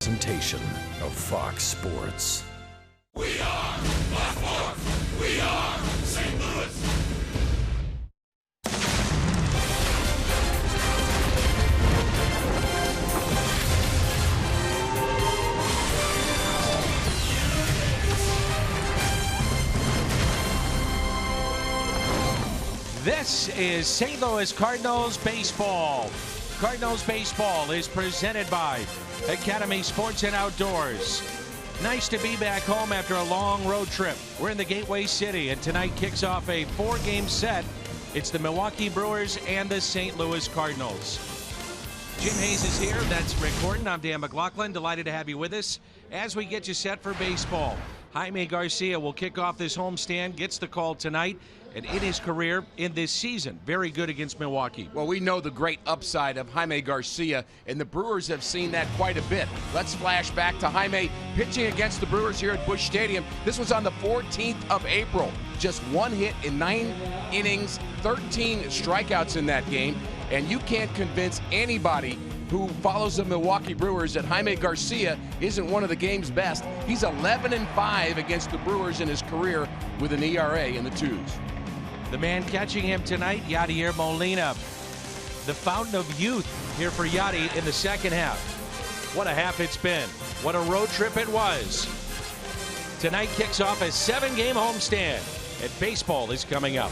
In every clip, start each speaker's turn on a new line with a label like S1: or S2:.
S1: Presentation of Fox Sports.
S2: We are Baltimore. We are St. Louis.
S3: This is St. Louis Cardinals baseball. Cardinals baseball is presented by Academy Sports and Outdoors. Nice to be back home after a long road trip. We're in the Gateway City, and tonight kicks off a 4-game set. It's the Milwaukee Brewers and the St. Louis Cardinals. Jim Hayes is here. That's Rick Horton. I'm Dan McLaughlin. Delighted to have you with us as we get you set for baseball. Jaime Garcia will kick off this homestand, gets the call tonight, and in his career in this season, very good against Milwaukee.
S4: Well, we know the great upside of Jaime Garcia, and the Brewers have seen that quite a bit. Let's flash back to Jaime pitching against the Brewers here at Busch Stadium. This was on the 14th of April. Just one hit in 9 innings, 13 strikeouts in that game, and you can't convince anybody who follows the Milwaukee Brewers that Jaime Garcia isn't one of the game's best. He's 11-5 against the Brewers in his career with an ERA in the 2s.
S3: The man catching him tonight, Yadier Molina. The fountain of youth here for Yadi in the second half. What a half it's been. What a road trip it was. Tonight kicks off a 7-game homestand, and baseball is coming up.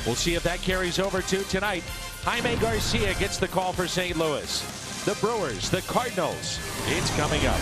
S3: We'll see if that carries over to tonight. Jaime Garcia gets the call for St. Louis. The Brewers, the Cardinals. It's coming up.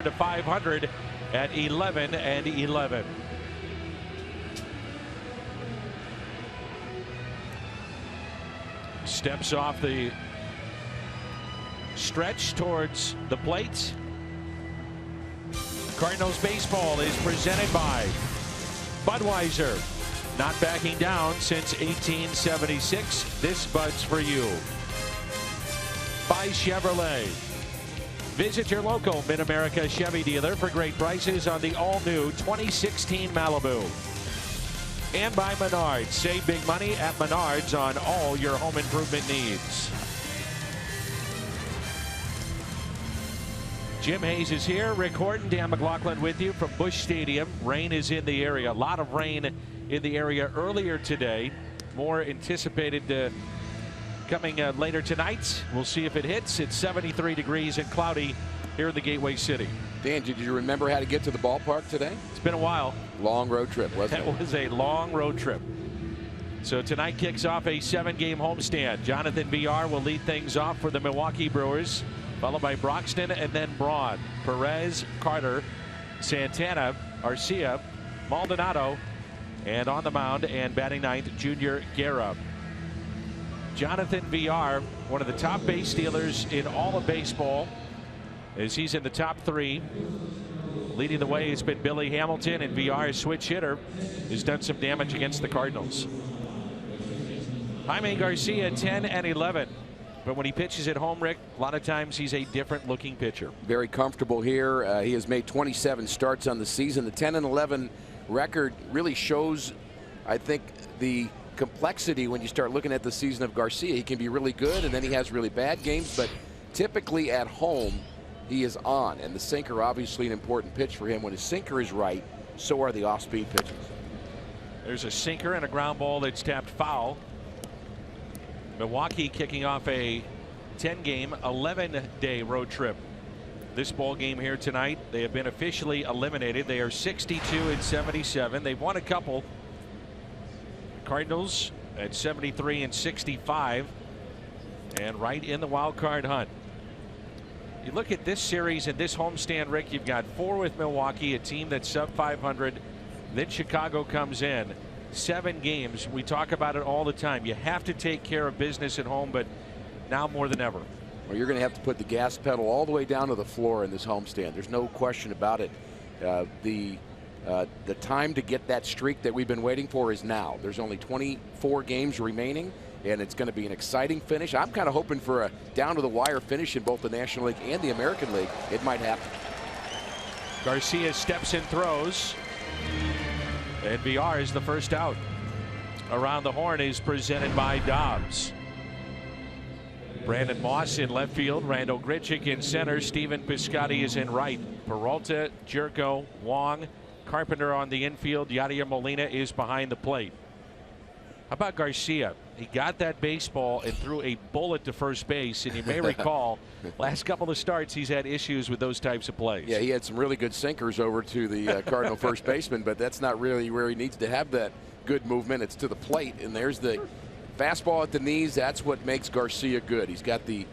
S3: To 500 at 11-11. Steps off the stretch towards the plate. Cardinals baseball is presented by Budweiser. Not backing down since 1876. This Bud's for you. By Chevrolet. Visit your local Mid-America Chevy dealer for great prices on the all-new 2016 Malibu. And by Menards. Save big money at Menards on all your home improvement needs. Jim Hayes is here. Rick Horton, Dan McLaughlin with you from Busch Stadium. Rain is in the area. A lot of rain in the area earlier today. More anticipated coming later tonight. We'll see if it hits. It's 73 degrees and cloudy here in the Gateway City.
S4: Dan, did you remember how to get to the ballpark today?
S3: It's been a while.
S4: Long road trip, wasn't it?
S3: That was a long road trip. So tonight kicks off a 7-game homestand. Jonathan Villar will lead things off for the Milwaukee Brewers, followed by Broxton and then Braun. Perez, Carter, Santana, Arcia, Maldonado, and on the mound and batting ninth, Junior Guerra. Jonathan Villar, one of the top base stealers in all of baseball, as he's in the top 3. Leading the way has been Billy Hamilton, and Villar's switch hitter has done some damage against the Cardinals. Jaime Garcia 10 and 11. But when he pitches at home, Rick, a lot of times he's a different looking pitcher.
S4: Very comfortable here. He has made 27 starts on the season. The 10 and 11 record really shows, I think, the complexity when you start looking at the season of Garcia. He can be really good, and then he has really bad games, but typically at home he is on, and the sinker obviously an important pitch for him. When his sinker is right, so are the off-speed pitches.
S3: There's a sinker and a ground ball that's tapped foul. Milwaukee kicking off a 10-game, 11-day road trip. This ball game here tonight, they have been officially eliminated. They are 62 and 77. They've won a couple. Cardinals at 73 and 65, and right in the wild card hunt. You look at this series and this homestand, Rick, you've got 4 with Milwaukee, a team that's sub 500. Then Chicago comes in. 7 games. We talk about it all the time. You have to take care of business at home, but now more than ever.
S4: or you're going to have to put the gas pedal all the way down to the floor in this homestand. There's no question about it. The time to get that streak that we've been waiting for is now. There's only 24 games remaining, and it's going to be an exciting finish. I'm kind of hoping for a down-to-the-wire finish in both the National League and the American League. It might happen.
S3: Garcia steps and throws, and VR is the first out. Around the Horn is presented by Dobbs. Brandon Moss in left field, Randall Grichuk in center, Stephen Piscotty is in right. Peralta, Jerko, Wong, Carpenter on the infield, Yadier Molina is behind the plate. How about Garcia? He got that baseball and threw a bullet to first base, and you may recall last couple of starts he's had issues with those types of plays.
S4: Yeah, he had some really good sinkers over to the Cardinal first baseman, but that's not really where he needs to have that good movement. It's to the plate, and there's the fastball at the knees. That's what makes Garcia good. He's got the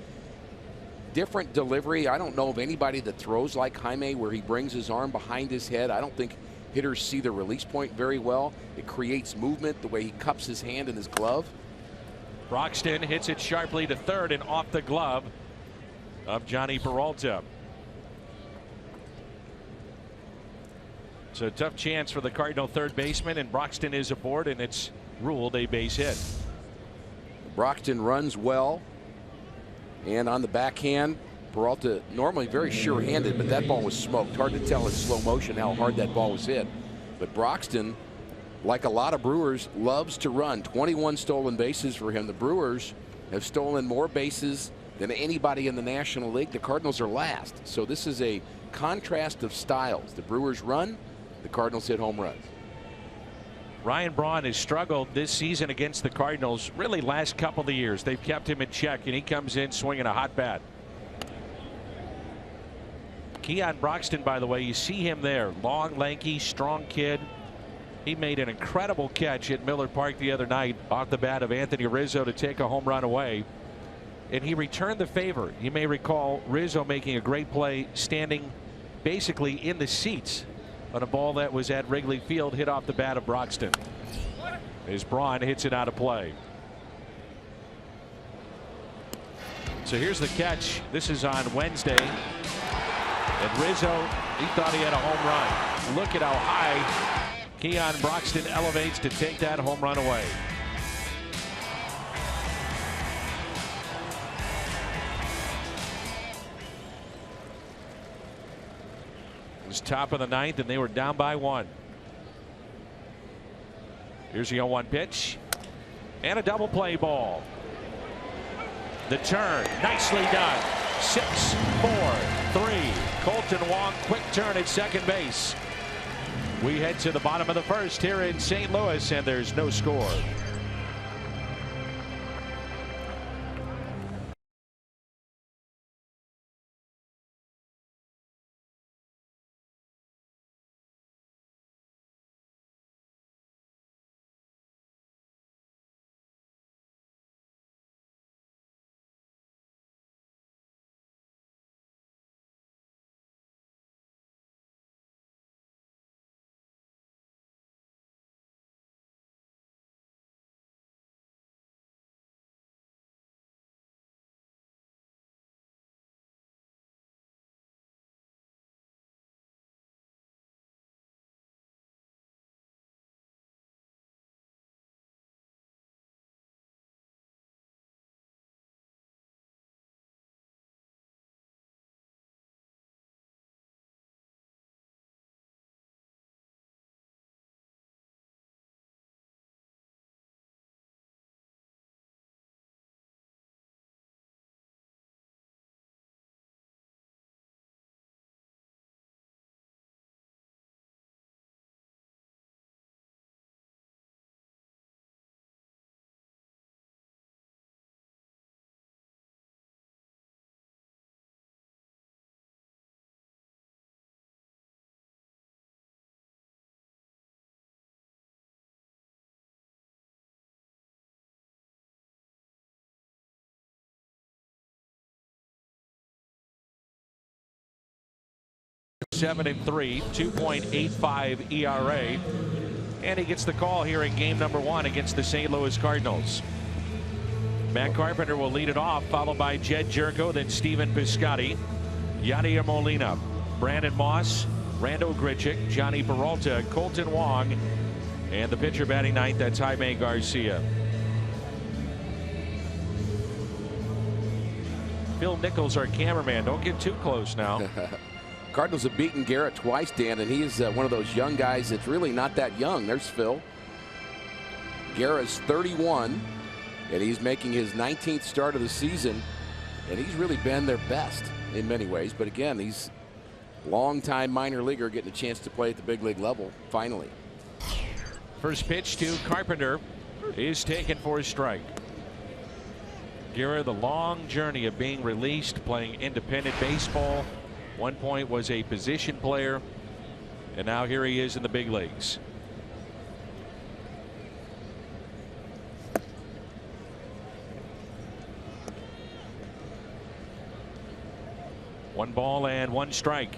S4: different delivery. I don't know of anybody that throws like Jaime, where he brings his arm behind his head. I don't think hitters see the release point very well. It creates movement, the way he cups his hand in his glove.
S3: Broxton hits it sharply to third and off the glove of Johnny Peralta. So a tough chance for the Cardinal third baseman, and Broxton is aboard, and it's ruled a base hit.
S4: Broxton runs well, and on the backhand, Peralta normally very sure-handed, but that ball was smoked. Hard to tell in slow motion how hard that ball was hit. But Broxton, like a lot of Brewers, loves to run. 21 stolen bases for him. The Brewers have stolen more bases than anybody in the National League. The Cardinals are last. So this is a contrast of styles. The Brewers run, the Cardinals hit home runs.
S3: Ryan Braun has struggled this season against the Cardinals, really last couple of years. They've kept him in check, and he comes in swinging a hot bat. Keon Broxton, by the way, you see him there. Long, lanky, strong kid. He made an incredible catch at Miller Park the other night off the bat of Anthony Rizzo to take a home run away. And he returned the favor. You may recall Rizzo making a great play standing basically in the seats on a ball that was at Wrigley Field, hit off the bat of Broxton. As Braun hits it out of play. So here's the catch. This is on Wednesday. And Rizzo, he thought he had a home run. Look at how high Keon Broxton elevates to take that home run away. It was top of the ninth, and they were down by one. Here's the 0-1 pitch. And a double play ball. The turn, nicely done. 6-4-3. Colton Wong, quick turn at second base. We head to the bottom of the first here in St. Louis, and there's no score. (7-3), 2.85 ERA, and he gets the call here in game number 1 against the St. Louis Cardinals. Matt Carpenter will lead it off, followed by Jed Jerko, then Steven Piscotty, Yadier Molina, Brandon Moss, Rando Grichuk, Johnny Peralta, Colton Wong, and the pitcher batting ninth, that's Jaime Garcia. Phil Nichols, our cameraman. Don't get too close now.
S4: Cardinals have beaten Garrett twice, Dan, and he's one of those young guys that's really not that young. There's Phil. Garrett's 31, and he's making his 19th start of the season, and he's really been their best in many ways. But again, he's a long-time minor leaguer getting a chance to play at the big league level, finally.
S3: First pitch to Carpenter is taken for a strike. Guerra, the long journey of being released, playing independent baseball. One point was a position player, and now here he is in the big leagues. One ball and one strike.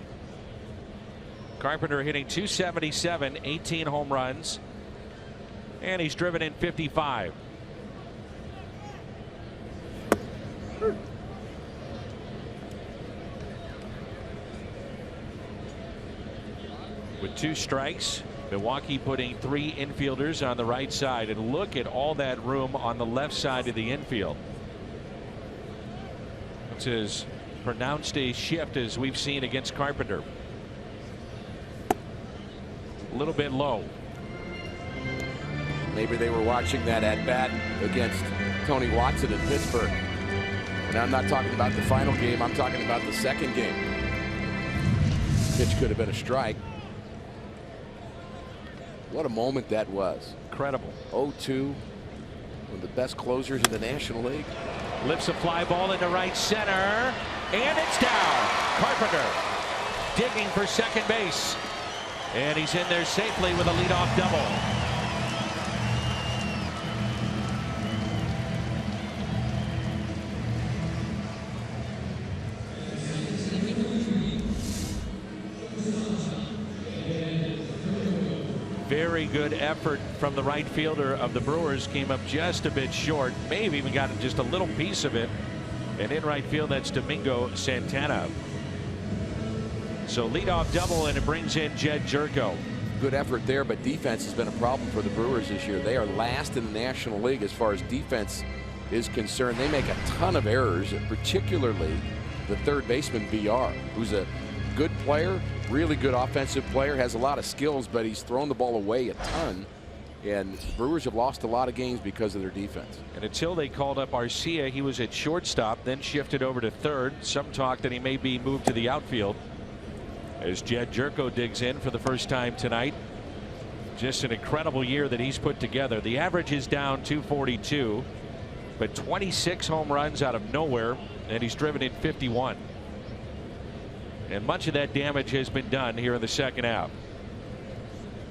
S3: Carpenter hitting .277, 18 home runs, and he's driven in 55. With 2 strikes, Milwaukee putting 3 infielders on the right side, and look at all that room on the left side of the infield. It's as pronounced a shift as we've seen against Carpenter. A little bit low.
S4: Maybe they were watching that at bat against Tony Watson in Pittsburgh. And I'm not talking about the final game, I'm talking about the second game. Pitch could have been a strike. What a moment that was.
S3: Incredible.
S4: 0-2, one of the best closers in the National League.
S3: Lifts a fly ball into right center, and it's down. Carpenter digging for second base, and he's in there safely with a leadoff double. Very good effort from the right fielder of the Brewers. Came up just a bit short. May have even gotten just a little piece of it. And in right field, that's Domingo Santana. So leadoff double, and it brings in Jed Jerko.
S4: Good effort there, but defense has been a problem for the Brewers this year. They are last in the National League as far as defense is concerned. They make a ton of errors, particularly the third baseman VR, who's a good player, really good offensive player, has a lot of skills, but he's thrown the ball away a ton, and the Brewers have lost a lot of games because of their defense.
S3: And until they called up Arcia, he was at shortstop, then shifted over to third. Some talk that he may be moved to the outfield as Jed Jerko digs in for the first time tonight. Just an incredible year that he's put together. The average is down 242, but 26 home runs out of nowhere, and he's driven in 51. And much of that damage has been done here in the second half.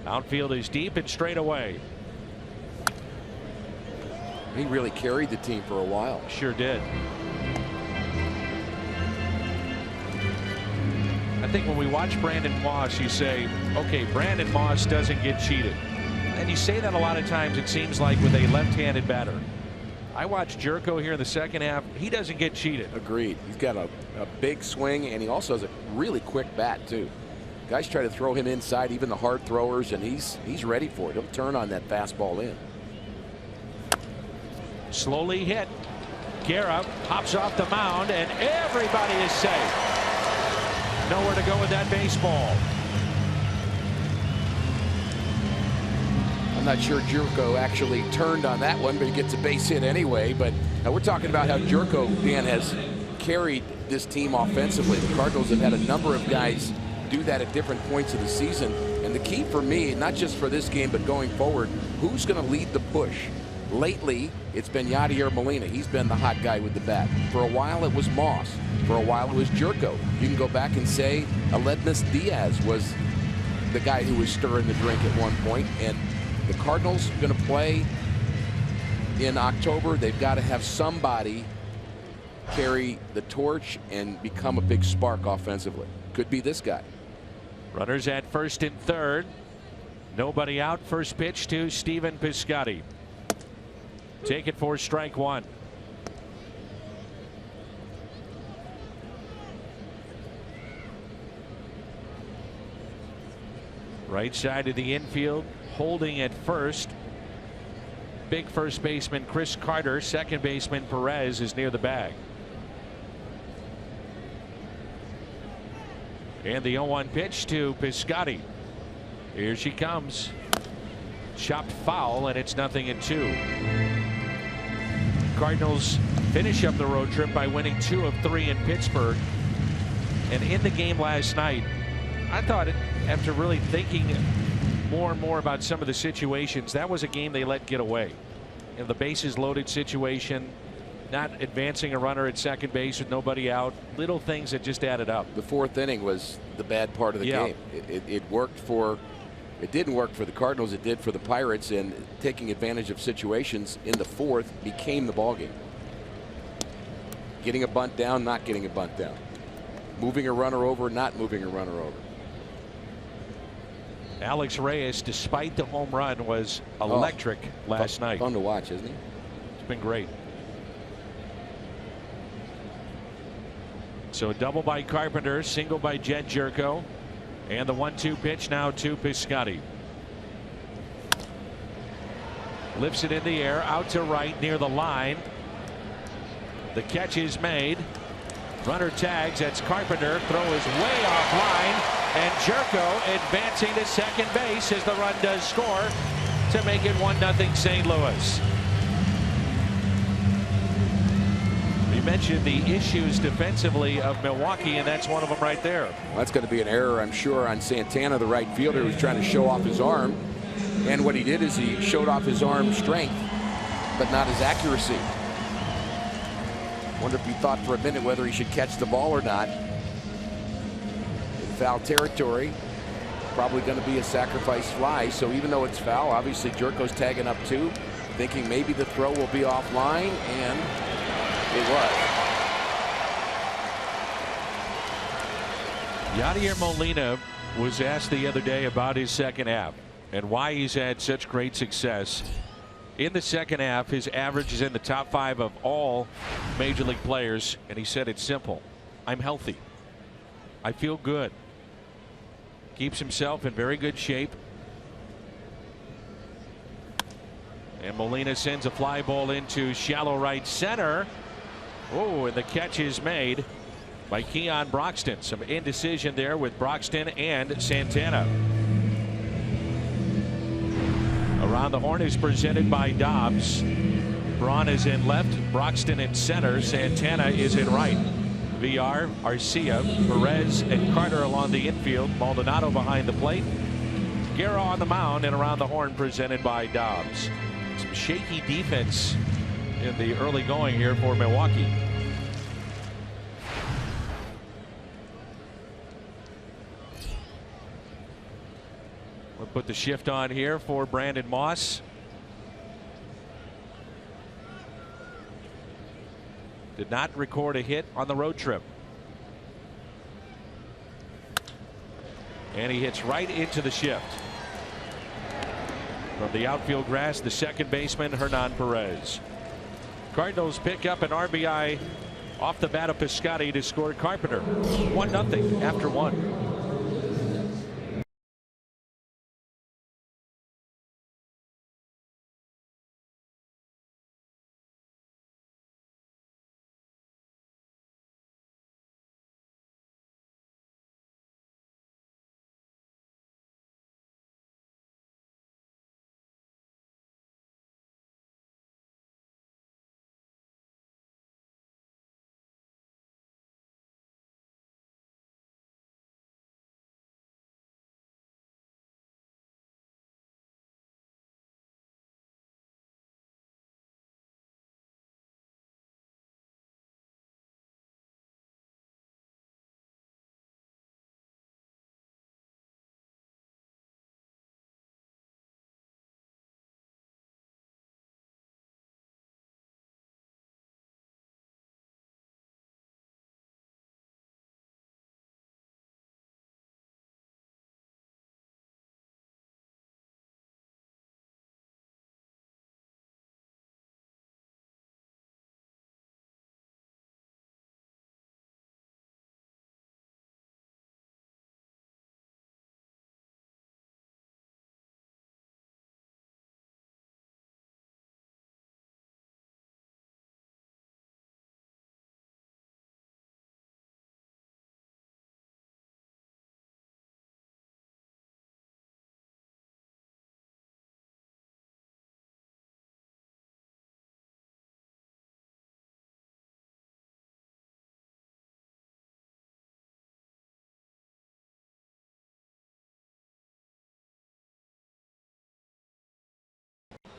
S3: Outfield is deep and straight away.
S4: He really carried the team for a while.
S3: Sure did. I think when we watch Brandon Moss, you say, okay, Brandon Moss doesn't get cheated. And you say that a lot of times, it seems like, with a left-handed batter. I watched Jerko here in the second half. He doesn't get cheated.
S4: Agreed. He's got a big swing, and he also has a really quick bat, too. Guys try to throw him inside, even the hard throwers, and he's ready for it. He'll turn on that fastball in.
S3: Slowly hit. Guerra hops off the mound, and everybody is safe. Nowhere to go with that baseball.
S4: I'm not sure Jerko actually turned on that one, but he gets a base hit anyway. But we're talking about how Jerko, Dan, has carried this team offensively. The Cardinals have had a number of guys do that at different points of the season. And the key for me, not just for this game, but going forward, who's going to lead the push? Lately, it's been Yadier Molina. He's been the hot guy with the bat. For a while, it was Moss. For a while, it was Jerko. You can go back and say Aledmus Diaz was the guy who was stirring the drink at one point. And the Cardinals are going to play in October. They've got to have somebody carry the torch and become a big spark offensively. Could be this guy.
S3: Runners at first and third. Nobody out. First pitch to Steven Piscotty. Take it for strike one. Right side of the infield, holding at first. Big first baseman Chris Carter, second baseman Perez is near the bag. And the 0-1 pitch to Piscotty. Here she comes. Chopped foul, and it's 0-2. Cardinals finish up the road trip by winning 2 of 3 in Pittsburgh. And in the game last night, I thought, after really thinking more and more about some of the situations, that was a game they let get away. You know, the bases loaded situation, not advancing a runner at second base with nobody out, little things that just added up.
S4: The 4th inning was the bad part of the game. It worked for, it didn't work for the Cardinals, it did for the Pirates, and taking advantage of situations in the 4th became the ball game. Getting a bunt down, not getting a bunt down. Moving a runner over, not moving a runner over.
S3: Alex Reyes, despite the home run, was electric last night.
S4: Fun to watch, isn't he?
S3: It's been great. So a double by Carpenter, single by Jed Jerko, and the 1-2 pitch now to Piscotty. Lifts it in the air, out to right near the line. The catch is made. Runner tags. That's Carpenter. Throw is way offline. And Jerko advancing to second base as the run does score to make it 1-0 St. Louis. We mentioned the issues defensively of Milwaukee, and that's one of them right there.
S4: Well, that's going to be an error, I'm sure, on Santana, the right fielder, who's trying to show off his arm. And what he did is he showed off his arm strength, but not his accuracy. Wonder if he thought for a minute whether he should catch the ball or not. In foul territory, probably going to be a sacrifice fly. So even though it's foul, obviously Jerko's tagging up too, thinking maybe the throw will be offline, and it was.
S3: Yadier Molina was asked the other day about his second half and why he's had such great success. In the second half, his average is in the top 5 of all major league players, and he said it's simple. I'm healthy. I feel good. Keeps himself in very good shape. And Molina sends a fly ball into shallow right center. Oh, and the catch is made by Keon Broxton. Some indecision there with Broxton and Santana. Around the horn is presented by Dobbs. Braun is in left, Broxton in center, Santana is in right. VR, Arcia, Perez, and Carter along the infield. Maldonado behind the plate. Guerra on the mound, and around the horn presented by Dobbs. Some shaky defense in the early going here for Milwaukee. We'll put the shift on here for Brandon Moss. Did not record a hit on the road trip. And he hits right into the shift. From the outfield grass, the second baseman, Hernan Perez. Cardinals pick up an RBI off the bat of Piscotty to score Carpenter. 1-0 after 1.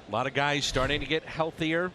S3: A lot of guys starting to get healthier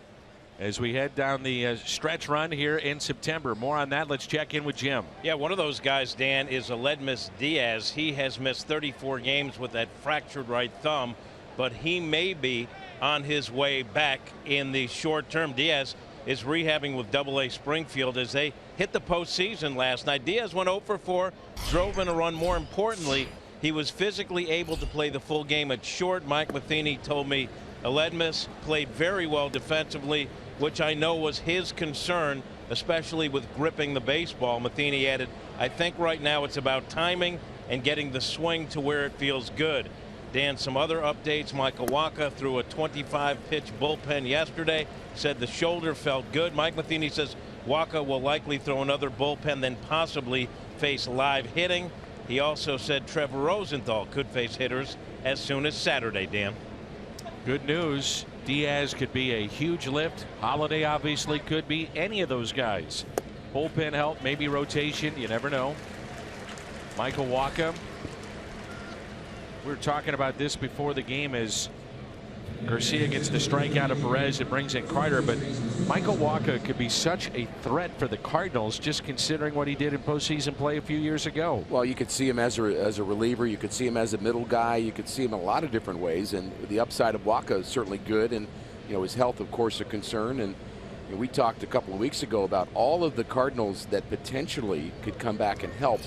S3: as we head down the stretch run here in September. More on that. Let's check in with Jim.
S5: Yeah, one of those guys, Dan, is Aledmys Diaz. He has missed 34 games with that fractured right thumb, but he may be on his way back in the short term. Diaz is rehabbing with AA Springfield as they hit the postseason last night. Diaz went 0 for 4, drove in a run. More importantly, he was physically able to play the full game at short. Mike Matheny told me Aledmys played very well defensively, which I know was his concern, especially with gripping the baseball. Matheny added, I think right now it's about timing and getting the swing to where it feels good. Dan, some other updates. Michael Wacha threw a 25-pitch bullpen yesterday, said the shoulder felt good. Mike Matheny says Wacha will likely throw another bullpen, then possibly face live hitting. He also said Trevor Rosenthal could face hitters as soon as Saturday, Dan.
S3: Good news. Diaz could be a huge lift. Holiday obviously could be. Any of those guys. Bullpen help, maybe rotation. You never know. Michael Wacha. We were talking about this before the game as Garcia gets the strikeout of Perez. It brings in Carter. But Michael Wacha could be such a threat for the Cardinals, just considering what he did in postseason play a few years ago.
S4: Well, you could see him as a reliever. You could see him as a middle guy. You could see him in a lot of different ways. And the upside of Wacha is certainly good. And, you know, his health, of course, a concern. And you know, we talked a couple of weeks ago about all of the Cardinals that potentially could come back and help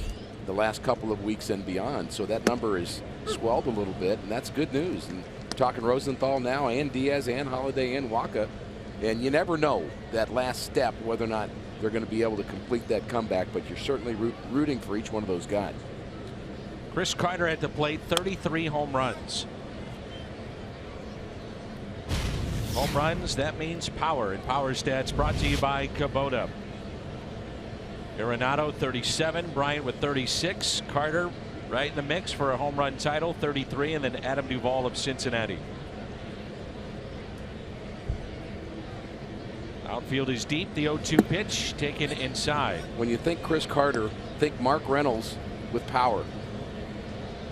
S4: the last couple of weeks and beyond. So that number is swelled a little bit, and that's good news. And we're talking Rosenthal now, and Diaz, and Holiday, and Wacha. And you never know that last step, whether or not they're going to be able to complete that comeback, but you're certainly rooting for each one of those guys.
S3: Chris Carter at the plate, 33 home runs. Home runs, that means power. And Power Stats brought to you by Kubota. Arenado 37, Bryant with 36, Carter right in the mix for a home run title, 33, and then Adam Duvall of Cincinnati. Outfield is deep. The 0-2 pitch taken inside.
S4: When you think Chris Carter, think Mark Reynolds with power.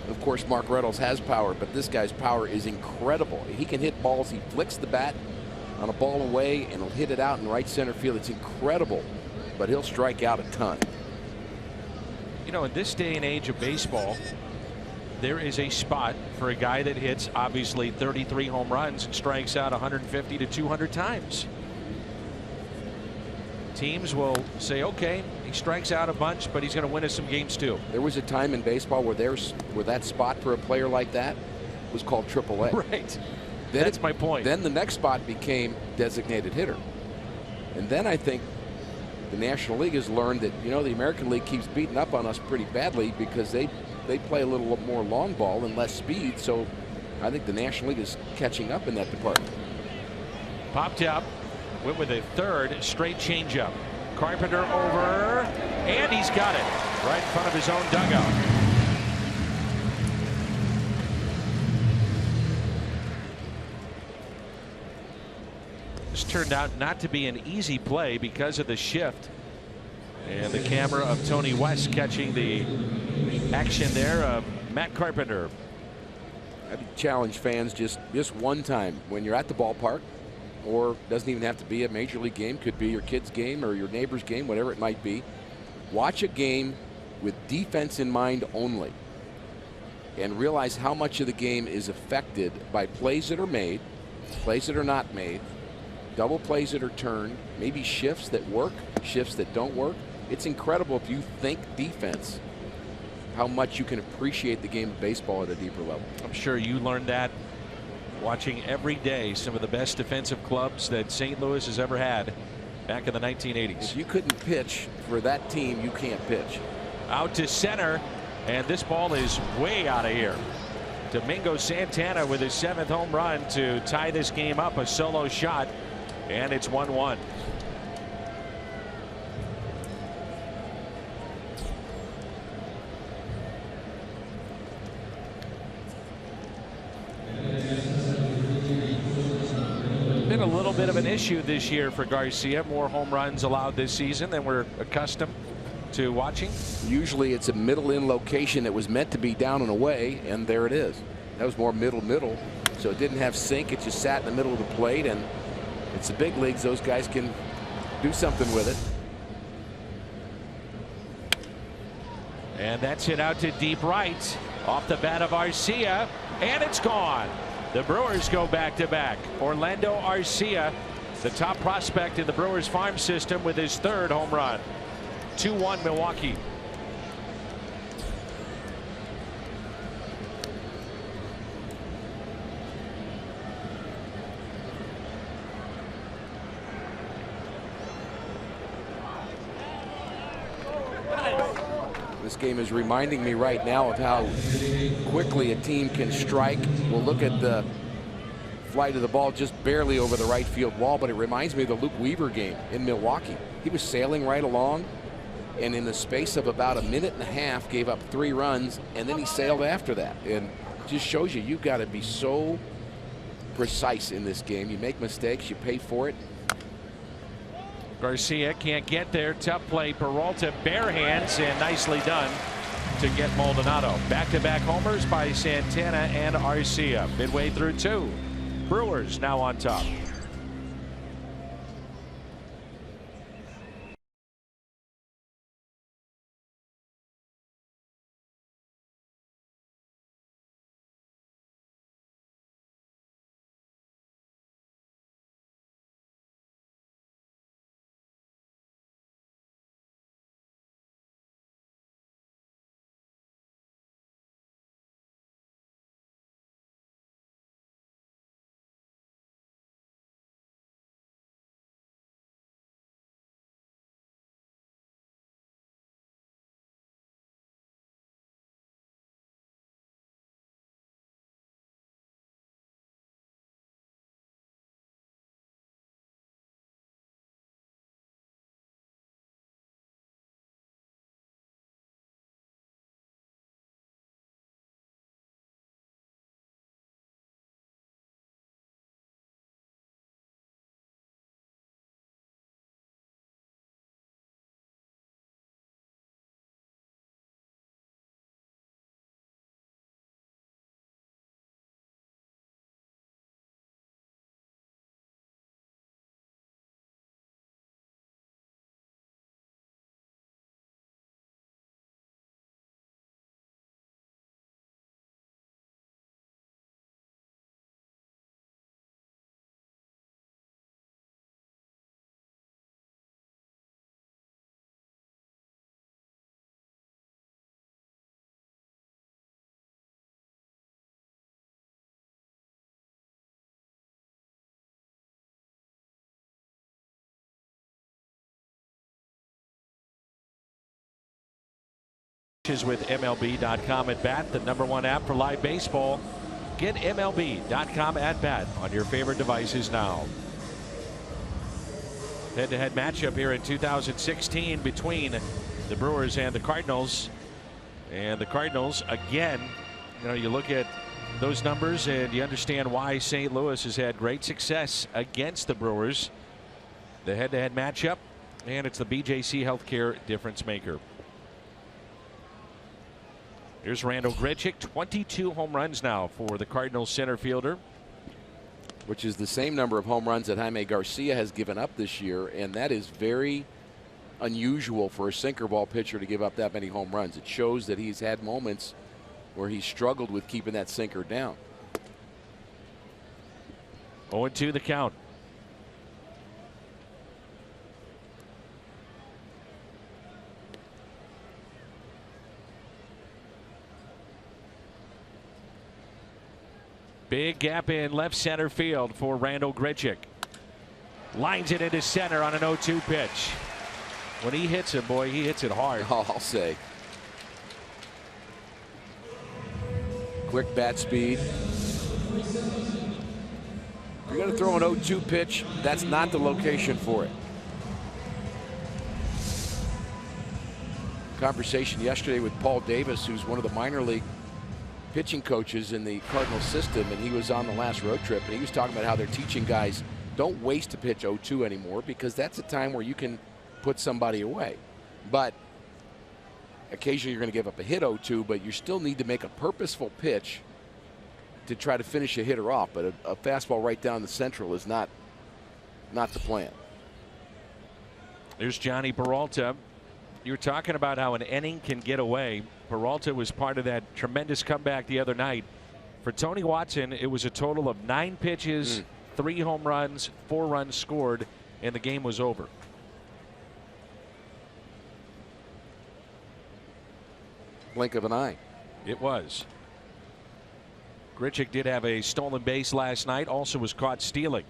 S4: Of course, Mark Reynolds has power, but this guy's power is incredible. He can hit balls. He flicks the bat on a ball away, and he'll hit it out in right center field. It's incredible, but he'll strike out a ton.
S3: You know, in this day and age of baseball, there is a spot for a guy that hits obviously 33 home runs and strikes out 150 to 200 times. Teams will say, okay, he strikes out a bunch, but he's going to win us some games too.
S4: There was a time in baseball where that spot for a player like that was called AAA.
S3: Right. That's my point.
S4: Then the next spot became designated hitter. And then I think the National League has learned that, you know, the American League keeps beating up on us pretty badly because they play a little more long ball and less speed. So I think the National League is catching up in that department.
S3: Popped up, went with a third straight changeup. Carpenter over, and he's got it right in front of his own dugout. This turned out not to be an easy play because of the shift. And the camera of Tony West catching the action there of Matt Carpenter.
S4: I'd challenge fans just one time when you're at the ballpark, or doesn't even have to be a major league game, could be your kid's game or your neighbor's game, whatever it might be. Watch a game with defense in mind only and realize how much of the game is affected by plays that are made, plays that are not made, double plays that are turned, maybe shifts that work, shifts that don't work. It's incredible if you think defense, how much you can appreciate the game of baseball at a deeper level.
S3: I'm sure you learned that watching every day some of the best defensive clubs that St. Louis has ever had back in the 1980s.
S4: If you couldn't pitch for that team, you can't pitch.
S3: Out to center, and this ball is way out of here. Domingo Santana with his 7th home run to tie this game up, a solo shot, and it's 1-1. Been a little bit of an issue this year for Garcia. More home runs allowed this season than we're accustomed to watching.
S4: Usually it's a middle in location that was meant to be down and away, and there it is. That was more middle. so it didn't have sink. It just sat in the middle of the plate, and it's the big leagues. Those guys can do something with it.
S3: And that's hit out to deep right off the bat of Arcia, and it's gone. The Brewers go back-to-back. Orlando Arcia, the top prospect in the Brewers farm system, with his third home run. 2-1 Milwaukee.
S4: This game is reminding me right now of how quickly a team can strike. We'll look at the flight of the ball just barely over the right field wall, but it reminds me of the Luke Weaver game in Milwaukee. He was sailing right along, and in the space of about a minute and a half gave up 3 runs, and then he sailed after that. And just shows you, you've got to be so precise in this game. You make mistakes, you pay for it.
S3: Garcia can't get there. Tough play. Peralta bare hands, and nicely done to get Maldonado. Back-to-back homers by Santana and Arcia. Midway through 2. Brewers now on top. With MLB.com at bat, the #1 app for live baseball. Get MLB.com at bat on your favorite devices now. Head-to-head matchup here in 2016 between the Brewers and the Cardinals. And the Cardinals, again, you know, you look at those numbers and you understand why St. Louis has had great success against the Brewers. The head-to-head matchup, and it's the BJC Healthcare difference maker. Here's Randal Grichuk, 22 home runs now for the Cardinals center fielder,
S4: which is the same number of home runs that Jaime Garcia has given up this year, and that is very unusual for a sinker ball pitcher to give up that many home runs. It shows that he's had moments where he struggled with keeping that sinker down.
S3: 0-2 the count. Big gap in left center field for Randal Grichuk. Lines it into center on an 0-2 pitch. When he hits it, boy, he hits it hard.
S4: Oh, I'll say. Quick bat speed. If you're going to throw an 0-2 pitch, that's not the location for it. Conversation yesterday with Paul Davis, who's one of the minor league pitching coaches in the Cardinals system, and he was on the last road trip, and he was talking about how they're teaching guys, don't waste a pitch 0-2 anymore, because that's a time where you can put somebody away. But occasionally you're going to give up a hit 0-2, but you still need to make a purposeful pitch to try to finish a hitter off, but a fastball right down the central is not the plan.
S3: There's Johnny Peralta. You were talking about how an inning can get away. Peralta was part of that tremendous comeback the other night. For Tony Watson, it was a total of 9 pitches, 3 home runs, 4 runs scored, and the game was over.
S4: Blink of an eye.
S3: It was. Grichuk did have a stolen base last night, also was caught stealing.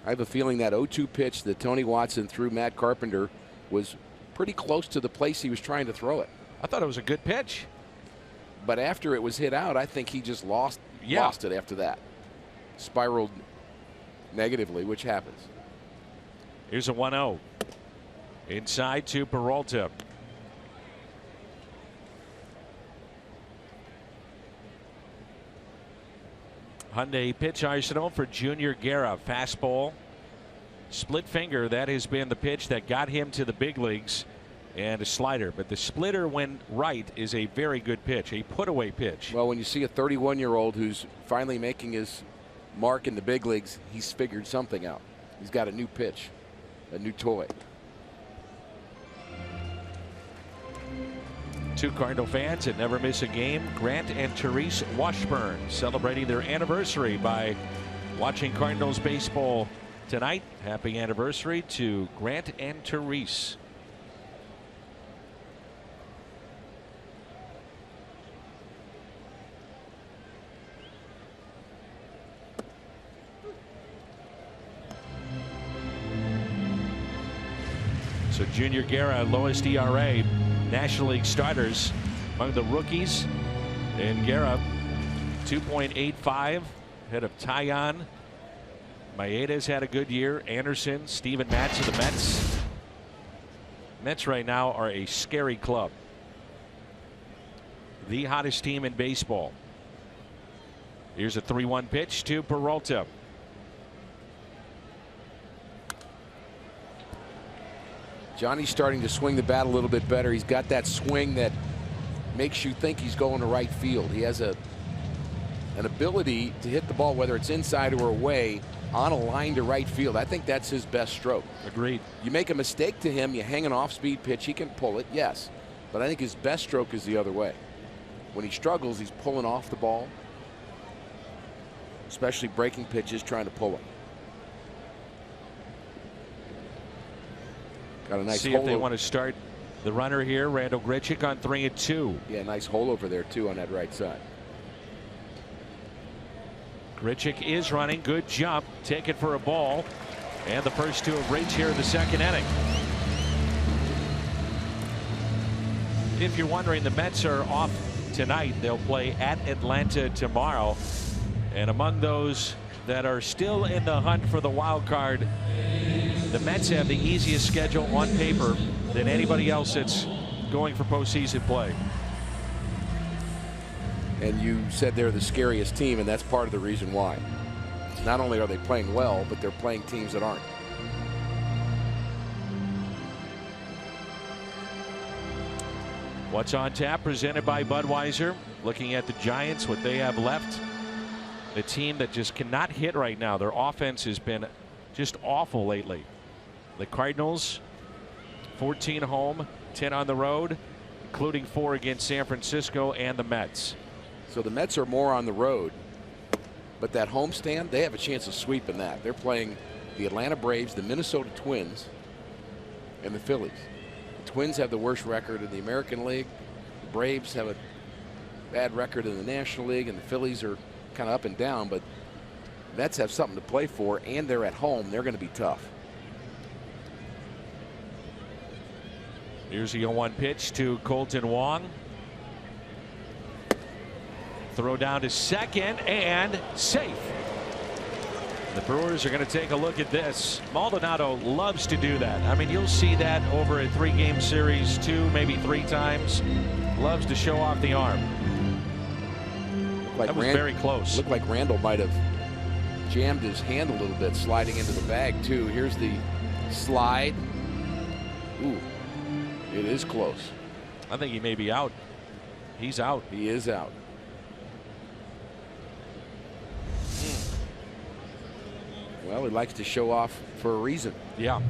S4: I have a feeling that 0-2 pitch that Tony Watson threw Matt Carpenter was pretty close to the place he was trying to throw it.
S3: I thought it was a good pitch.
S4: But after it was hit out, I think he just lost it after that. Spiraled negatively, which happens.
S3: Here's a 1-0. Inside to Peralta. Hyundai pitch arsenal for Junior Guerra. Fastball, split finger. That has been the pitch that got him to the big leagues, and a slider. But the splitter, when right, is a very good pitch, a put-away pitch.
S4: Well, when you see a 31-year-old who's finally making his mark in the big leagues, he's figured something out. He's got a new pitch, a new toy.
S3: 2 Cardinal fans that never miss a game, Grant and Therese Washburn, celebrating their anniversary by watching Cardinals baseball tonight. Happy anniversary to Grant and Therese. So Junior Guerra, lowest ERA. National League starters among the rookies, and Guerra 2.85 ahead of Taillon. Maeda's had a good year. Anderson, Steven Matz of the Mets. Mets right now are a scary club. The hottest team in baseball. Here's a 3-1 pitch to Peralta.
S4: Johnny's starting to swing the bat a little bit better. He's got that swing that makes you think he's going to right field. He has an ability to hit the ball, whether it's inside or away, on a line to right field. I think that's his best stroke.
S3: Agreed.
S4: You make a mistake to him, you hang an off-speed pitch, he can pull it, yes. But I think his best stroke is the other way. When he struggles, he's pulling off the ball, especially breaking pitches, trying to pull it. Got a nice
S3: See
S4: hole
S3: if they want to start the runner here. Randall Grichuk on 3-2.
S4: Yeah, nice hole over there too on that right side.
S3: Grichuk is running. Good jump. Take it for a ball. And the first 2 of Rage here in the second inning. If you're wondering, the Mets are off tonight. They'll play at Atlanta tomorrow. And among those that are still in the hunt for the wild card, the Mets have the easiest schedule on paper than anybody else that's going for postseason play.
S4: And you said they're the scariest team, and that's part of the reason why. Not only are they playing well, but they're playing teams that aren't.
S3: What's on tap, presented by Budweiser. Looking at the Giants, what they have left. The team that just cannot hit right now. Their offense has been just awful lately. The Cardinals, 14 home, 10 on the road, including 4 against San Francisco and the Mets.
S4: So the Mets are more on the road, but that homestand, they have a chance of sweeping that. They're playing the Atlanta Braves, the Minnesota Twins, and the Phillies. The Twins have the worst record in the American League. The Braves have a bad record in the National League, and the Phillies are kind of up and down, but Mets have something to play for, and they're at home. They're going to be tough.
S3: Here's the 0-1 pitch to Colton Wong. Throw down to second and safe. The Brewers are going to take a look at this. Maldonado loves to do that. I mean, you'll see that over a 3-game series 2, maybe 3 times. Loves to show off the arm. That was very close.
S4: Looked like Randall might have jammed his hand a little bit, sliding into the bag too. Here's the slide. Ooh, it is close.
S3: I think he may be out. He's out.
S4: He is out. Well, he likes to show off for a reason.
S3: Yeah.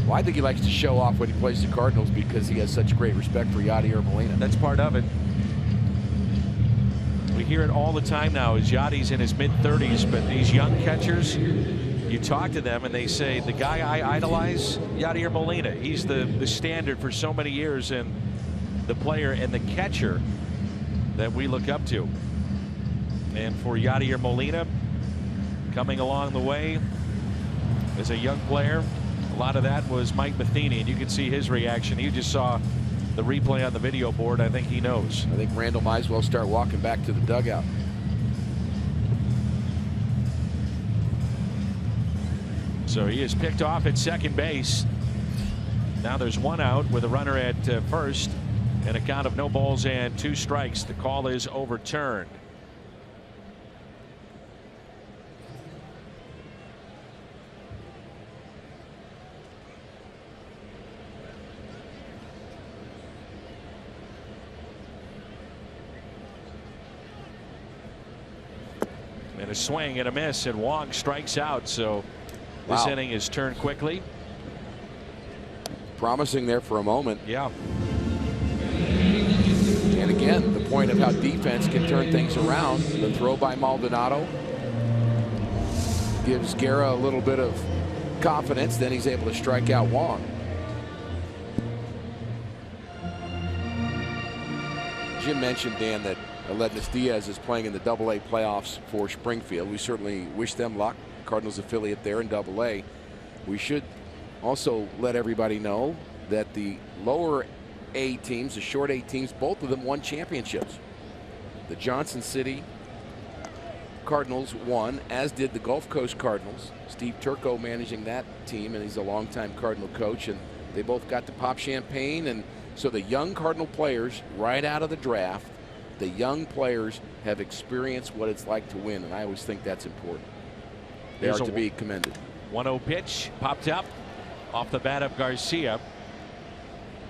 S4: Well, I think he likes to show off when he plays the Cardinals because he has such great respect for Yadier Molina.
S3: That's part of it. We hear it all the time now as Yadi's in his mid-30s, but these young catchers, you talk to them and they say, the guy I idolize, Yadier Molina. He's the standard for so many years and the player and the catcher that we look up to. And for Yadier Molina, coming along the way as a young player, a lot of that was Mike Matheny, and you can see his reaction. You just saw the replay on the video board. I think he knows.
S4: I think Randall might as well start walking back to the dugout.
S3: So he is picked off at second base. Now there's one out with a runner at first and a count of no balls and 2 strikes. The call is overturned. And a swing and a miss, and Wong strikes out. So this inning is turned quickly.
S4: Promising there for a moment.
S3: Yeah.
S4: And again, the point of how defense can turn things around. The throw by Maldonado gives Guerra a little bit of confidence. Then he's able to strike out Wong. Jim mentioned, Dan, that Aledmus Diaz is playing in the AA playoffs for Springfield. We certainly wish them luck. Cardinals affiliate there in AA. We should also let everybody know that the lower A teams, the short A teams, both of them won championships. The Johnson City Cardinals won, as did the Gulf Coast Cardinals. Steve Turco managing that team, and he's a longtime Cardinal coach, and they both got to pop champagne. And so the young Cardinal players, right out of the draft, the young players have experienced what it's like to win, and I always think that's important. They are to be commended.
S3: 1-0 pitch popped up off the bat of Garcia.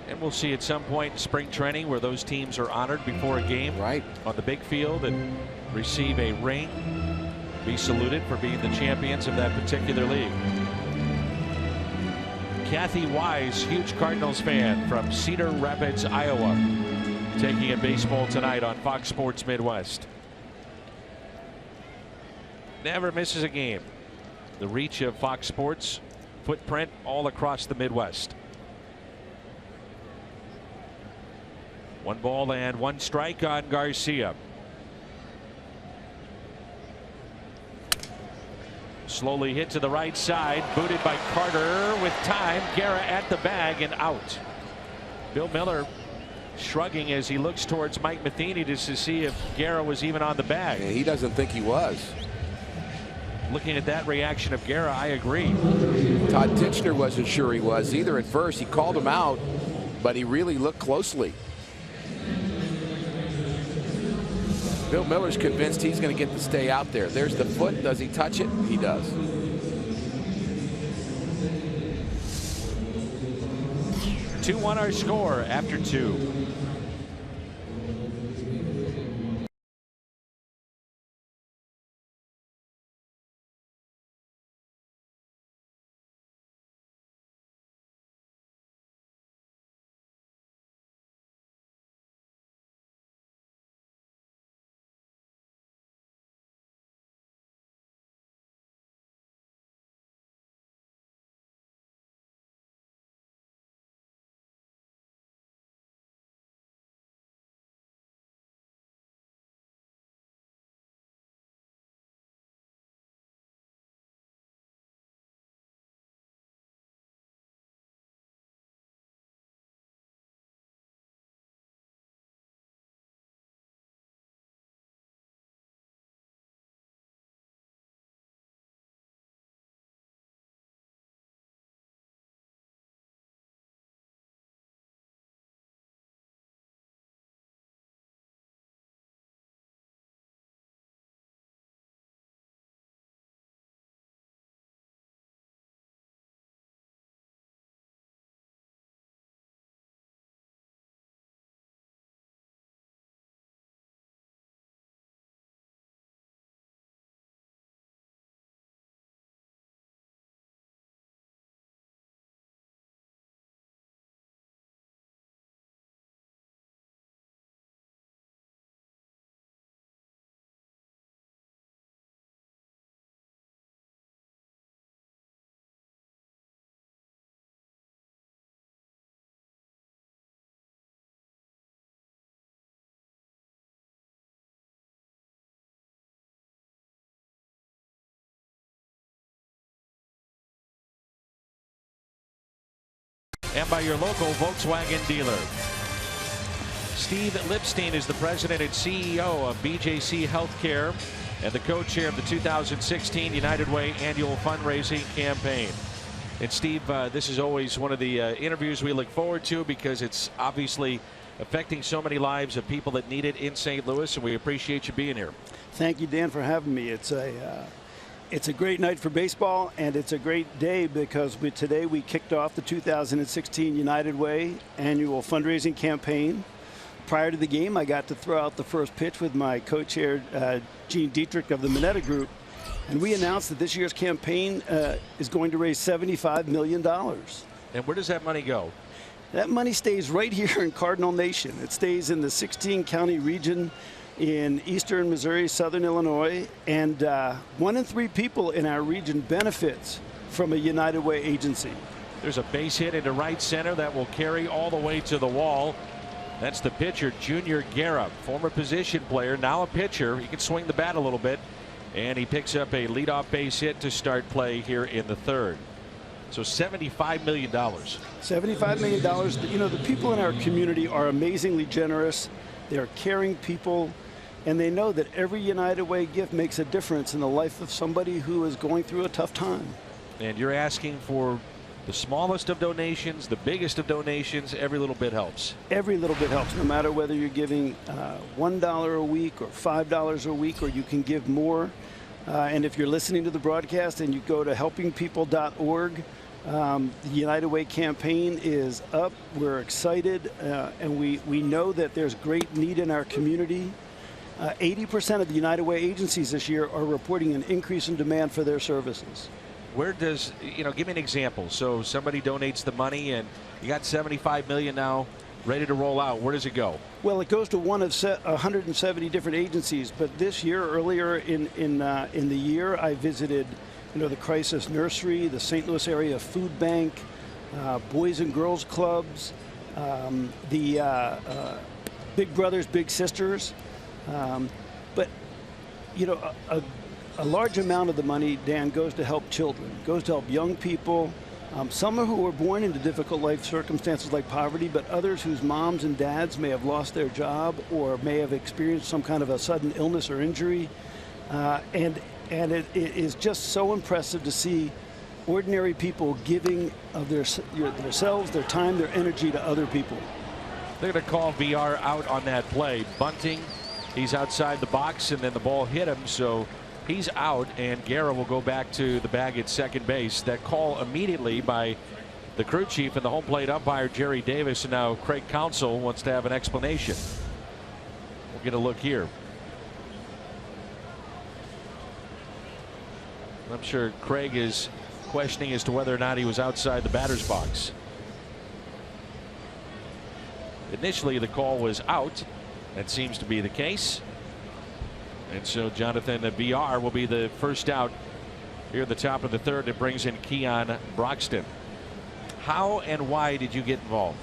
S3: And we'll see at some point in spring training where those teams are honored before a game,
S4: right,
S3: on the big field, and receive a ring, be saluted for being the champions of that particular league. Kathy Wise, huge Cardinals fan from Cedar Rapids, Iowa, taking in baseball tonight on Fox Sports Midwest. Never misses a game. The reach of Fox Sports footprint all across the Midwest. 1 ball and 1 strike on Garcia. Slowly hit to the right side, booted by Carter with time. Guerra at the bag and out. Bill Miller shrugging as he looks towards Mike Matheny just to see if Guerra was even on the bag.
S4: And he doesn't think he was.
S3: Looking at that reaction of Guerra, I agree.
S4: Todd Titchener wasn't sure he was either at first. He called him out, but he really looked closely. Bill Miller's convinced he's going to get to stay out there. There's the foot. Does he touch it? He does.
S3: 2-1 our score after 2. and by your local Volkswagen dealer. Steve Lipstein is the president and CEO of BJC Healthcare and the co-chair of the 2016 United Way annual fundraising campaign. And Steve, this is always one of the interviews we look forward to because it's obviously affecting so many lives of people that need it in St. Louis, and we appreciate you being here.
S6: Thank you, Dan, for having me. It's a great night for baseball, and it's a great day because today we kicked off the 2016 United Way annual fundraising campaign. Prior to the game, I got to throw out the first pitch with my co-chair, Gene Dietrich of the Mineta Group, and we announced that this year's campaign is going to raise $75 million.
S3: And where does that money go?
S6: That money stays right here in Cardinal Nation. It stays in the 16-county region in eastern Missouri, southern Illinois, and 1 in 3 people in our region benefits from a United Way agency.
S3: There's a base hit into right center that will carry all the way to the wall. That's the pitcher, Junior Guerra, former position player, now a pitcher. He can swing the bat a little bit, and he picks up a leadoff base hit to start play here in the third. So $75 million.
S6: $75 million. You know, the people in our community are amazingly generous. They're caring people, and they know that every United Way gift makes a difference in the life of somebody who is going through a tough time.
S3: And you're asking for the smallest of donations, the biggest of donations. Every little bit helps.
S6: Every little bit helps, no matter whether you're giving $1 a week or $5 a week, or you can give more. And if you're listening to the broadcast and you go to helpingpeople.org, the United Way campaign is up. We're excited, and we know that there's great need in our community. 80% of the United Way agencies this year are reporting an increase in demand for their services.
S3: Where does, give me an example. So somebody donates the money and you got $75 million now ready to roll out. Where does it go?
S6: Well, it goes to one of 170 different agencies. But this year, earlier in the year, I visited, the Crisis Nursery, the St. Louis Area Food Bank, Boys and Girls Clubs, the Big Brothers, Big Sisters. But a large amount of the money, Dan, goes to help children, goes to help young people. Some who were born into difficult life circumstances like poverty, but others whose moms and dads may have lost their job or may have experienced some kind of a sudden illness or injury. And it is just so impressive to see ordinary people giving of themselves, their time, their energy to other people.
S3: They're going to call VR out on that play. Bunting, he's outside the box, and then the ball hit him, so he's out, and Guerra will go back to the bag at second base. That call immediately by the crew chief and the home plate umpire, Jerry Davis, and now Craig Counsell wants to have an explanation. We'll get a look here. I'm sure Craig is questioning as to whether or not he was outside the batter's box. Initially, the call was out. That seems to be the case. And so Jonathan VR will be the first out here at the top of the third. It brings in Keon Broxton. How and why did you get involved?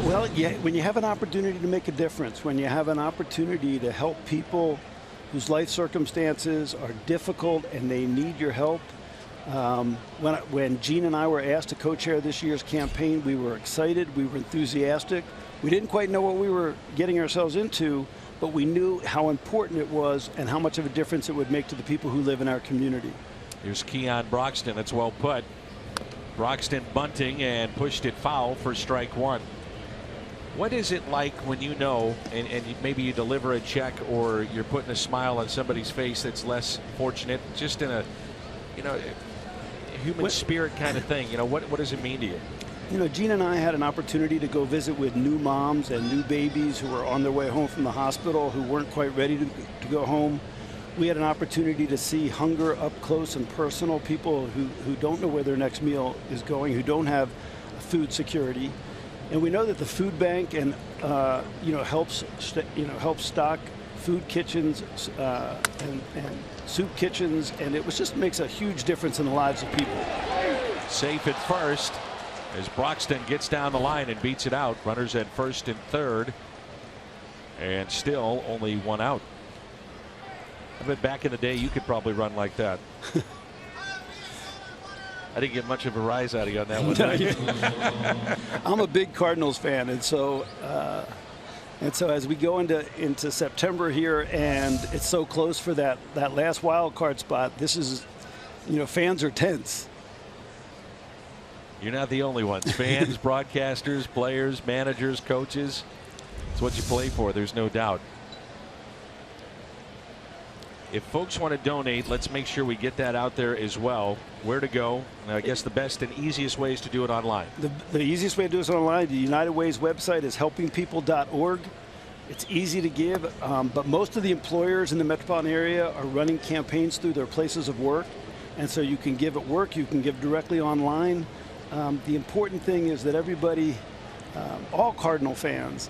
S6: Well, when you have an opportunity to make a difference, when you have an opportunity to help people whose life circumstances are difficult and they need your help. When Gene and I were asked to co-chair this year's campaign, we were excited, we were enthusiastic. We didn't quite know what we were getting ourselves into, but we knew how important it was and how much of a difference it would make to the people who live in our community.
S3: Here's Keon Broxton. That's well put. Broxton bunting and pushed it foul for strike one. What is it like when you know, and maybe you deliver a check or you're putting a smile on somebody's face that's less fortunate, just in a, human spirit kind of thing? What does it mean to you?
S6: Gene and I had an opportunity to go visit with new moms and new babies who were on their way home from the hospital, who weren't quite ready to go home. We had an opportunity to see hunger up close and personal, people who don't know where their next meal is going, who don't have food security. And we know that the food bank and helps stock food kitchens and soup kitchens, and it just makes a huge difference in the lives of people.
S3: Safe at first as Broxton gets down the line and beats it out. Runners at first and third, and still only one out. I bet back in the day you could probably run like that. I didn't get much of a rise out of you on that one.
S6: I'm a big Cardinals fan, and so as we go into September here, and it's so close for that last wild card spot, this is, fans are tense.
S3: You're not the only ones. Fans, broadcasters, players, managers, coaches. It's what you play for. There's no doubt. If folks want to donate, let's make sure we get that out there as well. Where to go? I guess the best and easiest way is to do it online.
S6: The easiest way to do it online, the United Way's website is helpingpeople.org. It's easy to give, but most of the employers in the metropolitan area are running campaigns through their places of work. And so you can give at work, you can give directly online. The important thing is that everybody, all Cardinal fans,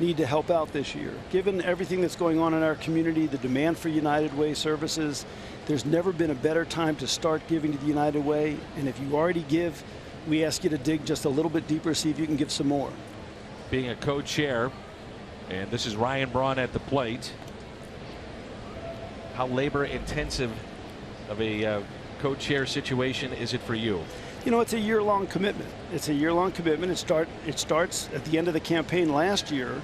S6: need to help out this year. Given everything that's going on in our community, the demand for United Way services, there's never been a better time to start giving to the United Way. And if you already give, we ask you to dig just a little bit deeper, see if you can give some more.
S3: Being a co-chair, and this is Ryan Braun at the plate. How labor intensive of a co-chair situation is it for you?
S6: It's a year-long commitment. It's a year-long commitment. It starts at the end of the campaign last year.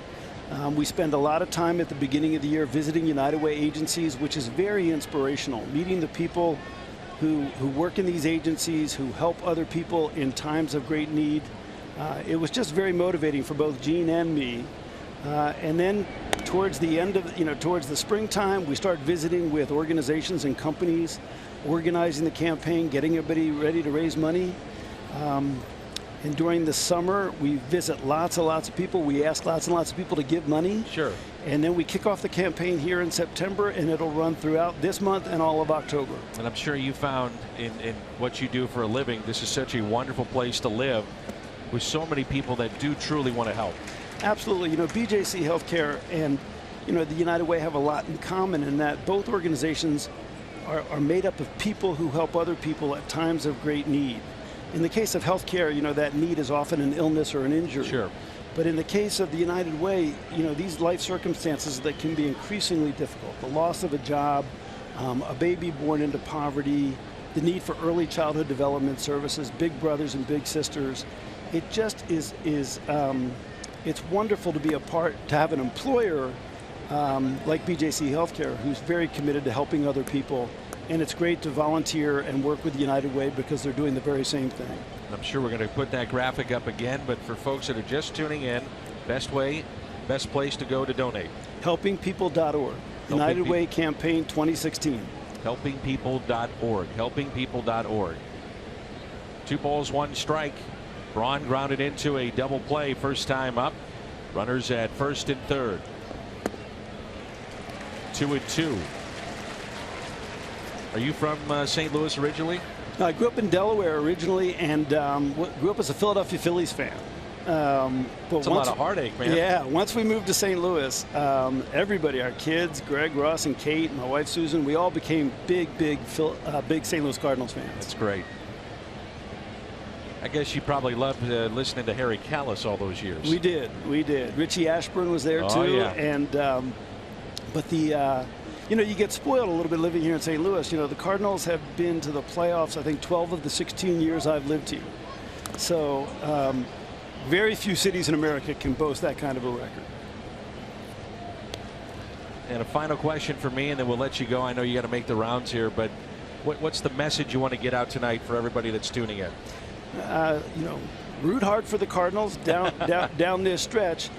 S6: We spend a lot of time at the beginning of the year visiting United Way agencies, which is very inspirational. Meeting the people who work in these agencies, who help other people in times of great need. It was just very motivating for both Gene and me. And then towards the end of, towards the springtime, we start visiting with organizations and companies, organizing the campaign, getting everybody ready to raise money. And during the summer, we visit lots and lots of people. We ask lots and lots of people to give money.
S3: Sure.
S6: And then we kick off the campaign here in September, and it'll run throughout this month and all of October.
S3: And I'm sure you found in what you do for a living, this is such a wonderful place to live with so many people that do truly want to help.
S6: Absolutely. BJC Healthcare and, the United Way have a lot in common in that both organizations are made up of people who help other people at times of great need. In the case of healthcare, that need is often an illness or an injury.
S3: Sure.
S6: But in the case of the United Way, these life circumstances that can be increasingly difficult, the loss of a job, a baby born into poverty, the need for early childhood development services, big brothers and big sisters, it just is it's wonderful to be to have an employer like BJC Healthcare who's very committed to helping other people. And it's great to volunteer and work with United Way because they're doing the very same thing.
S3: I'm sure we're going to put that graphic up again, but for folks that are just tuning in, best place to go to donate.
S6: Helpingpeople.org. United Way Campaign 2016.
S3: Helpingpeople.org. Helpingpeople.org. 2 balls, 1 strike. Braun grounded into a double play first time up. Runners at first and third. 2-2. Are you from St. Louis originally?
S6: I grew up in Delaware originally and grew up as a Philadelphia Phillies fan.
S3: It's a lot of heartache, man.
S6: Yeah, once we moved to St. Louis, everybody, our kids, Greg, Ross, and Kate, my wife Susan, we all became big St. Louis Cardinals fans.
S3: That's great. I guess you probably loved listening to Harry Callis all those years.
S6: We did. Richie Ashburn was there too.
S3: Yeah.
S6: And but you get spoiled a little bit living here in St. Louis. The Cardinals have been to the playoffs, I think, 12 of the 16 years I've lived here. So very few cities in America can boast that kind of a record.
S3: And a final question for me, and then we'll let you go. I know you got to make the rounds here, but what's the message you want to get out tonight for everybody that's tuning in?
S6: Root hard for the Cardinals down this stretch.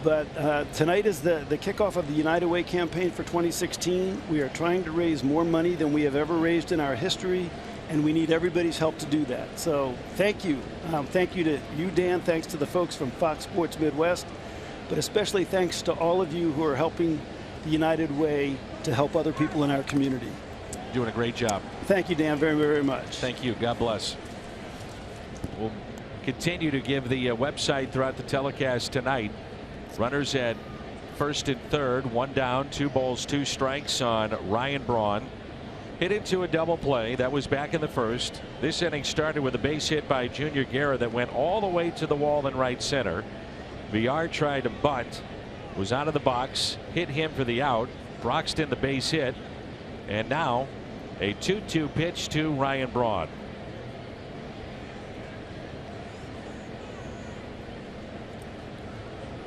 S6: But tonight is the kickoff of the United Way campaign for 2016. We are trying to raise more money than we have ever raised in our history, and we need everybody's help to do that. So thank you. Thank you to you, Dan. Thanks to the folks from Fox Sports Midwest. But especially thanks to all of you who are helping the United Way to help other people in our community.
S3: Doing a great job.
S6: Thank you, Dan, very, very much.
S3: Thank you. God bless. We'll continue to give the website throughout the telecast tonight. Runners at first and third, 1 down, 2 balls, 2 strikes on Ryan Braun. Hit into a double play. That was back in the first. This inning started with a base hit by Junior Guerra that went all the way to the wall in right center. Villar tried to bunt, was out of the box, hit him for the out. Broxton the base hit, and now a 2-2 pitch to Ryan Braun.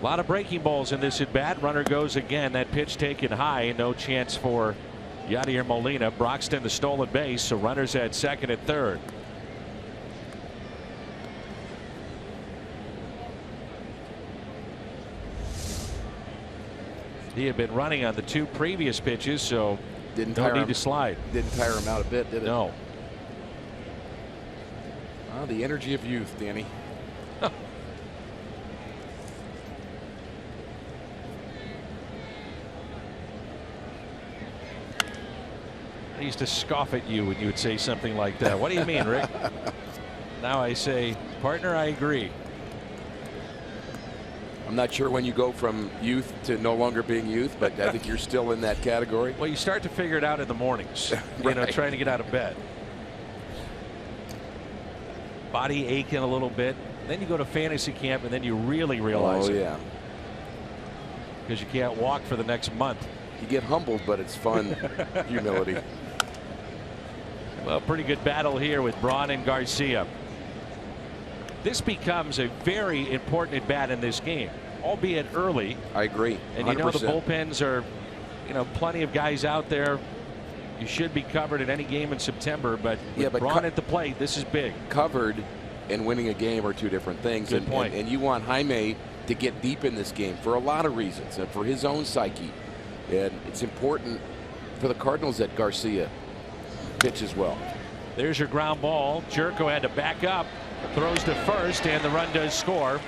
S3: lot of breaking balls in this at bat. Runner goes again. That pitch taken high. No chance for Yadier Molina. Broxton the stolen base. So runners at second and third. He had been running on the 2 previous pitches, so no need to slide.
S4: Didn't tire him out a bit, did it?
S3: No.
S4: Oh, the energy of youth, Danny.
S3: I used to scoff at you when you would say something like that. What do you mean, Rick? Now I say, partner, I agree.
S4: I'm not sure when you go from youth to no longer being youth, but I think you're still in that category.
S3: Well, you start to figure it out in the mornings, you know, trying to get out of bed. Body aching a little bit. Then you go to fantasy camp and then you really realize it.
S4: Yeah.
S3: Because you can't walk for the next month.
S4: You get humbled, but it's fun. Humility.
S3: Well, pretty good battle here with Braun and Garcia. This becomes a very important at bat in this game, albeit early.
S4: I agree. 100%.
S3: And you know the bullpens are, you know, plenty of guys out there. You should be covered at any game in September, but with Braun at the plate, this is big.
S4: Covered and winning a game are 2 different things.
S3: Good point.
S4: And you want Jaime to get deep in this game for a lot of reasons, and for his own psyche. And it's important for the Cardinals that Garcia pitches well.
S3: There's your ground ball. Jerko had to back up. Throws to first, and the run does score.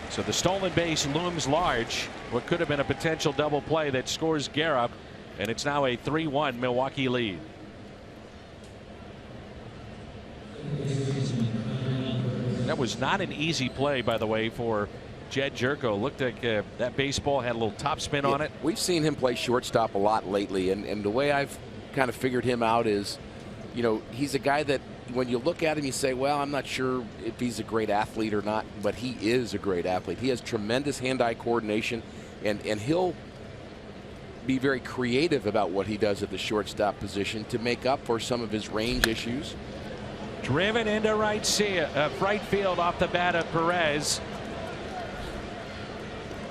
S3: So the stolen base looms large. What could have been a potential double play that scores Guerra, and it's now a 3-1 Milwaukee lead. That was not an easy play, by the way, for Jed Jerko. Looked like that baseball had a little topspin on it.
S4: We've seen him play shortstop a lot lately, and the way I've kind of figured him out is, you know, he's a guy that when you look at him, you say, well, I'm not sure if he's a great athlete or not, but he is a great athlete. He has tremendous hand-eye coordination, and he'll be very creative about what he does at the shortstop position to make up for some of his range issues.
S3: Driven into right field off the bat of Perez.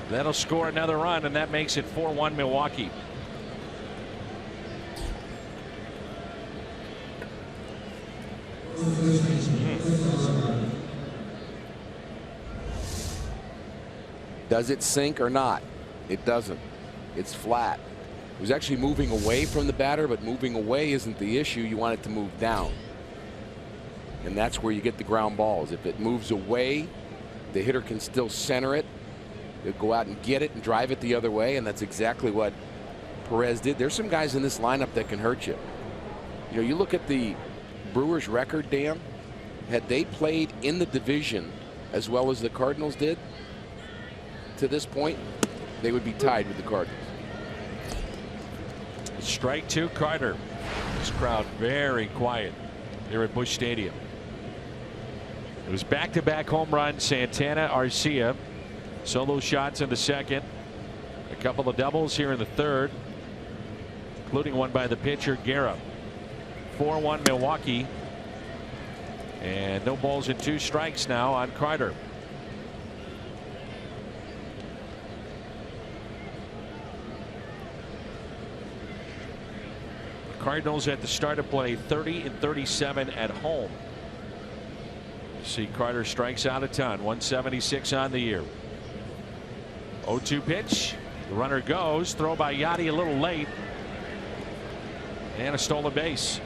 S3: That'll score another run, and that makes it 4-1 Milwaukee.
S4: Does it sink or not? It doesn't. It's flat. It was actually moving away from the batter, but moving away isn't the issue. You want it to move down. And that's where you get the ground balls. If it moves away, the hitter can still center it. They'll go out and get it and drive it the other way, and that's exactly what Perez did. There's some guys in this lineup that can hurt you. You know, you look at the Brewers record, Dan, had they played in the division as well as the Cardinals did to this point, they would be tied with the Cardinals.
S3: Strike 2, Carter. This crowd very quiet here at Busch Stadium. It was back-to-back home runs. Santana, Arcia, solo shots in the second, a couple of doubles here in the third, including one by the pitcher Guerra. 4-1 Milwaukee, and no balls and 2 strikes now on Carter. The Cardinals at the start of play 30-37 at home. See, Carter strikes out a ton. 176 on the year. 0-2 pitch. The runner goes. Throw by Yadi a little late, and a stolen base.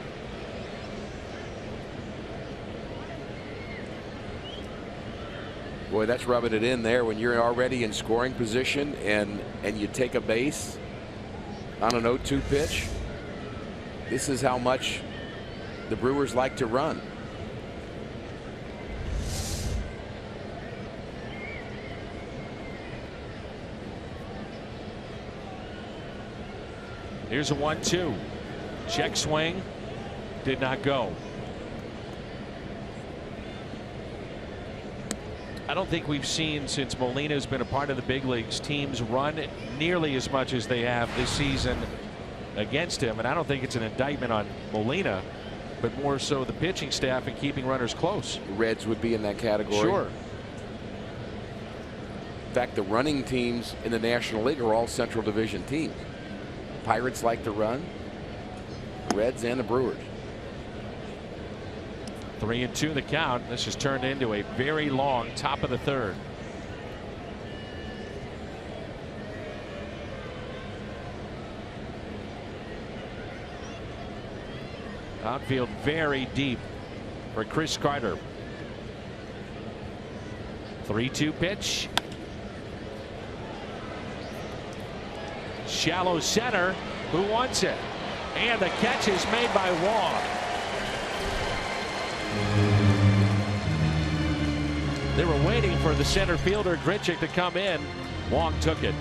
S4: Boy, that's rubbing it in there when you're already in scoring position and you take a base on an 0-2 pitch. This is how much the Brewers like to run.
S3: Here's a 1-2. Check swing. Did not go. I don't think we've seen, since Molina has been a part of the big leagues, teams run nearly as much as they have this season against him. And I don't think it's an indictment on Molina, but more so the pitching staff and keeping runners close.
S4: The Reds would be in that category.
S3: Sure.
S4: In fact, the running teams in the National League are all Central Division teams. Pirates like to run, the Reds and the Brewers.
S3: 3-2 the count. This has turned into a very long top of the third. Outfield very deep for Chris Carter. 3-2 pitch. Shallow center. Who wants it? And the catch is made by Wong. They were waiting for the center fielder Grichuk to come in. Wong took it.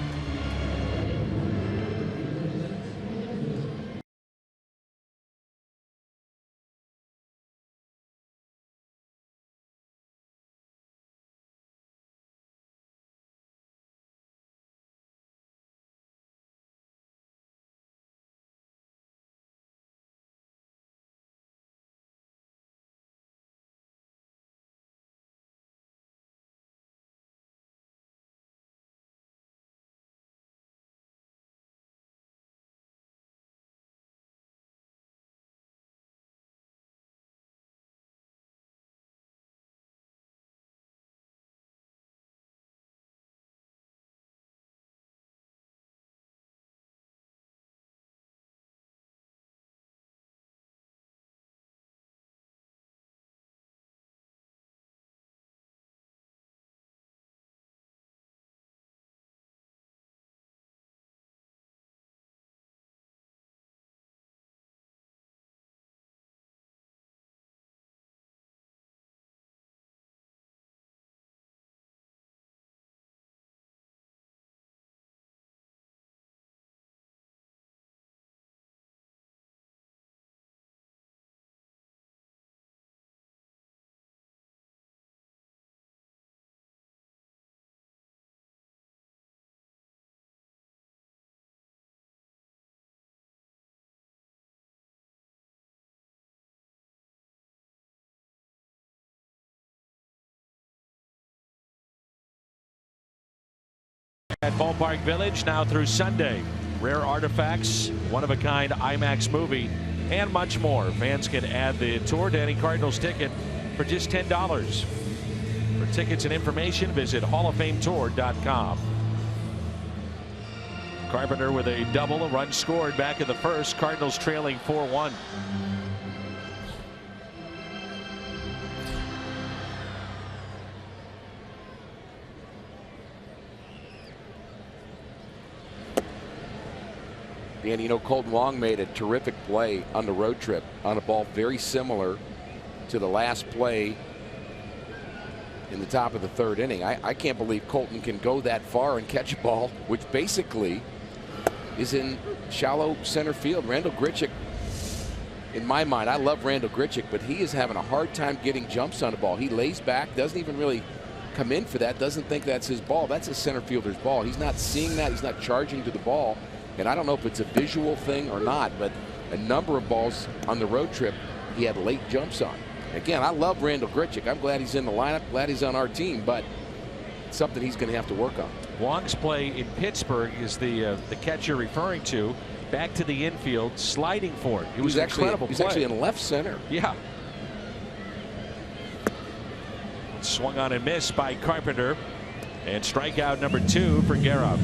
S3: At Ballpark Village now through Sunday. Rare artifacts, one-of-a-kind IMAX movie, and much more. Fans can add the tour to any Cardinals ticket for just $10. For tickets and information, visit HallOfFameTour.com. Carpenter with a double, a run scored back in the first. Cardinals trailing 4-1.
S4: And you know, Colton Wong made a terrific play on the road trip on a ball very similar to the last play in the top of the third inning. I can't believe Colton can go that far and catch a ball which basically is in shallow center field. Randall Grichuk, in my mind, I love Randall Grichuk, but he is having a hard time getting jumps on the ball. He lays back, doesn't even really come in for that, doesn't think that's his ball. That's a center fielder's ball. He's not seeing that. He's not charging to the ball. And I don't know if it's a visual thing or not, but a number of balls on the road trip he had late jumps on. Again, I love Randall Grichuk. I'm glad he's in the lineup, glad he's on our team, but it's something he's going to have to work on.
S3: Wong's play in Pittsburgh is the catch you're referring to. Back to the infield, sliding for it. It was an incredible play.
S4: He's actually in left center.
S3: Yeah. Swung on and missed by Carpenter. And strikeout number 2 for Guerra.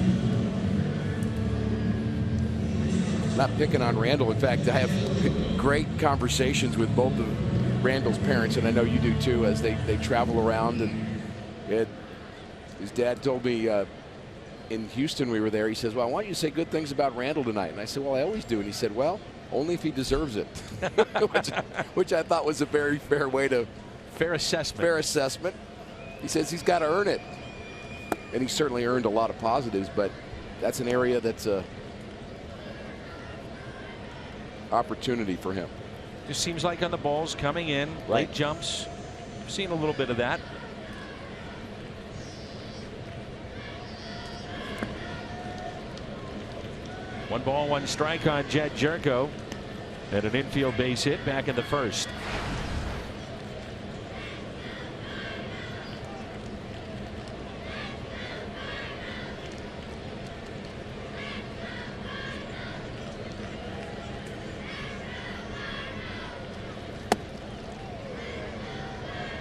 S4: Not picking on Randall. In fact, I have great conversations with both of Randall's parents, and I know you do too, as they travel around. And his dad told me in Houston we were there. He says, "Well, I want you to say good things about Randall tonight." And I said, "Well, I always do." And he said, "Well, only if he deserves it," which I thought was a very fair way to
S3: fair assessment.
S4: Fair assessment. He says he's got to earn it, and he certainly earned a lot of positives. But that's an area that's a opportunity for him.
S3: Just seems like on the balls coming in, late jumps. I've seen a little bit of that. One ball, one strike on Jed Jerko, and an infield base hit back in the first.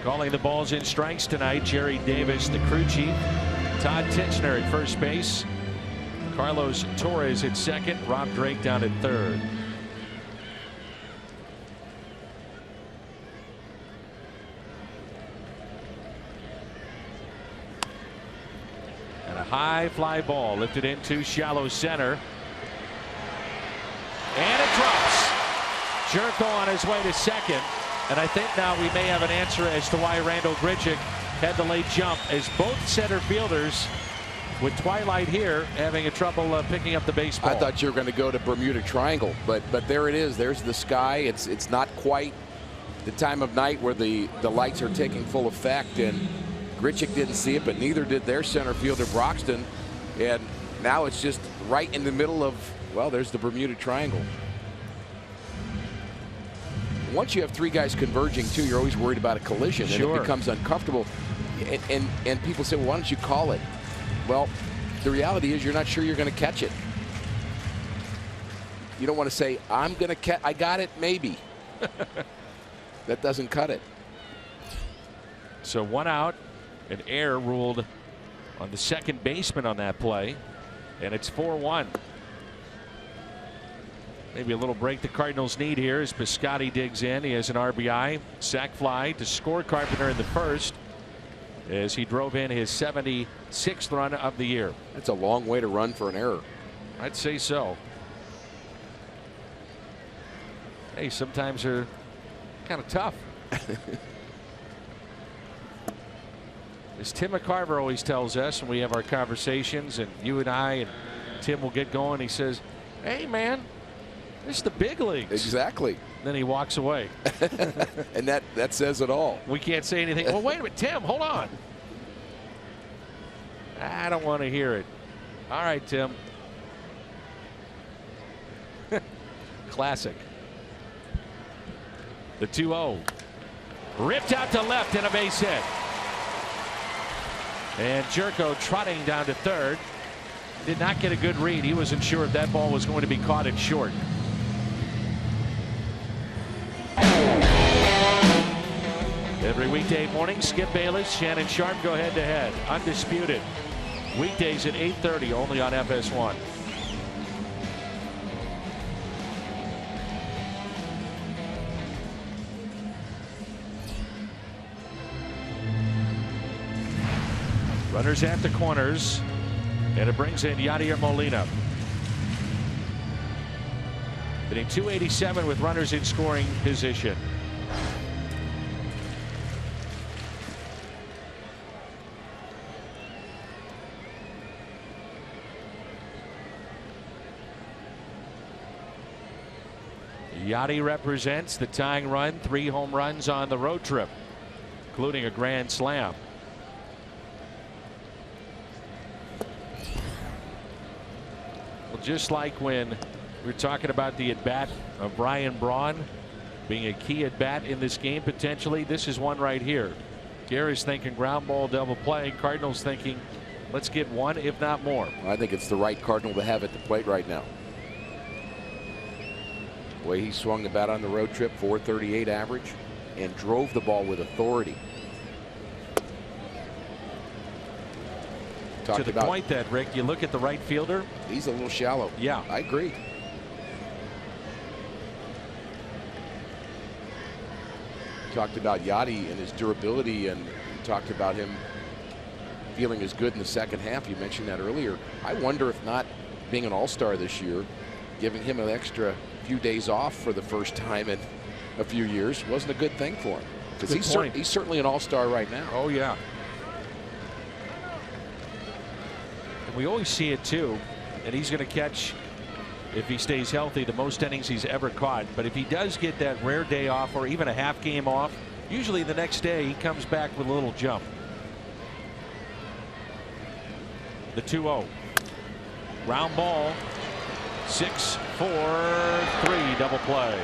S3: Calling the balls and strikes tonight, Jerry Davis, the crew chief. Todd Titchener at first base. Carlos Torres at second. Rob Drake down at third. And a high fly ball lifted into shallow center. And it drops. Jerko on his way to second. And I think now we may have an answer as to why Randal Grichuk had the late jump, as both center fielders with Twilight here having a trouble picking up the baseball.
S4: I thought you were going to go to Bermuda Triangle, but there it is. There's the sky. It's not quite the time of night where the lights are taking full effect, and Grichuk didn't see it, but neither did their center fielder Broxton. And now it's just right in the middle of, well, there's the Bermuda Triangle. Once you have three guys converging too, you're always worried about a collision, and it becomes uncomfortable. And people say, well, why don't you call it? Well, the reality is you're not sure you're going to catch it. You don't want to say, I'm going to catch, I got it, maybe. That doesn't cut it.
S3: So one out, an error ruled on the second baseman on that play, and it's 4-1. Maybe a little break the Cardinals need here as Piscotty digs in. He has an RBI, sac fly to score Carpenter in the first as he drove in his 76th run of the year.
S4: That's a long way to run for an error.
S3: I'd say so. Hey, sometimes they're kind of tough. As Tim McCarver always tells us when we have our conversations, and you and I and Tim will get going, he says, hey man, this is the big leagues.
S4: Exactly.
S3: Then he walks away.
S4: And that says it all.
S3: We can't say anything. Well, wait a minute, Tim, hold on. I don't want to hear it. All right, Tim. Classic. The 2-0. Ripped out to left and a base hit. And Jerko trotting down to third. Did not get a good read. He wasn't sure if that ball was going to be caught at short. Every weekday morning, Skip Bayless, Shannon Sharp go head to head. Undisputed. Weekdays at 8:30 only on FS1. Runners at the corners, and it brings in Yadier Molina. Hitting .287 with runners in scoring position. Yadi represents the tying run, 3 home runs on the road trip, including a grand slam. Well, just like when we're talking about the at-bat of Brian Braun being a key at-bat in this game potentially, this is one right here. Gary's thinking ground ball double play. Cardinals thinking let's get one, if not more.
S4: I think it's the right Cardinal to have at the plate right now. The way he swung the bat on the road trip, .438 average, and drove the ball with authority.
S3: To the point that, Rick, you look at the right fielder.
S4: He's a little shallow.
S3: Yeah.
S4: I agree. Talked about Yadi and his durability, and talked about him feeling as good in the second half. You mentioned that earlier. I wonder if not being an all-star this year, giving him an extra few days off for the first time in a few years wasn't a good thing for him, because he's certainly an all-star right now.
S3: Oh yeah. And we always see it too, and he's going to catch, if he stays healthy, the most innings he's ever caught. But if he does get that rare day off or even a half game off, usually the next day he comes back with a little jump. The 2-0. Round ball. 6-4-3 double play.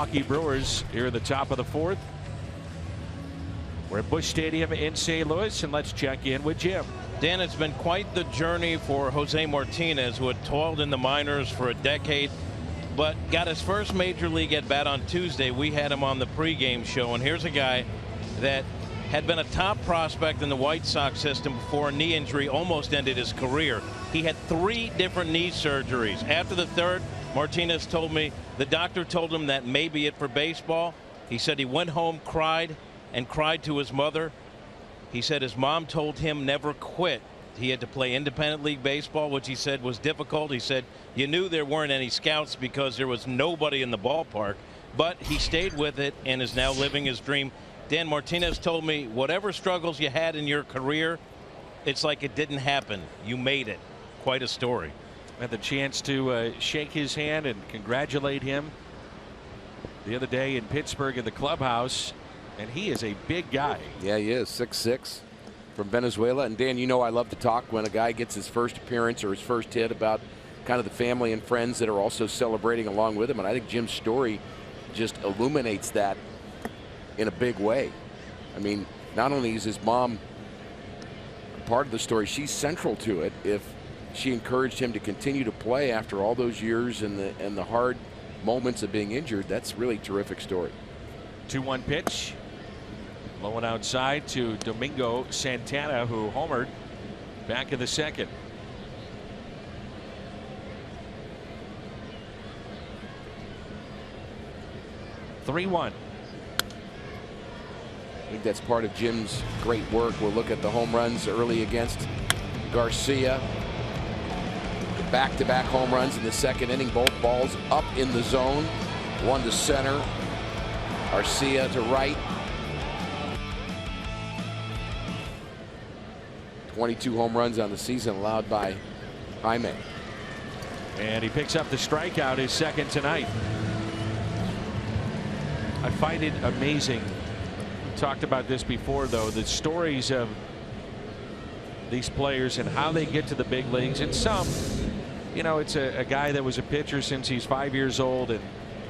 S3: Milwaukee Brewers here at the top of the 4th. We're at Busch Stadium in St. Louis, and let's check in with Jim.
S5: Dan, it's been quite the journey for Jose Martinez, who had toiled in the minors for a decade, but got his first major league at bat on Tuesday. We had him on the pregame show, and here's a guy that had been a top prospect in the White Sox system before a knee injury almost ended his career. He had 3 different knee surgeries. After the 3rd, Martinez told me the doctor told him that may be it for baseball. He said he went home, cried, and cried to his mother. He said his mom told him never quit. He had to play independent league baseball, which he said was difficult. He said you knew there weren't any scouts because there was nobody in the ballpark, but he stayed with it and is now living his dream. Dan, Martinez told me whatever struggles you had in your career, it's like it didn't happen. You made it. Quite a story.
S3: I had the chance to shake his hand and congratulate him the other day in Pittsburgh in the clubhouse. And he is a big guy.
S4: Yeah, he is. 6'6", from Venezuela. And Dan, you know I love to talk when a guy gets his first appearance or his first hit about kind of the family and friends that are also celebrating along with him. And I think Jim's story just illuminates that in a big way. I mean, not only is his mom part of the story, she's central to it. If she encouraged him to continue to play after all those years and the hard moments of being injured, that's really a terrific story.
S3: 2-1 pitch. Low and outside to Domingo Santana, who homered back in the 2nd. (3-1).
S4: I think that's part of Jim's great work. We'll look at the home runs early against Garcia. Back-to-back home runs in the 2nd inning. Both balls up in the zone. One to center. Garcia to right. 22 home runs on the season allowed by Jaime.
S3: And he picks up the strikeout, his 2nd tonight. I find it amazing. We talked about this before, though, the stories of these players and how they get to the big leagues. And some, you know, it's a guy that was a pitcher since he's 5 years old and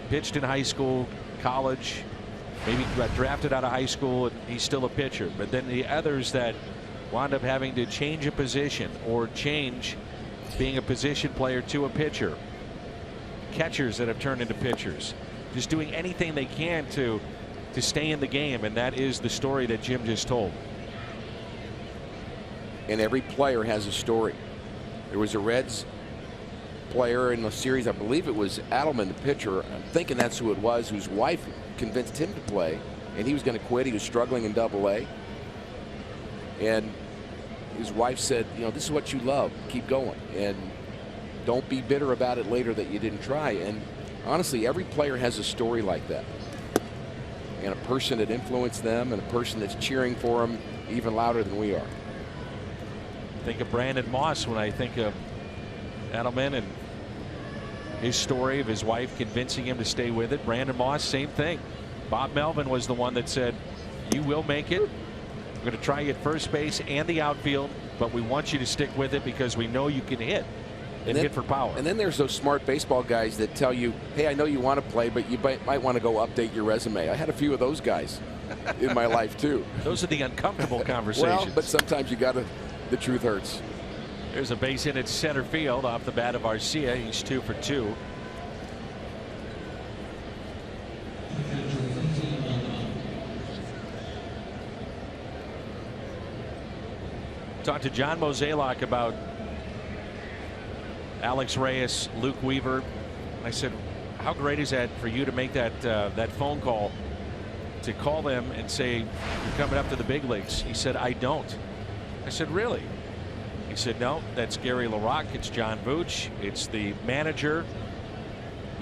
S3: pitched in high school, college, maybe got drafted out of high school, and he's still a pitcher. But then the others that wound up having to change a position or change being a position player to a pitcher. Catchers that have turned into pitchers. Just doing anything they can to stay in the game, and that is the story that Jim just told.
S4: And every player has a story. There was a Reds player in the series, I believe it was Adelman, the pitcher. I'm thinking that's who it was, whose wife convinced him to play, and he was going to quit. He was struggling in Double-A, and his wife said, you know, this is what you love, keep going, and don't be bitter about it later that you didn't try. And honestly, every player has a story like that, and a person that influenced them, and a person that's cheering for them even louder than we are.
S3: Think of Brandon Moss when I think of Adelman and his story of his wife convincing him to stay with it. Brandon Moss, same thing. Bob Melvin was the one that said, you will make it. We're going to try you at first base and the outfield, but we want you to stick with it because we know you can hit and hit for power.
S4: And then there's those smart baseball guys that tell you, hey, I know you want to play, but you might want to go update your resume. I had a few of those guys in my life too.
S3: Those are the uncomfortable conversations.
S4: Well, but sometimes you got to, the truth hurts.
S3: There's a base hit at center field off the bat of Arcia. He's 2 for 2. Talked to John Mozeliak about Alex Reyes, Luke Weaver. I said, how great is that for you to make that that phone call, to call them and say you're coming up to the big leagues? He said, I don't. I said, really? He said, no, that's Gary LaRocque, it's John Vooch, it's the manager.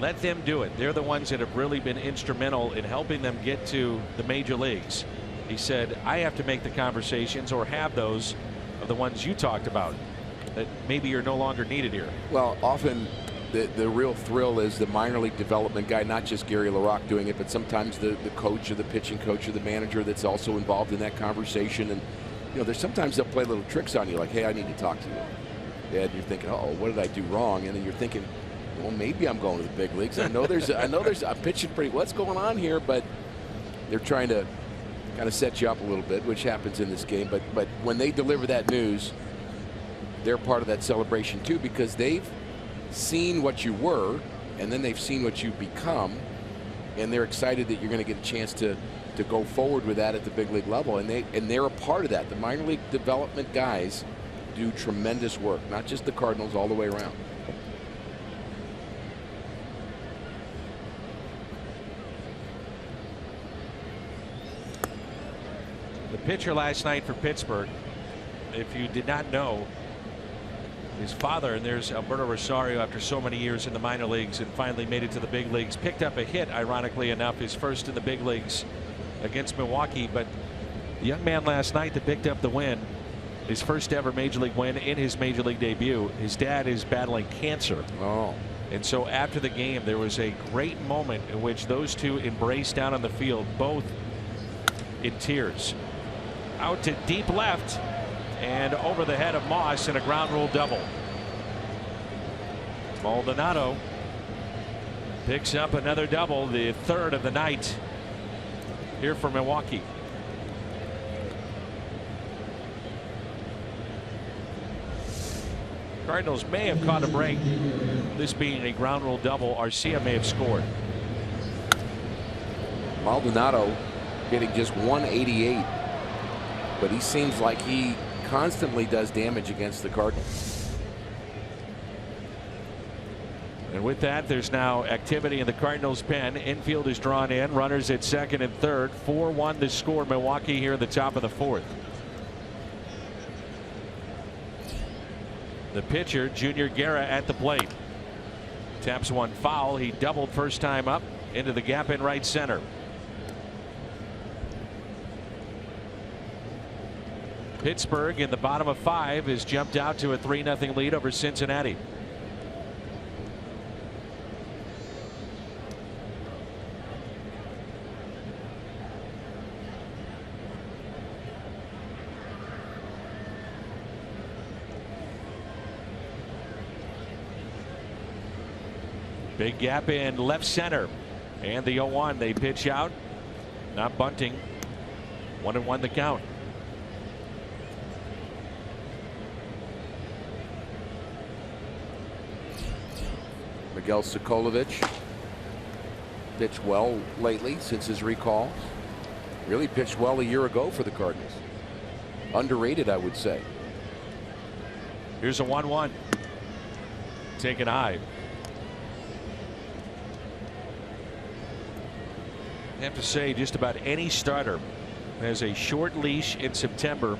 S3: Let them do it. They're the ones that have really been instrumental in helping them get to the major leagues. He said, I have to make the conversations, or have those, of the ones you talked about, that maybe you're no longer needed here.
S4: Well, often the real thrill is the minor league development guy, not just Gary LaRocque doing it, but sometimes the coach or the pitching coach or the manager that's also involved in that conversation. And you know, there's sometimes they'll play little tricks on you, like, hey, I need to talk to you. And you're thinking, uh-oh, what did I do wrong? And then you're thinking,
S7: well, maybe I'm going to the big leagues. I know there's I'm pitching pretty. What's going on here? But they're trying to kind of set you up a little bit, which happens in this game. But when they deliver that news, they're part of that celebration too, because they've seen what you were, and then they've seen what you've become, and they're excited that you're going to get a chance to go forward with that at the big league level, and they're a part of that. The minor league development guys do tremendous work, not just the Cardinals, all the way around.
S3: The pitcher last night for Pittsburgh, if you did not know, his father, and there's Alberto Rosario, after so many years in the minor leagues and finally made it to the big leagues, picked up a hit, ironically enough, his first in the big leagues against Milwaukee. But the young man last night that picked up the win, his first ever major league win in his major league debut, his dad is battling cancer.
S7: Oh.
S3: And so after the game, there was a great moment in which those two embraced down on the field, both in tears. Out to deep left and over the head of Moss in a ground rule double. Maldonado picks up another double, the third of the night here for Milwaukee. Cardinals may have caught a break. This being a ground rule double, Arcia may have scored.
S7: Maldonado getting just 188, but he seems like he constantly does damage against the Cardinals.
S3: And with that, there's now activity in the Cardinals pen. Infield is drawn in, runners at second and third. 4-1 the score. Milwaukee here in the top of the fourth. The pitcher, Junior Guerra, at the plate. Taps one foul. He doubled first time up into the gap in right center. Pittsburgh in the bottom of 5 has jumped out to a 3-0 lead over Cincinnati. Big gap in left center, and the 0-1. They pitch out, not bunting. 1-1 the count.
S7: Miguel Sokolovic pitched well lately since his recall. Really pitched well a year ago for the Cardinals. Underrated, I would say.
S3: Here's a 1-1. Taken high. I have to say, just about any starter has a short leash in September,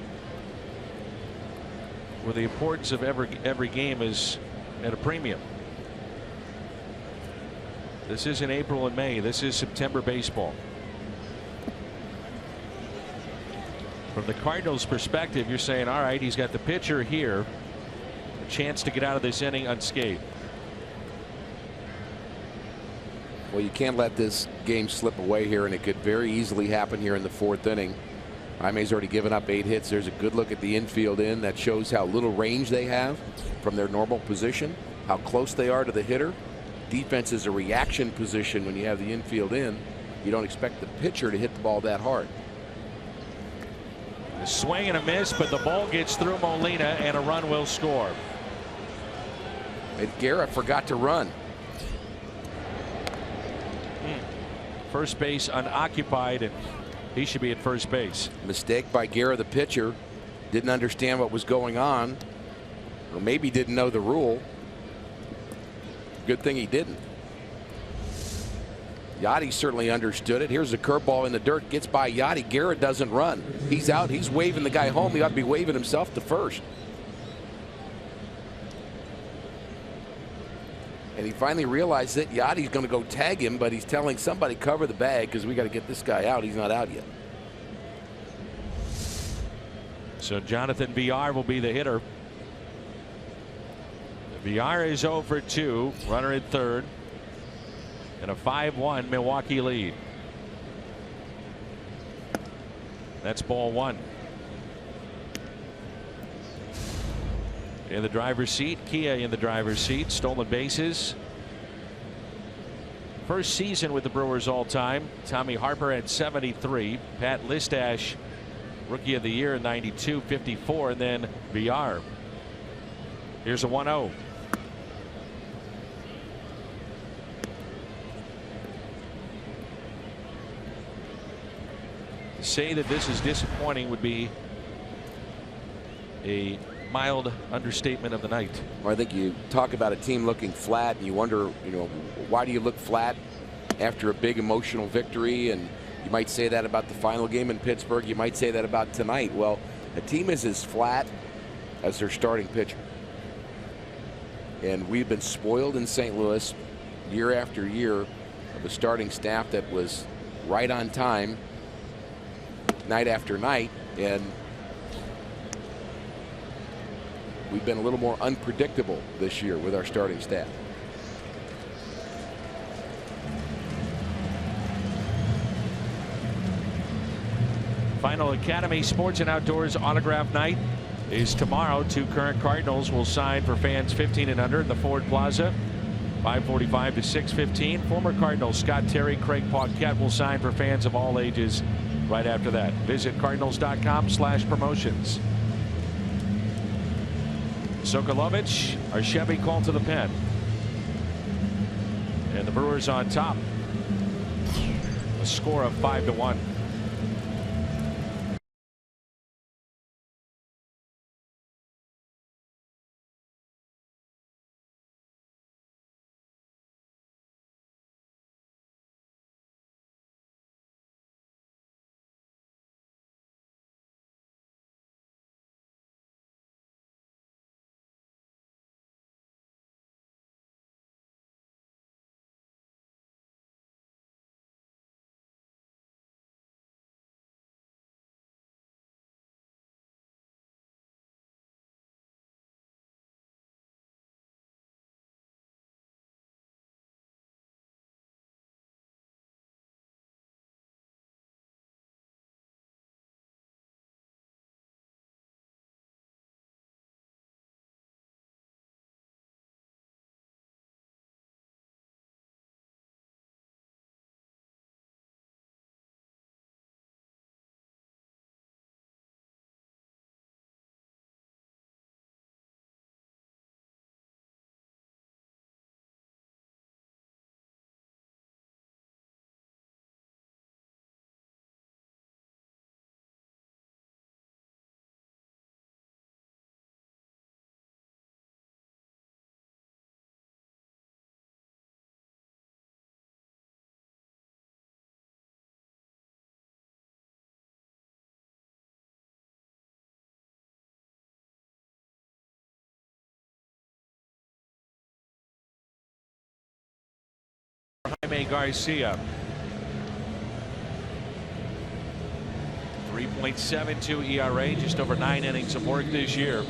S3: where the importance of every game is at a premium. This isn't April and May. This is September baseball. From the Cardinals' perspective, you're saying, all right, he's got the pitcher here, a chance to get out of this inning unscathed.
S7: Well, you can't let this game slip away here, and it could very easily happen here in the 4th inning. Jaime's already given up 8 hits. There's a good look at the infield in. That shows how little range they have from their normal position, how close they are to the hitter. Defense is a reaction position when you have the infield in. You don't expect the pitcher to hit the ball that hard.
S3: A swing and a miss, but the ball gets through Molina, and a run will score.
S7: And Guerra forgot to run.
S3: First base unoccupied, and he should be at first base.
S7: Mistake by Guerra, the pitcher. Didn't understand what was going on, or maybe didn't know the rule. Good thing he didn't. Yachty certainly understood it. Here's a curveball in the dirt, gets by Yachty. Guerra doesn't run. He's out. He's waving the guy home. He ought to be waving himself to first. And he finally realized that Yachty's going to go tag him, but he's telling somebody, cover the bag because we got to get this guy out. He's not out yet.
S3: So Jonathan Villar will be the hitter. Villar is 0 for 2, runner at third, and a 5-1 Milwaukee lead. That's ball 1. In the driver's seat, Kia in the driver's seat. Stolen bases first season with the Brewers all time. Tommy Harper had 73. Pat Listash, Rookie of the Year in 92, 54, and then VR. Here's a 1-0. To say that this is disappointing would be a mild understatement of the night.
S7: Well, I think you talk about a team looking flat, and you wonder, why do you look flat after a big emotional victory? And you might say that about the final game in Pittsburgh. You might say that about tonight. Well, a team is as flat as their starting pitcher. And we've been spoiled in St. Louis year after year of a starting staff that was right on time night after night, and we've been a little more unpredictable this year with our starting staff.
S3: Final Academy Sports and Outdoors autograph night is tomorrow. 2 current Cardinals will sign for fans 15 and under in the Ford Plaza, 5:45 to 6:15. Former Cardinals Scott Terry, Craig Paquette will sign for fans of all ages right after that. Visit cardinals.com/promotions. Sokolovich, our Chevy called to the pen. And the Brewers on top. A score of 5-1. Jaime Garcia. 3.72 ERA, just over 9 innings of work this year.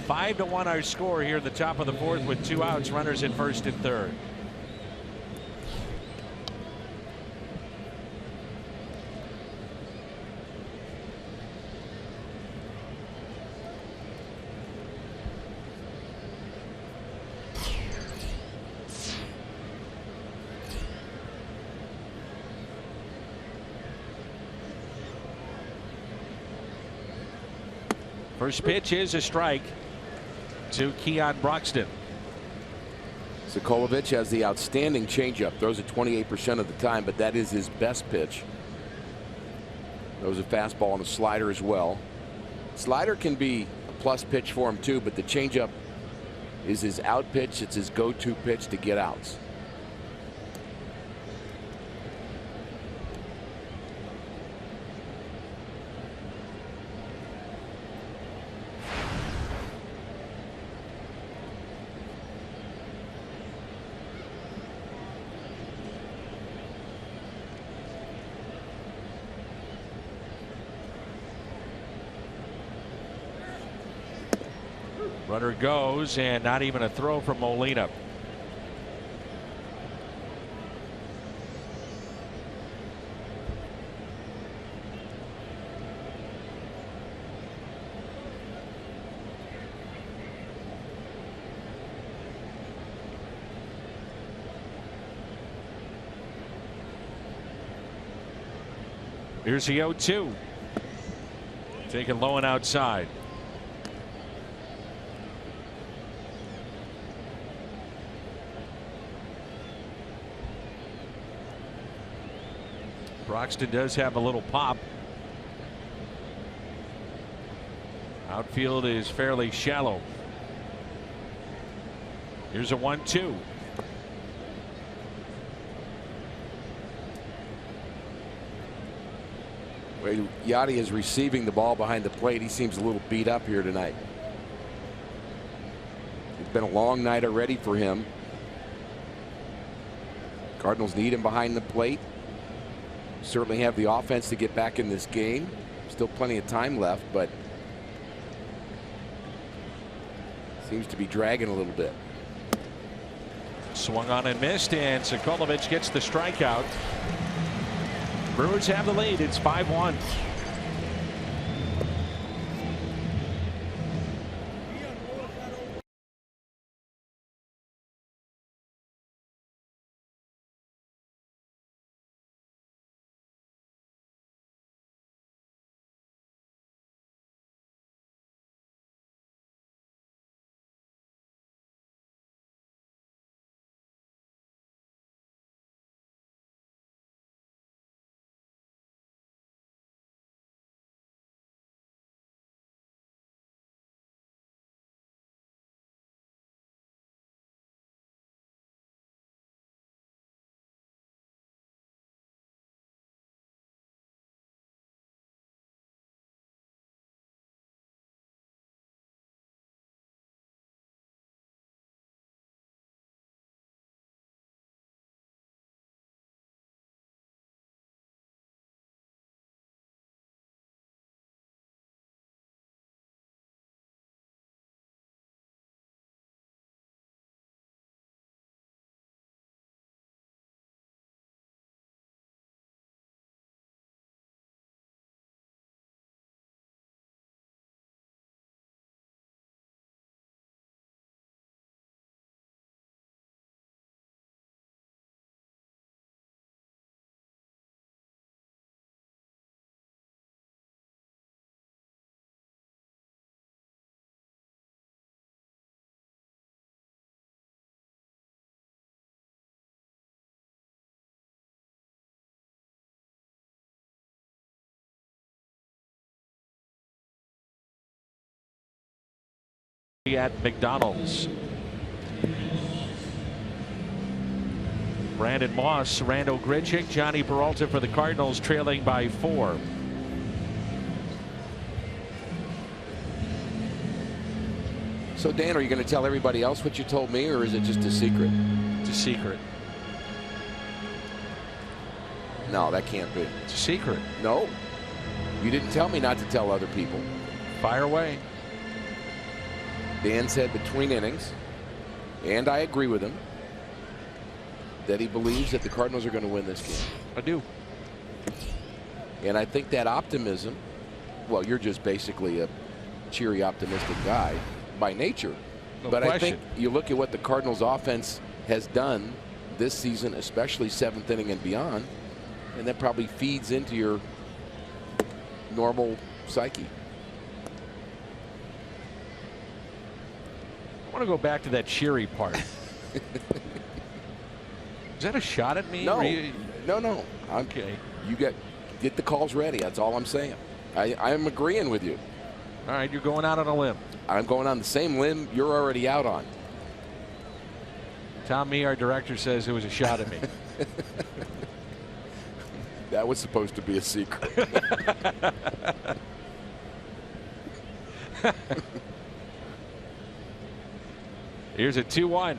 S3: 5-1 our score here at the top of the 4th with 2 outs, runners in 1st and 3rd. First pitch is a strike to Keon Broxton.
S7: Sokolovich has the outstanding changeup. Throws it 28% of the time, but that is his best pitch. Throws a fastball and a slider as well. Slider can be a plus pitch for him too, but the changeup is his out pitch. It's his go-to pitch to get outs.
S3: Runner goes, and not even a throw from Molina. Here's the 0-2. Taken low and outside. Broxton does have a little pop. Outfield is fairly shallow. Here's a 1-2.
S7: Yachty is receiving the ball behind the plate. He seems a little beat up here tonight. It's been a long night already for him. Cardinals need him behind the plate. Certainly have the offense to get back in this game. Still plenty of time left, but seems to be dragging a little bit.
S3: Swung on and missed, and Sokolovic gets the strikeout. Brewers have the lead. It's 5-1. At McDonald's. Brandon Moss, Randall Grichuk, Johnny Peralta for the Cardinals, trailing by 4.
S7: So Dan, are you going to tell everybody else what you told me, or is it just a secret?
S3: It's a secret.
S7: No, that can't be.
S3: It's a secret.
S7: No, you didn't tell me not to tell other people.
S3: Fire away.
S7: Dan said between innings, and I agree with him, that he believes that the Cardinals are going to win this game.
S3: I do.
S7: And I think that optimism, well, you're just basically a cheery, optimistic guy by nature.
S3: No
S7: but
S3: question.
S7: I think you look at what the Cardinals offense has done this season, especially 7th inning and beyond, and that probably feeds into your normal psyche.
S3: I want to go back to that cheery part. Is that a shot at me?
S7: No, no.
S3: Okay.
S7: You get the calls ready. That's all I'm saying. I'm agreeing with you.
S3: All right, you're going out on a limb.
S7: I'm going on the same limb you're already out on.
S3: Tom Mee, our director, says it was a shot at me.
S7: That was supposed to be a secret.
S3: Here's a 2-1.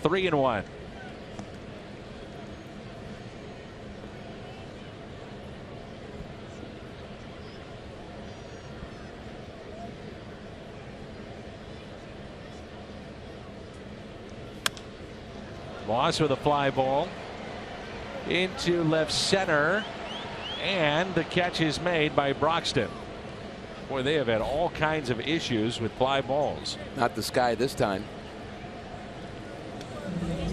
S3: 3-1. Moss with a fly ball into left center, and the catch is made by Broxton. Boy, they have had all kinds of issues with fly balls.
S7: Not the sky this time.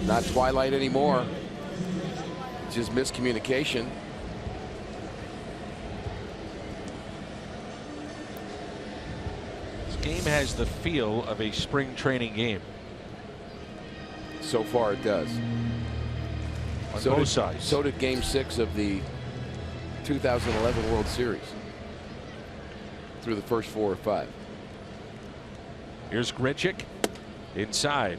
S7: Not twilight anymore. just miscommunication.
S3: This game has the feel of a spring training game.
S7: So far, it does.
S3: On both sides.
S7: So did Game 6 of the 2011 World Series. Through the first 4 or 5.
S3: Here's Grichuk inside.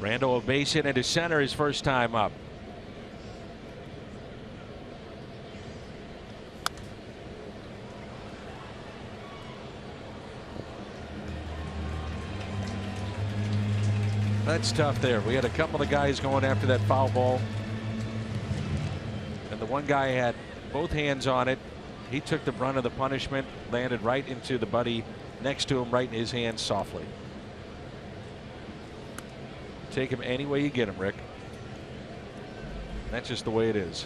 S3: Randall a base hit into center his first time up. That's tough there. We had a couple of guys going after that foul ball. And the one guy had both hands on it. He took the brunt of the punishment, landed right into the buddy next to him, right in his hands softly. Take him any way you get him, Rick. That's just the way it is.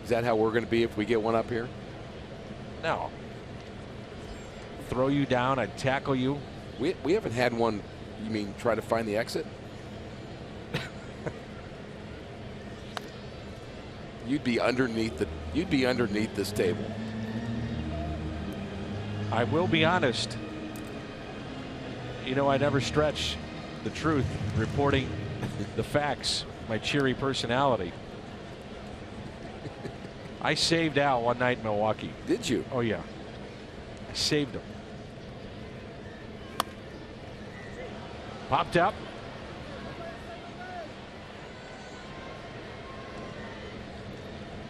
S7: Is that how we're going to be if we get one up here?
S3: No. Throw you down, I'd tackle you.
S7: We haven't had one. You mean try to find the exit? You'd be underneath this table.
S3: I will be honest. You know, I never stretch the truth reporting the facts, my cheery personality. I saved Al one night in Milwaukee.
S7: Did you?
S3: Oh yeah. I saved him. Popped up.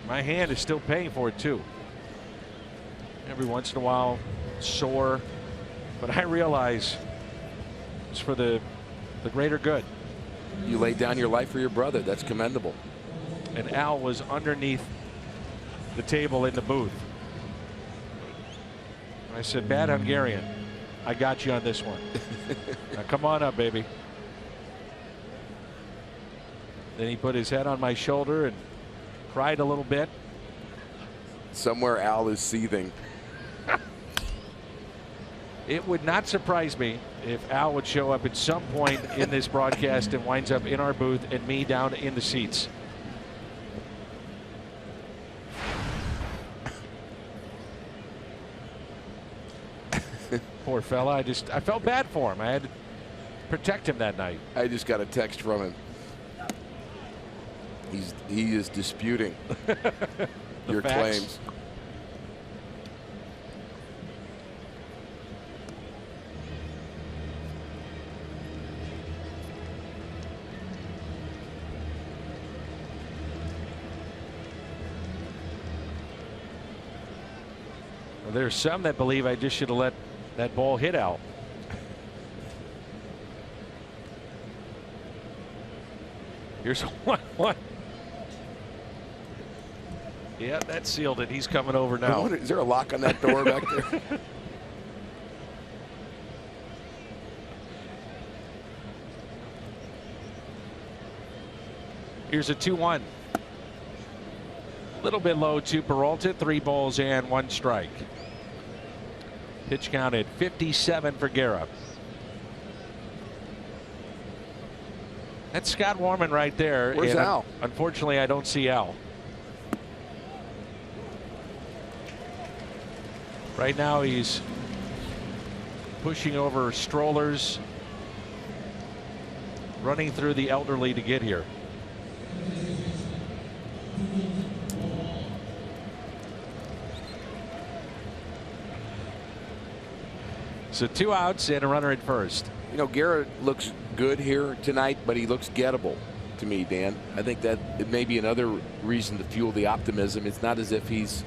S3: My hand is still paying for it too. Every once in a while, sore, but I realize it's for the greater good.
S7: You laid down your life for your brother. That's commendable.
S3: And Al was underneath the table in the booth. I said, "Bad Hungarian, I got you on this one. Now come on up, baby." Then he put his head on my shoulder and cried a little bit.
S7: Somewhere Al is seething.
S3: It would not surprise me if Al would show up at some point in this broadcast and winds up in our booth and me down in the seats. Poor fella. I felt bad for him. I had to protect him that night.
S7: I just got a text from him. He is disputing your
S3: facts.
S7: claims.
S3: Well, there's some that believe I just should have let that ball hit out. Here's one. Yeah, that sealed it. He's coming over now.
S7: Is there a lock on that door back there?
S3: Here's a 2-1. Little bit low to Peralta. 3 balls and 1 strike. Pitch count at 57 for Guerra. That's Scott Warman right there.
S7: Where's Al?
S3: Unfortunately, I don't see Al. Right now, he's pushing over strollers, running through the elderly to get here. So 2 outs and a runner at first.
S7: You know, Garrett looks good here tonight, but he looks gettable to me, Dan. I think that it may be another reason to fuel the optimism. It's not as if he's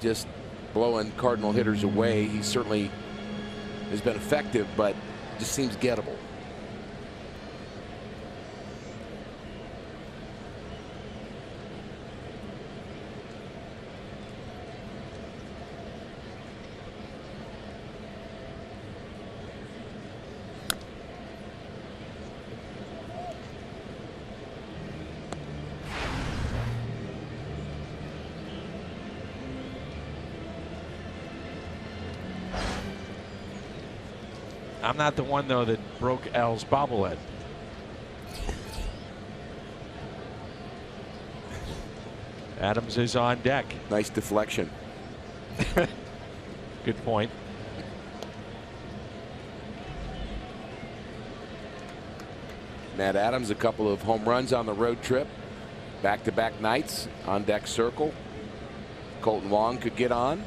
S7: just blowing Cardinal hitters away. He certainly has been effective, but just seems gettable.
S3: I'm not the one, though, that broke Al's bobblehead. Adams is on deck.
S7: Nice deflection.
S3: Good point.
S7: Matt Adams, a couple of home runs on the road trip. Back-to-back nights on deck circle. Colton Wong could get on.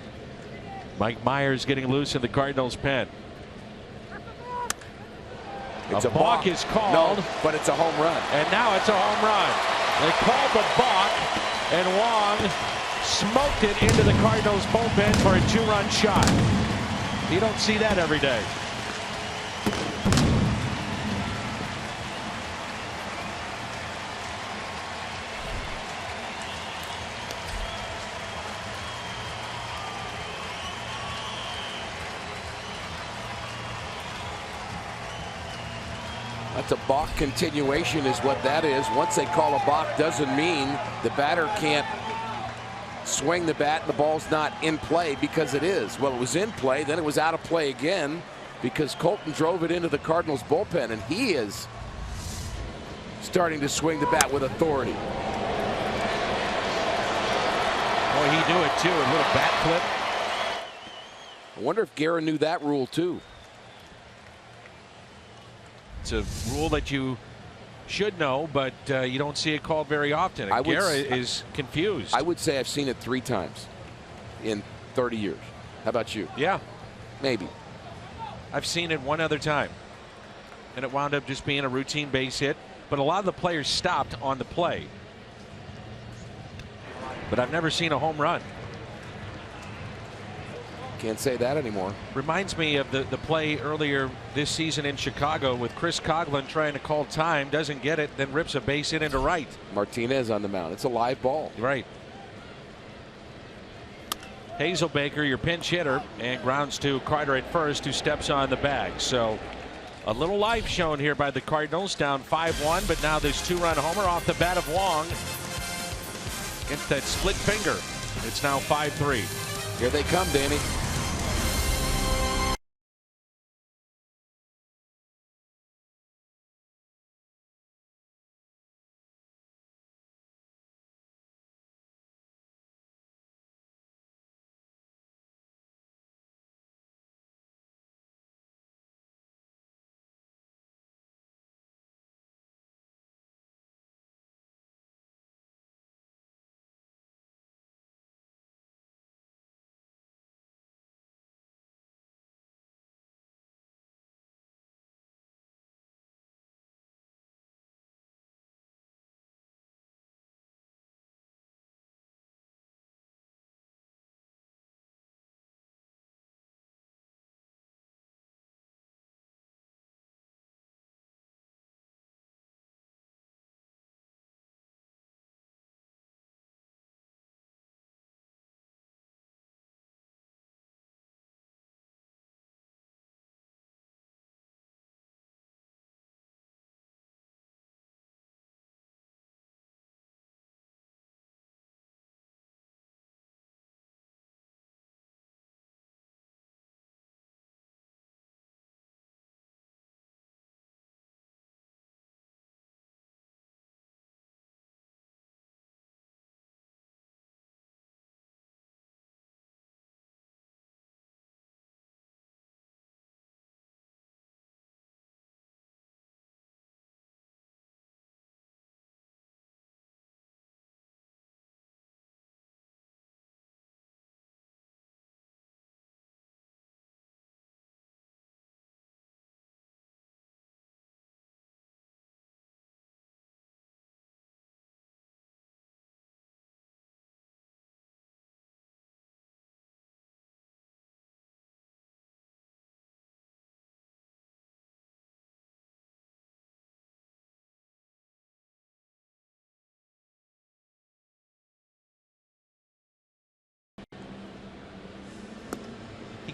S3: Mike Myers getting loose in the Cardinals pen.
S7: It's
S3: a balk is called.
S7: No, but it's a home run.
S3: And now it's a home run. They called the balk, and Wong smoked it into the Cardinals bullpen for a 2-run shot. You don't see that every day.
S7: That's a balk continuation is what that is. Once they call a balk, doesn't mean the batter can't swing the bat and the ball's not in play, because it is. Well, it was in play, then it was out of play again because Colton drove it into the Cardinals bullpen, and he is starting to swing the bat with authority.
S3: Boy, he knew it too. A little bat flip.
S7: I wonder if Guerra knew that rule too.
S3: It's a rule that you should know, but you don't see it called very often. And Guerra is confused.
S7: I would say I've seen it 3 times in 30 years. How about you?
S3: Yeah.
S7: Maybe.
S3: I've seen it one other time, and it wound up just being a routine base hit. But a lot of the players stopped on the play. But I've never seen a home run.
S7: Can't say that anymore.
S3: Reminds me of the play earlier this season in Chicago with Chris Coughlin trying to call time, doesn't get it, then rips a base hit into right.
S7: Martinez on the mound. It's a live ball.
S3: Right. Hazelbaker, your pinch hitter, and grounds to Carter at first, who steps on the bag. So a little life shown here by the Cardinals, down 5-1, but now this 2-run homer off the bat of Wong against that split finger. It's now 5-3.
S7: Here they come, Danny.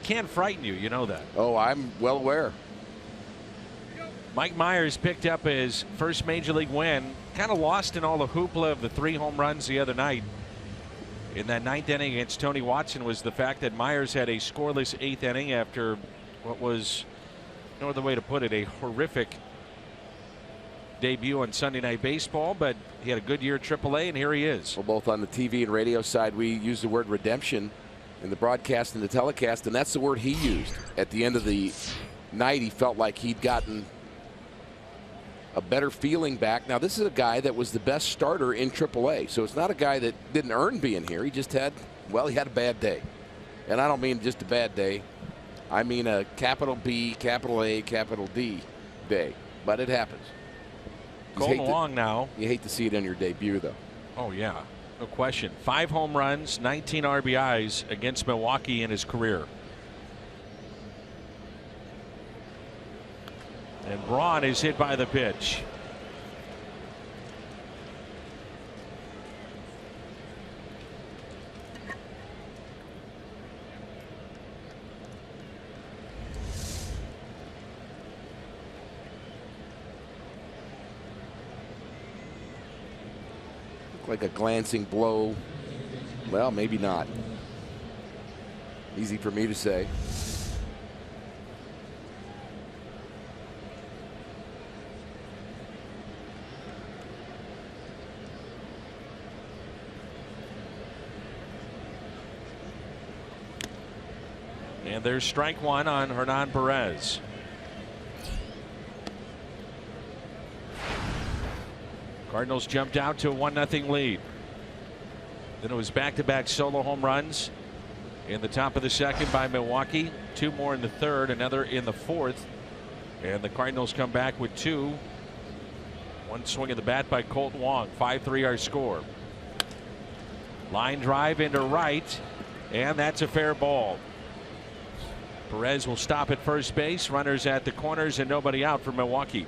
S3: Can't frighten you, you know that.
S7: Oh, I'm well aware.
S3: Mike Myers picked up his first major league win, kind of lost in all the hoopla of the 3 home runs the other night. In that 9th inning against Tony Watson was the fact that Myers had a scoreless 8th inning after what was no other way to put it, a horrific debut on Sunday Night Baseball, but he had a good year at AAA, and here he is.
S7: Well, both on the TV and radio side, we use the word redemption in the broadcast and the telecast, and that's the word he used. At the end of the night, he felt like he'd gotten a better feeling back. Now, this is a guy that was the best starter in AAA, so it's not a guy that didn't earn being here. He just had, well, he had a bad day. And I don't mean just a bad day. I mean a capital B, capital A, capital D day. But it happens.
S3: Going along now.
S7: You hate to see it on your debut, though.
S3: Oh, yeah. No question. 5 home runs, 19 RBIs against Milwaukee in his career. And Braun is hit by the pitch.
S7: Like a glancing blow. Well, maybe not. Easy for me to say.
S3: And there's strike one on Hernan Perez. Cardinals jumped out to a 1-0 lead. Then it was back-to-back solo home runs in the top of the second by Milwaukee. 2 more in the third, another in the fourth. And the Cardinals come back with 2. 1 swing of the bat by Colton Wong. 5-3 our score. Line drive into right, and that's a fair ball. Perez will stop at first base. Runners at the corners and nobody out for Milwaukee.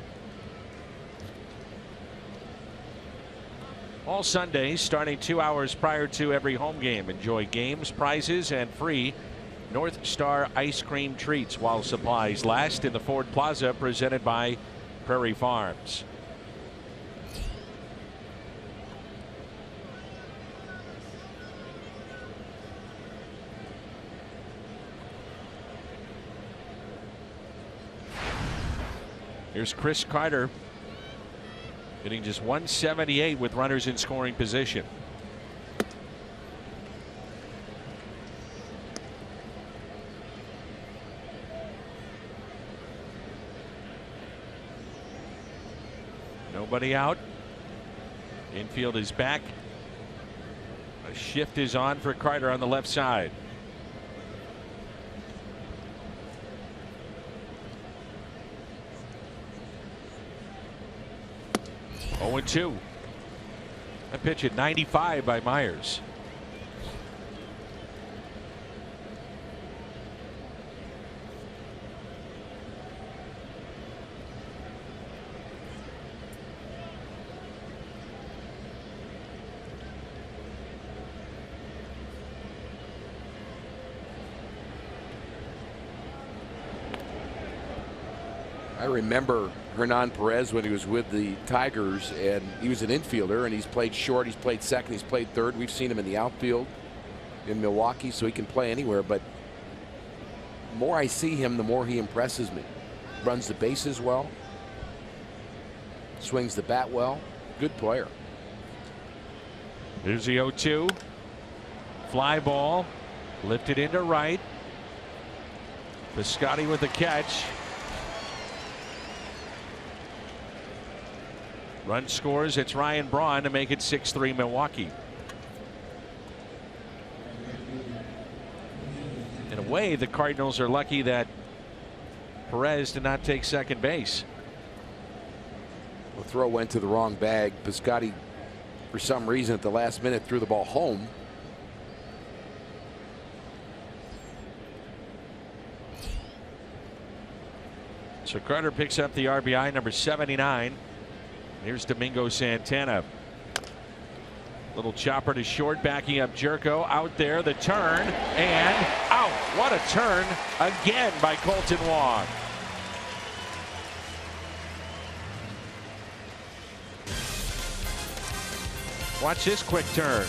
S3: All Sundays starting 2 hours prior to every home game. Enjoy games, prizes, and free North Star ice cream treats while supplies last in the Ford Plaza, presented by Prairie Farms. Here's Chris Carter, hitting just 178 with runners in scoring position. Nobody out. Infield is back. A shift is on for Carter on the left side. Oh, 2. A pitch at 95 by Myers.
S7: I remember Hernan Perez when he was with the Tigers, and he was an infielder, and he's played short, he's played second, he's played third. We've seen him in the outfield in Milwaukee, so he can play anywhere. But the more I see him, the more he impresses me. Runs the bases well, swings the bat well. Good player.
S3: Here's the 0-2. Fly ball lifted into right. Piscotty with the catch. Run scores. It's Ryan Braun to make it 6-3 Milwaukee. In a way, the Cardinals are lucky that Perez did not take second base.
S7: The throw went to the wrong bag. Piscotty, for some reason, at the last minute, threw the ball home.
S3: So Carter picks up the RBI, number 79. Here's Domingo Santana. Little chopper to short, backing up Jerko. Out there, the turn, and out. What a turn again by Colton Wong. Watch this quick turn.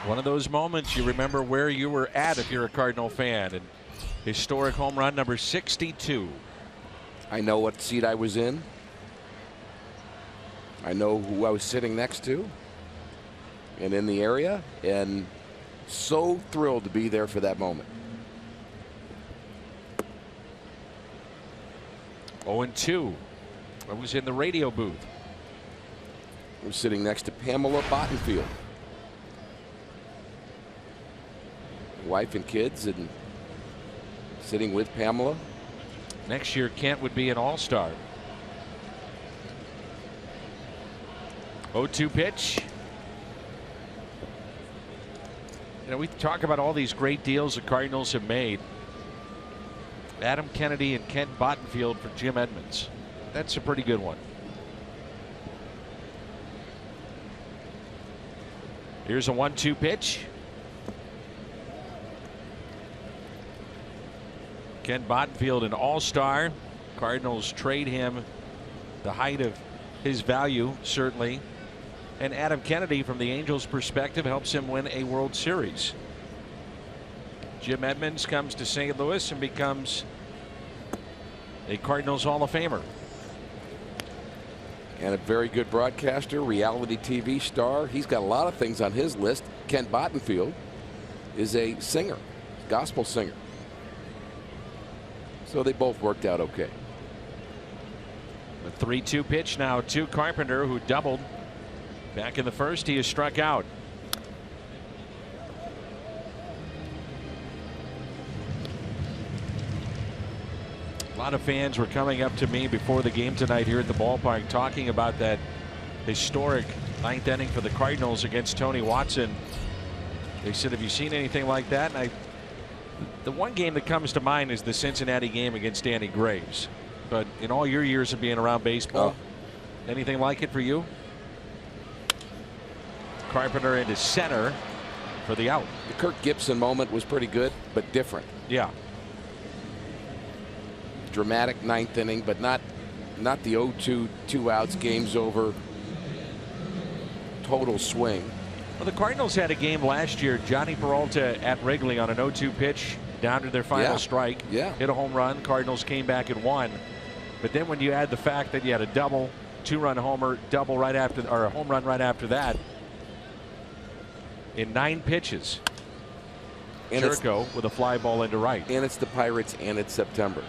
S3: One of those moments you remember where you were at if you're a Cardinal fan. And historic home run number 62.
S7: I know what seat I was in. I know who I was sitting next to and in the area, and so thrilled to be there for that moment.
S3: 0-2. I was in the radio booth.
S7: I was sitting next to Pamela Bottenfield. Wife and kids, and sitting with Pamela.
S3: Next year, Kent would be an all-star. 0-2 pitch. You know, we talk about all these great deals the Cardinals have made. Adam Kennedy and Kent Bottenfield for Jim Edmonds. That's a pretty good one. Here's a 1-2 pitch. Kent Bottenfield, an all-star. Cardinals trade him the height of his value, certainly. And Adam Kennedy, from the Angels' perspective, helps him win a World Series. Jim Edmonds comes to St. Louis and becomes a Cardinals Hall of Famer.
S7: And a very good broadcaster, reality TV star. He's got a lot of things on his list. Kent Bottenfield is a singer, gospel singer. So they both worked out okay.
S3: The 3-2 pitch now to Carpenter, who doubled back in the first. He is struck out. A lot of fans were coming up to me before the game tonight here at the ballpark talking about that historic ninth inning for the Cardinals against Tony Watson. They said, have you seen anything like that? And the one game that comes to mind is the Cincinnati game against Danny Graves. But in all your years of being around baseball, anything like it for you? Carpenter into center for the out.
S7: The Kirk Gibson moment was pretty good, but different.
S3: Yeah.
S7: Dramatic ninth inning, but not the 0-2, 2 outs, game's over, total swing.
S3: Well, the Cardinals had a game last year. Johnny Peralta at Wrigley on an 0-2 pitch down to their final strike.
S7: Yeah.
S3: Hit a home run. Cardinals came back and won. But then when you add the fact that you had a double, 2-run homer, double right after, or a home run right after that, in 9 pitches, and Jerko with a fly ball into right.
S7: And it's the Pirates, and it's September.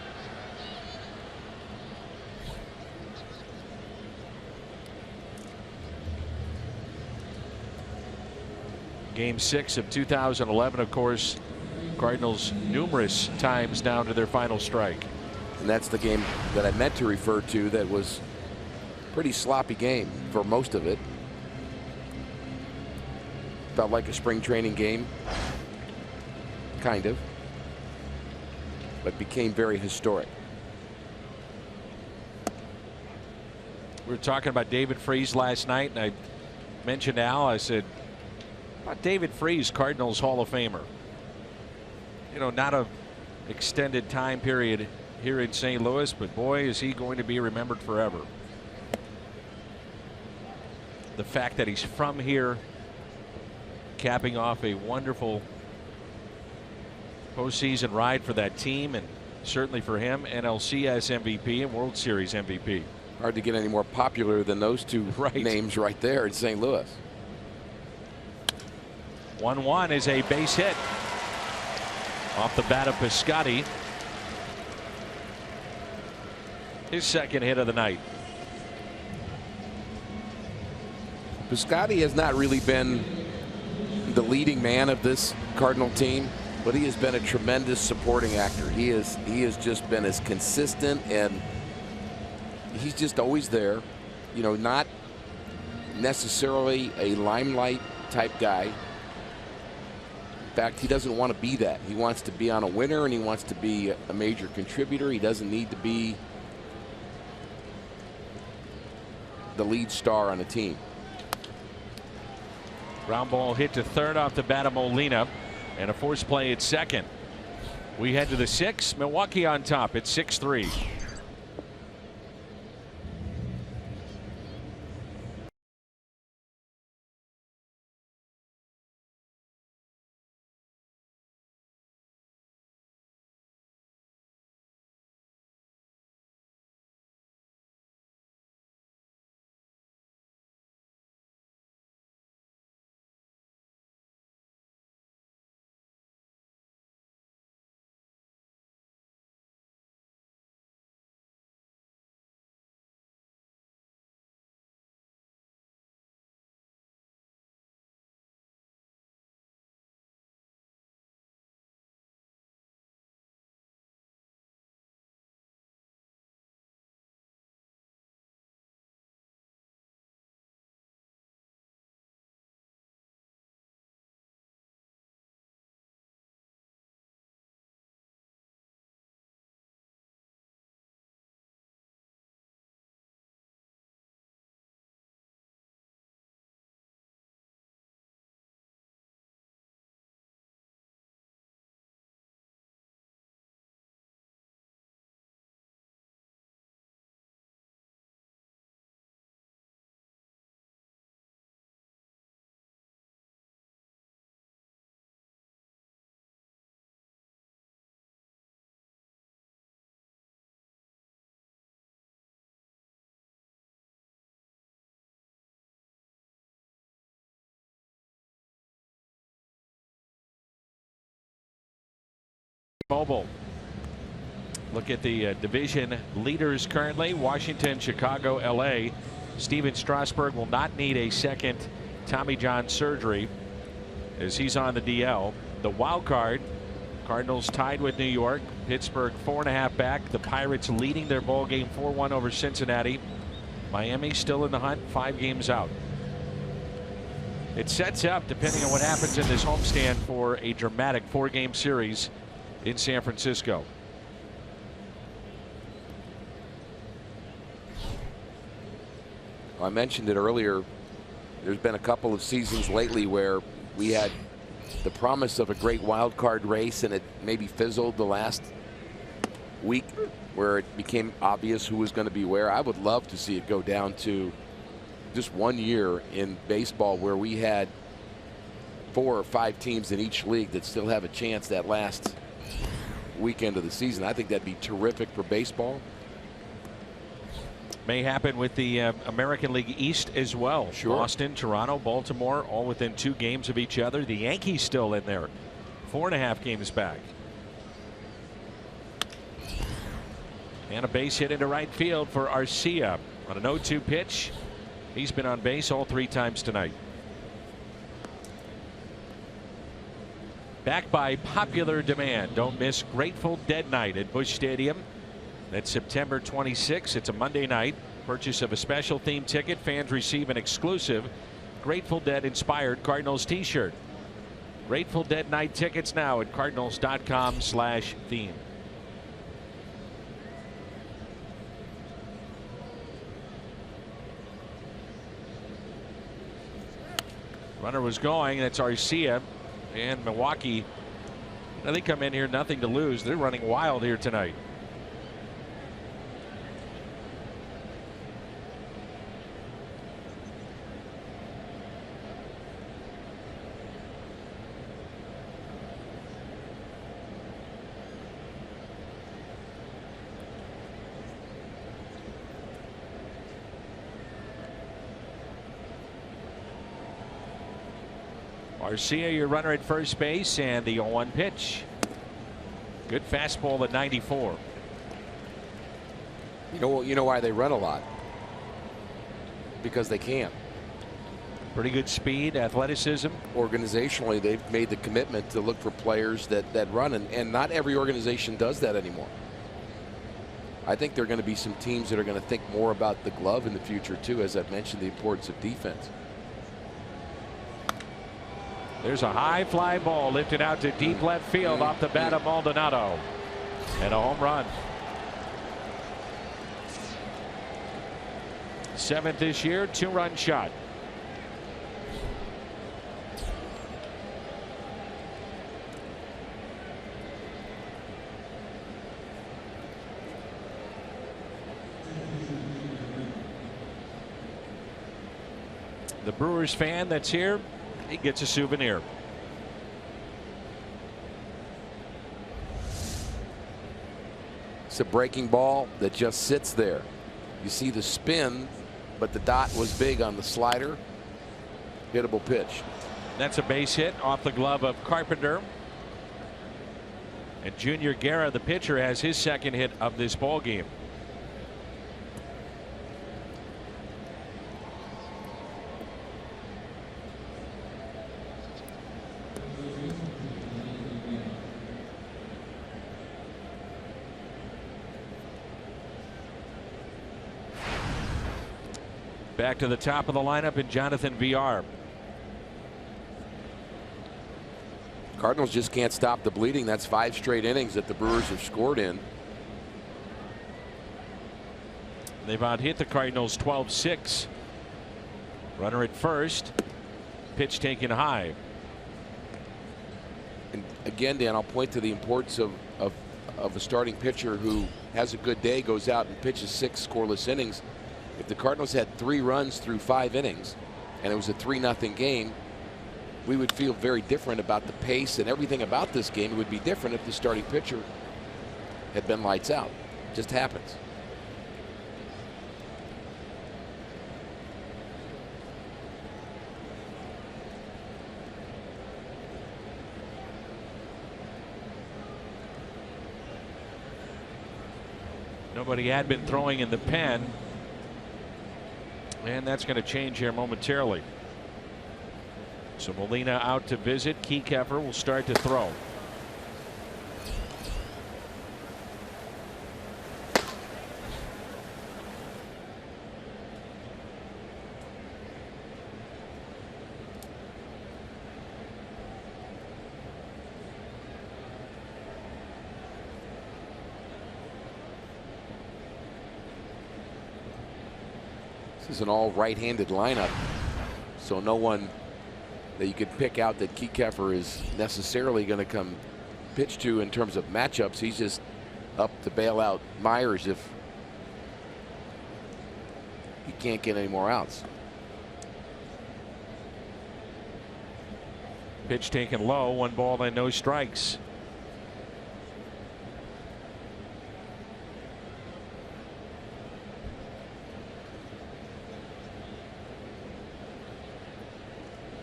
S3: Game 6 of 2011, of course, Cardinals numerous times down to their final strike.
S7: And that's the game that I meant to refer to that was a pretty sloppy game for most of it. Felt like a spring training game, kind of, but became very historic.
S3: We were talking about David Freese last night, and I mentioned to Al, I said, about David Freese, Cardinals Hall of Famer. You know, not a extended time period here in St. Louis, but boy, is he going to be remembered forever. The fact that he's from here, capping off a wonderful postseason ride for that team, and certainly for him, NLCS MVP and World Series MVP.
S7: Hard to get any more popular than those two names right there in St. Louis.
S3: 1-1 is a base hit off the bat of Piscotty. His second hit of the night.
S7: Piscotty has not really been the leading man of this Cardinal team, but he has been a tremendous supporting actor. He has just been as consistent, and he's just always there. You know, not necessarily a limelight type guy. In fact, he doesn't want to be that. He wants to be on a winner, and he wants to be a major contributor. He doesn't need to be the lead star on a team.
S3: Ground ball hit to third off the bat of Molina, and a force play at second. We head to the 6th. Milwaukee on top at 6-3. Mobile. Look at the division leaders currently. Washington, Chicago, LA. Steven Strasburg will not need a second Tommy John surgery as he's on the DL. The wild card, Cardinals tied with New York. Pittsburgh 4.5 back. The Pirates leading their ball game 4-1 over Cincinnati. Miami still in the hunt, 5 games out. It sets up, depending on what happens in this homestand, for a dramatic 4-game series in San Francisco.
S7: I mentioned it earlier. There's been a couple of seasons lately where we had the promise of a great wild card race, and it maybe fizzled the last week, where it became obvious who was going to be where. I would love to see it go down to just 1 year in baseball where we had 4 or 5 teams in each league that still have a chance that last weekend of the season. I think that'd be terrific for baseball.
S3: May happen with the American League East as well.
S7: Sure.
S3: Boston, Toronto, Baltimore, all within 2 games of each other. The Yankees still in there, 4.5 games back. And a base hit into right field for Arcia on an 0-2 pitch. He's been on base all 3 times tonight. Back by popular demand. Don't miss Grateful Dead Night at Busch Stadium. That's September 26th. It's a Monday night. Purchase of a special theme ticket. Fans receive an exclusive Grateful Dead inspired Cardinals t-shirt. Grateful Dead Night tickets now at cardinals.com/theme. Runner was going. That's Arcia. And Milwaukee, they come in here nothing to lose. They're running wild here tonight. Arcia, your runner at first base, and the 0-1 pitch. Good fastball at 94.
S7: You know why they run a lot? Because they can.
S3: Pretty good speed, athleticism.
S7: Organizationally, they've made the commitment to look for players that run, and not every organization does that anymore. I think there are going to be some teams that are going to think more about the glove in the future too, as I've mentioned, the importance of defense.
S3: There's a high fly ball lifted out to deep left field off the bat of Maldonado. And a home run. 7th this year, 2-run shot. The Brewers fan that's here, he gets a souvenir.
S7: It's a breaking ball that just sits there. You see the spin, but the dot was big on the slider. Hittable pitch.
S3: That's a base hit off the glove of Carpenter. And Junior Guerra, the pitcher, has his 2nd hit of this ball game. Back to the top of the lineup in Jonathan VR.
S7: Cardinals just can't stop the bleeding. That's 5 straight innings that the Brewers have scored in.
S3: They've out-hit the Cardinals 12-6. Runner at first. Pitch taken high.
S7: And again, Dan, I'll point to the importance of a starting pitcher who has a good day, goes out and pitches 6 scoreless innings. If the Cardinals had 3 runs through 5 innings and it was a 3-0 game, we would feel very different about the pace and everything about this game. It would be different if the starting pitcher had been lights out. It just happens.
S3: Nobody had been throwing in the pen. And that's going to change here momentarily. So Molina out to visit. Kiekefer will start to throw.
S7: This is an all right-handed lineup, so no one that you could pick out that Kiekefer is necessarily going to come pitch to in terms of matchups. He's just up to bail out Myers if he can't get any more outs.
S3: Pitch taken low, 1 ball and no strikes.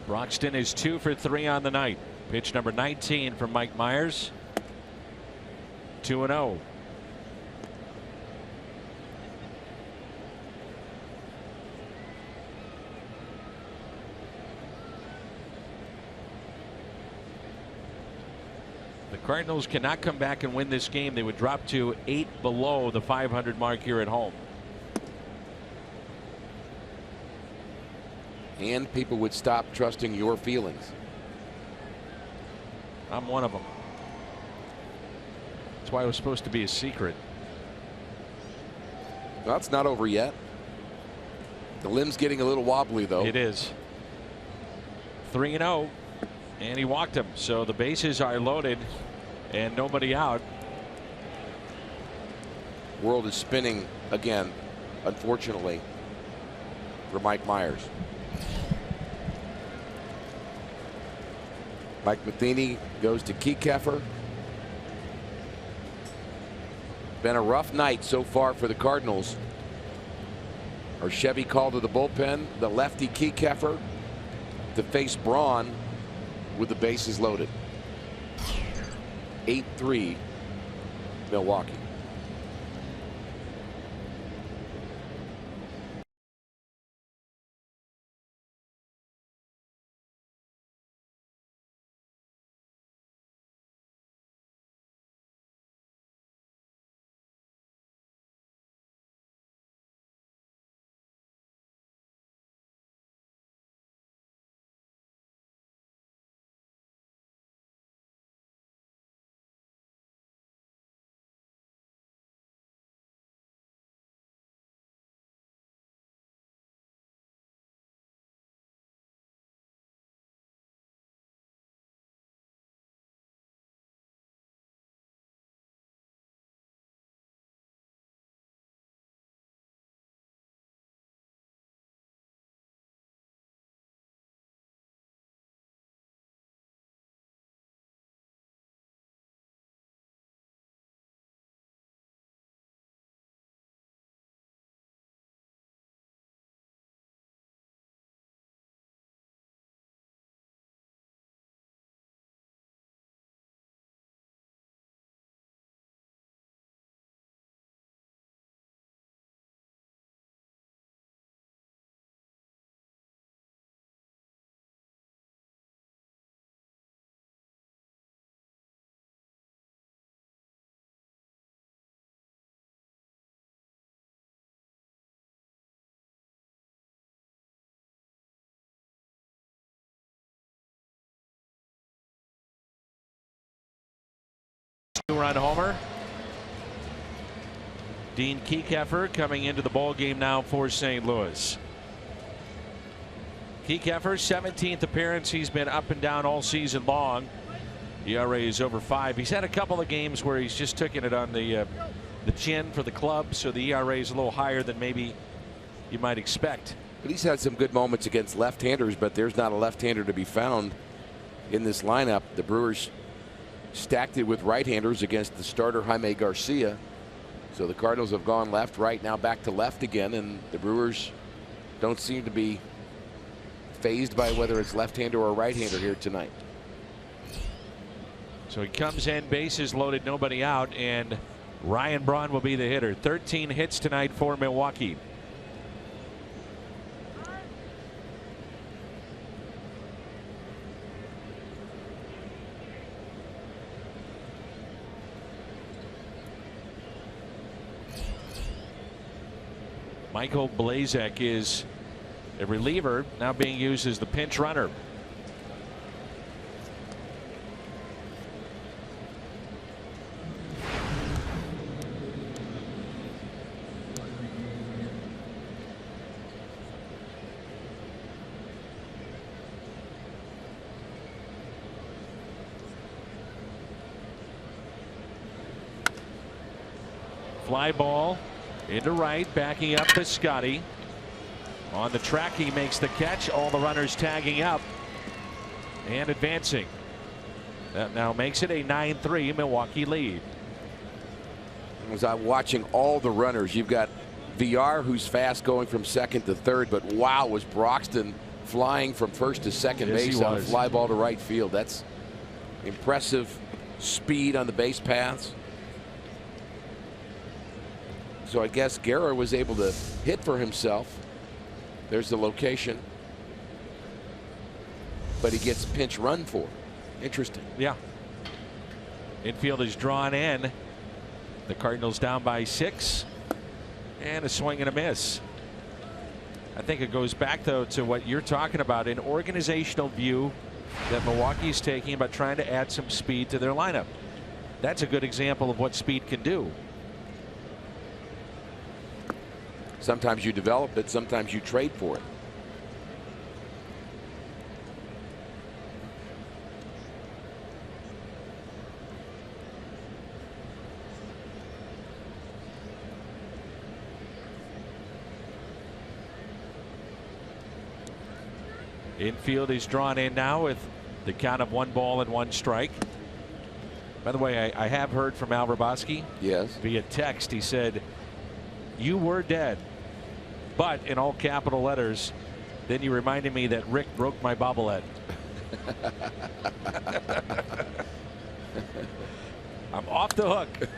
S3: Broxton is 2 for 3 on the night. Pitch number 19 from Mike Myers. 2-0. The Cardinals cannot come back and win this game. They would drop to 8 below the 500 mark here at home.
S7: And people would stop trusting your feelings.
S3: I'm one of them. That's why it was supposed to be a secret.
S7: Well, it's not over yet. The limb's getting a little wobbly, though.
S3: It is. 3-0. And he walked him. So the bases are loaded and nobody out.
S7: World is spinning again, unfortunately, for Mike Myers. Mike Matheny goes to Kiekefer. Been a rough night so far for the Cardinals. Our Chevy called to the bullpen. The lefty Kiekefer to face Braun with the bases loaded. 8-3 Milwaukee.
S3: Two-run homer. Dean Kiekefer coming into the ball game now for St. Louis. Kiekefer's 17th appearance. He's been up and down all season long. ERA is over 5. He's had a couple of games where he's just taken it on the chin for the club, so the ERA is a little higher than maybe you might expect.
S7: But he's had some good moments against left-handers, but there's not a left-hander to be found in this lineup. The Brewers stacked it with right-handers against the starter Jaime Garcia. So the Cardinals have gone left, right, now back to left again, and the Brewers don't seem to be fazed by whether it's left-hander or right-hander here tonight.
S3: So he comes in, bases loaded, nobody out, and Ryan Braun will be the hitter. 13 hits tonight for Milwaukee. Michael Blazek is a reliever, now being used as the pinch runner. Fly ball into right, backing up to Scotty. On the track, he makes the catch. All the runners tagging up and advancing. That now makes it a 9-3 Milwaukee lead.
S7: As I'm watching all the runners, you've got VR, who's fast, going from second to third, but wow, was Broxton flying from first to second base on a fly ball to right field. That's impressive speed on the base paths. So I guess Guerra was able to hit for himself. There's the location. But he gets pinch run for. Interesting.
S3: Yeah. Infield is drawn in. The Cardinals down by 6. And a swing and a miss. I think it goes back, though, to what you're talking about, an organizational view that Milwaukee's taking about trying to add some speed to their lineup. That's a good example of what speed can do.
S7: Sometimes you develop it, sometimes you trade for it.
S3: Infield is drawn in now with the count of 1 ball and 1 strike. By the way, I have heard from Al Raboski.
S7: Yes.
S3: Via text. He said, "You were dead, but in all capital letters." Then you reminded me that Rick broke my bobblehead. I'm off the hook.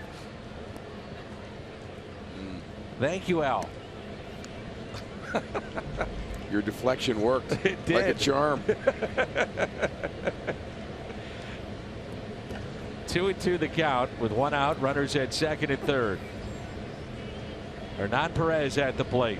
S3: Thank you, Al.
S7: Your deflection worked.
S3: It did.
S7: Like a charm.
S3: 2-2 the count with 1 out. Runners at second and third. Hernan Perez at the plate.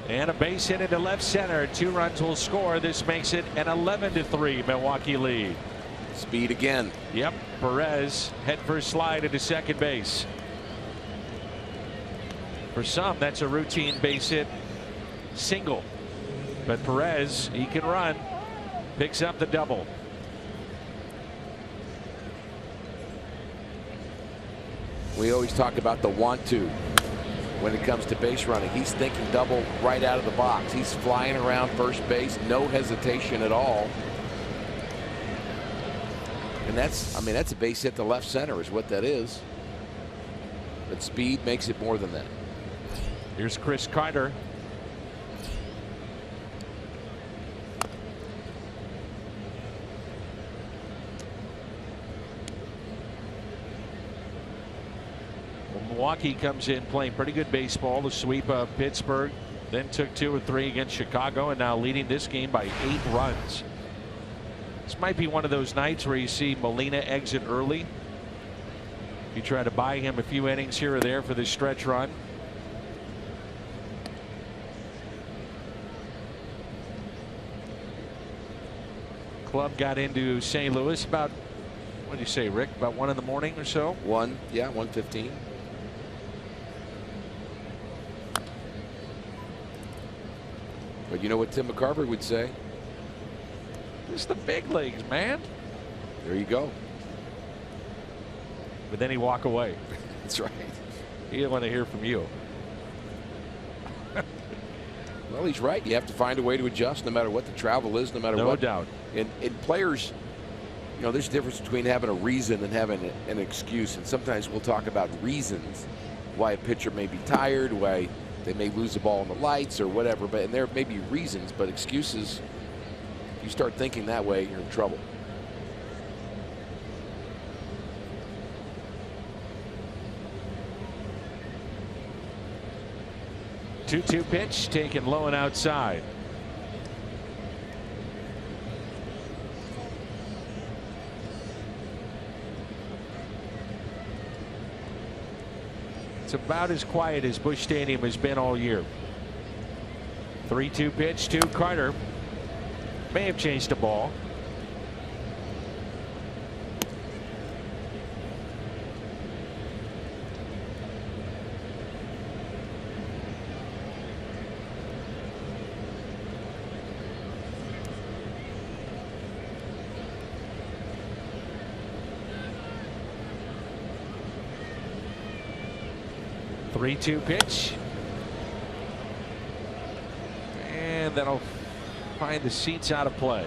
S3: And a base hit into left center. 2 runs will score. This makes it an 11-3 Milwaukee lead.
S7: Speed again.
S3: Yep. Perez head first slide into second base. For some, that's a routine base hit single. But Perez, he can run. Picks up the double.
S7: We always talk about the want to when it comes to base running. He's thinking double right out of the box. He's flying around first base, no hesitation at all. And that's, I mean, that's a base hit to left center is what that is. But speed makes it more than that.
S3: Here's Chris Carter. Milwaukee comes in playing pretty good baseball. The sweep of Pittsburgh, then took 2 or 3 against Chicago, and now leading this game by 8 runs. This might be one of those nights where you see Molina exit early. You try to buy him a few innings here or there for this stretch run. Club got into St. Louis about, what do you say, Rick, about 1 in the morning or so?
S7: 1, yeah, 1:15. But you know what Tim McCarver would say?
S3: It's the big leagues, man.
S7: There you go.
S3: But then he walk away.
S7: That's right.
S3: He didn't want to hear from you.
S7: Well, he's right. You have to find a way to adjust no matter what the travel is, no matter what.
S3: No doubt.
S7: And players, you know, there's a difference between having a reason and having an excuse. And sometimes we'll talk about reasons why a pitcher may be tired, why they may lose the ball in the lights or whatever. And there may be reasons, but excuses, if you start thinking that way, you're in trouble.
S3: Two pitch taken low and outside. It's about as quiet as Busch Stadium has been all year. 3-2 pitch to Carter. May have changed the ball. Three-two pitch, and that'll find the seats out of play.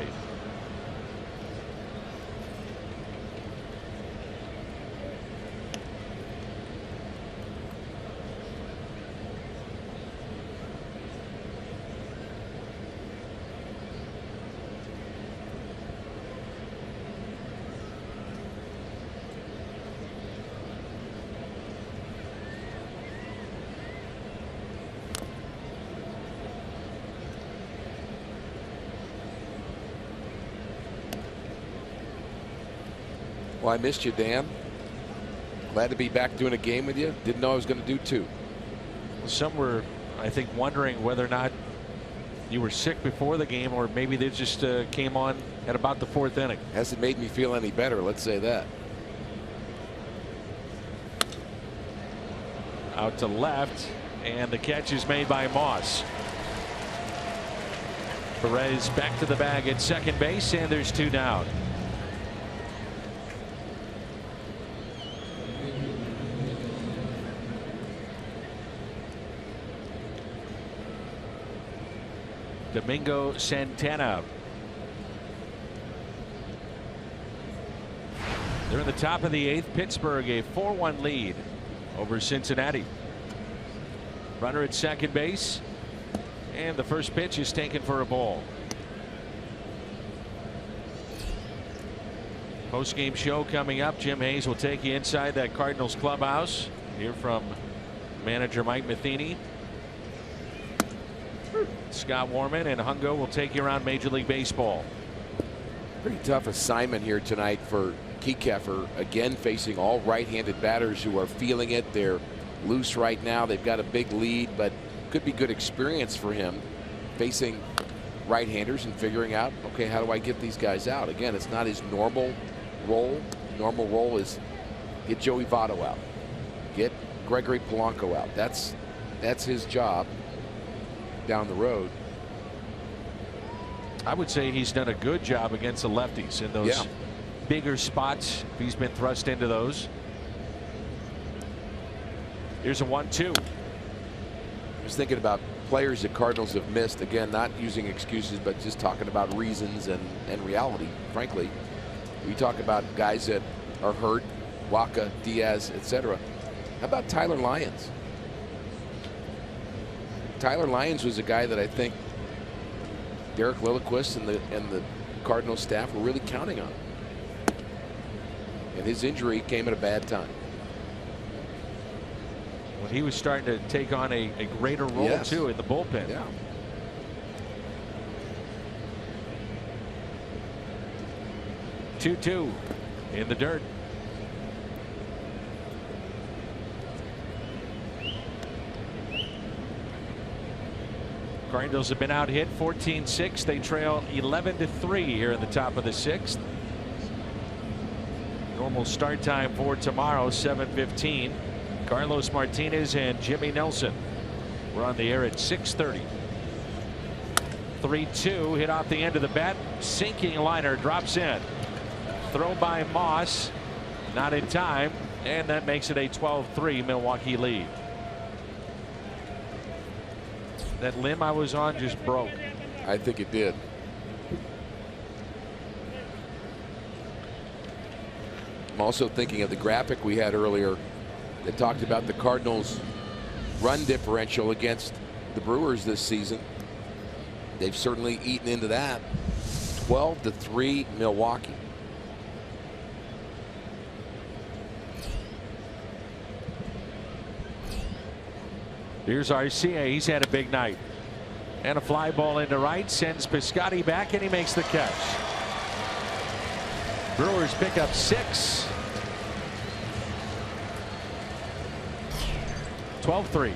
S7: Well, I missed you, Dan. Glad to be back doing a game with you. Didn't know I was going to do two.
S3: Some were, I think, wondering whether or not you were sick before the game, or maybe they just came on at about the 4th inning.
S7: Hasn't made me feel any better, let's say that.
S3: Out to left, and the catch is made by Moss. Perez back to the bag at second base, and there's 2 down. Domingo Santana. They're in the top of the 8th. Pittsburgh a 4-1 lead over Cincinnati. Runner at second base, and the first pitch is taken for a ball. Post-game show coming up. Jim Hayes will take you inside that Cardinals clubhouse. Hear from manager Mike Matheny. Scott Warman and Hungo will take you around Major League Baseball.
S7: Pretty tough assignment here tonight for Kekeffer, again facing all right-handed batters who are feeling it. They're loose right now. They've got a big lead, but could be good experience for him facing right-handers and figuring out, okay, how do I get these guys out? Again, it's not his normal role. Normal role is get Joey Votto out, get Gregory Polanco out. That's his job down the road.
S3: I would say he's done a good job against the lefties in those bigger spots. He's been thrust into those. Here's a 1-2.
S7: I was thinking about players that Cardinals have missed. Again, not using excuses, but just talking about reasons and reality. Frankly, we talk about guys that are hurt, Waka, Diaz, etc. How about Tyler Lyons? Tyler Lyons was a guy that I think Derek Lilliquist and the Cardinals staff were really counting on. And his injury came at a bad time.
S3: When he was starting to take on a greater role too in the bullpen.
S7: Yeah.
S3: Two in the dirt. Cardinals have been out hit 14-6. They trail 11-3 here in the top of the 6th. Normal start time for tomorrow, 7:15. Carlos Martinez and Jimmy Nelson. We're on the air at 6:30. 3-2 hit off the end of the bat. Sinking liner drops in. Throw by Moss. Not in time. And that makes it a 12-3 Milwaukee lead. That limb I was on just broke.
S7: I think it did. I'm also thinking of the graphic we had earlier that talked about the Cardinals' run differential against the Brewers this season. They've certainly eaten into that. 12-3 Milwaukee.
S3: Here's Arcia. He's had a big night. And a fly ball into right. Sends Piscotty back, and he makes the catch. Brewers pick up 6. 12-3.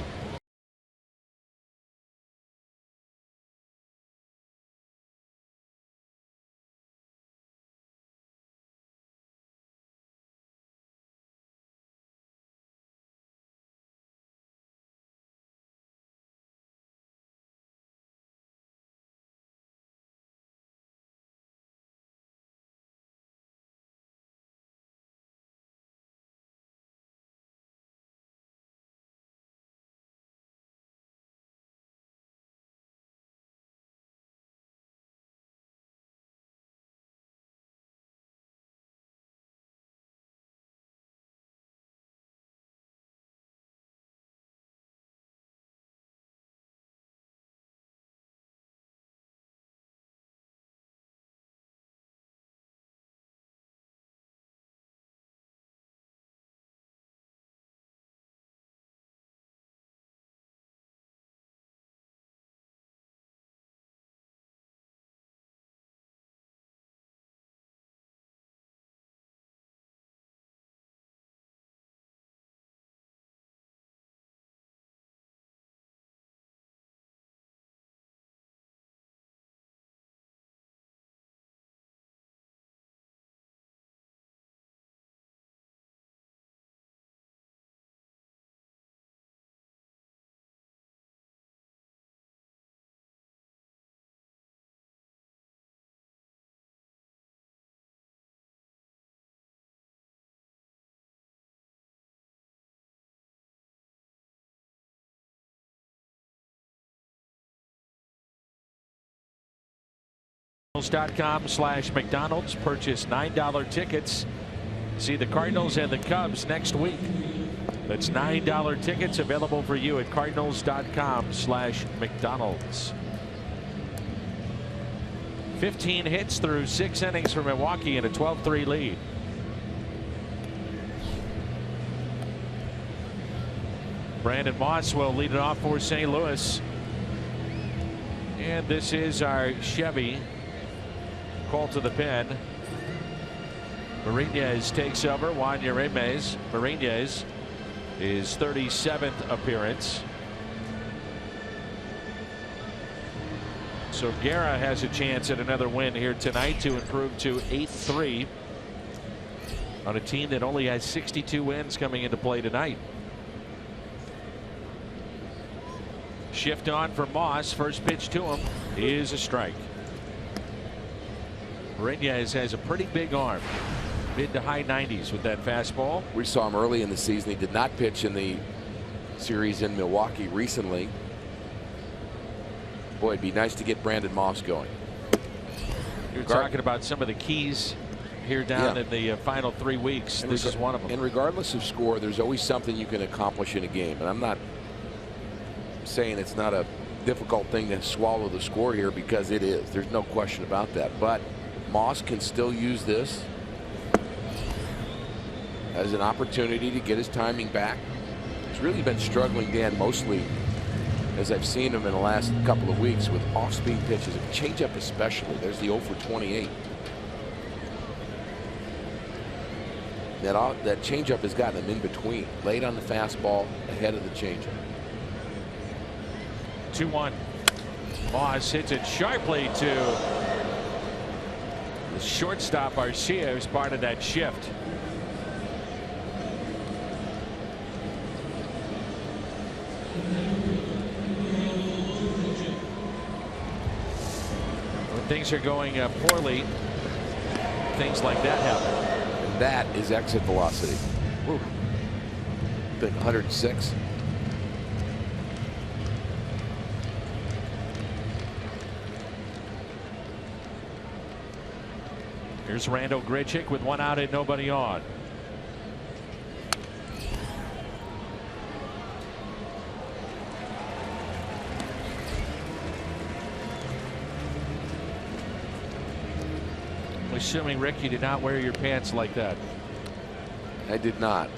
S3: Cardinals.com/McDonald's. Purchase $9 tickets. See the Cardinals and the Cubs next week. That's $9 tickets available for you at Cardinals.com/McDonald's. 15 hits through 6 innings for Milwaukee in a 12-3 lead. Brandon Moss will lead it off for St. Louis. And this is our Chevy. Call to the pen. Martinez takes over. Juan Urimes. Martinez, his 37th appearance. So Guerra has a chance at another win here tonight to improve to 8-3 on a team that only has 62 wins coming into play tonight. Shift on for Moss. First pitch to him is a strike. Martinez has a pretty big arm. Mid to high 90s with that fastball.
S7: We saw him early in the season. He did not pitch in the series in Milwaukee recently. Boy, it'd be nice to get Brandon Moss going.
S3: You're talking about some of the keys here down in the final 3 weeks. This is one of them.
S7: And regardless of score, there's always something you can accomplish in a game. And I'm not saying it's not a difficult thing to swallow the score here, because it is. There's no question about that. But Moss can still use this as an opportunity to get his timing back. He's really been struggling, Dan, mostly as I've seen him in the last couple of weeks with off-speed pitches, changeup especially. There's the 0 for 28. That changeup has gotten him in between, late on the fastball, ahead of the changeup.
S3: 2-1. Moss hits it sharply to the shortstop Arcia, who's part of that shift. When things are going poorly, things like that happen.
S7: And that is exit velocity. Woo. I think 106.
S3: Here's Randall Grichuk with 1 out and nobody on. Assuming, Rick, you did not wear your pants like that.
S7: I did not.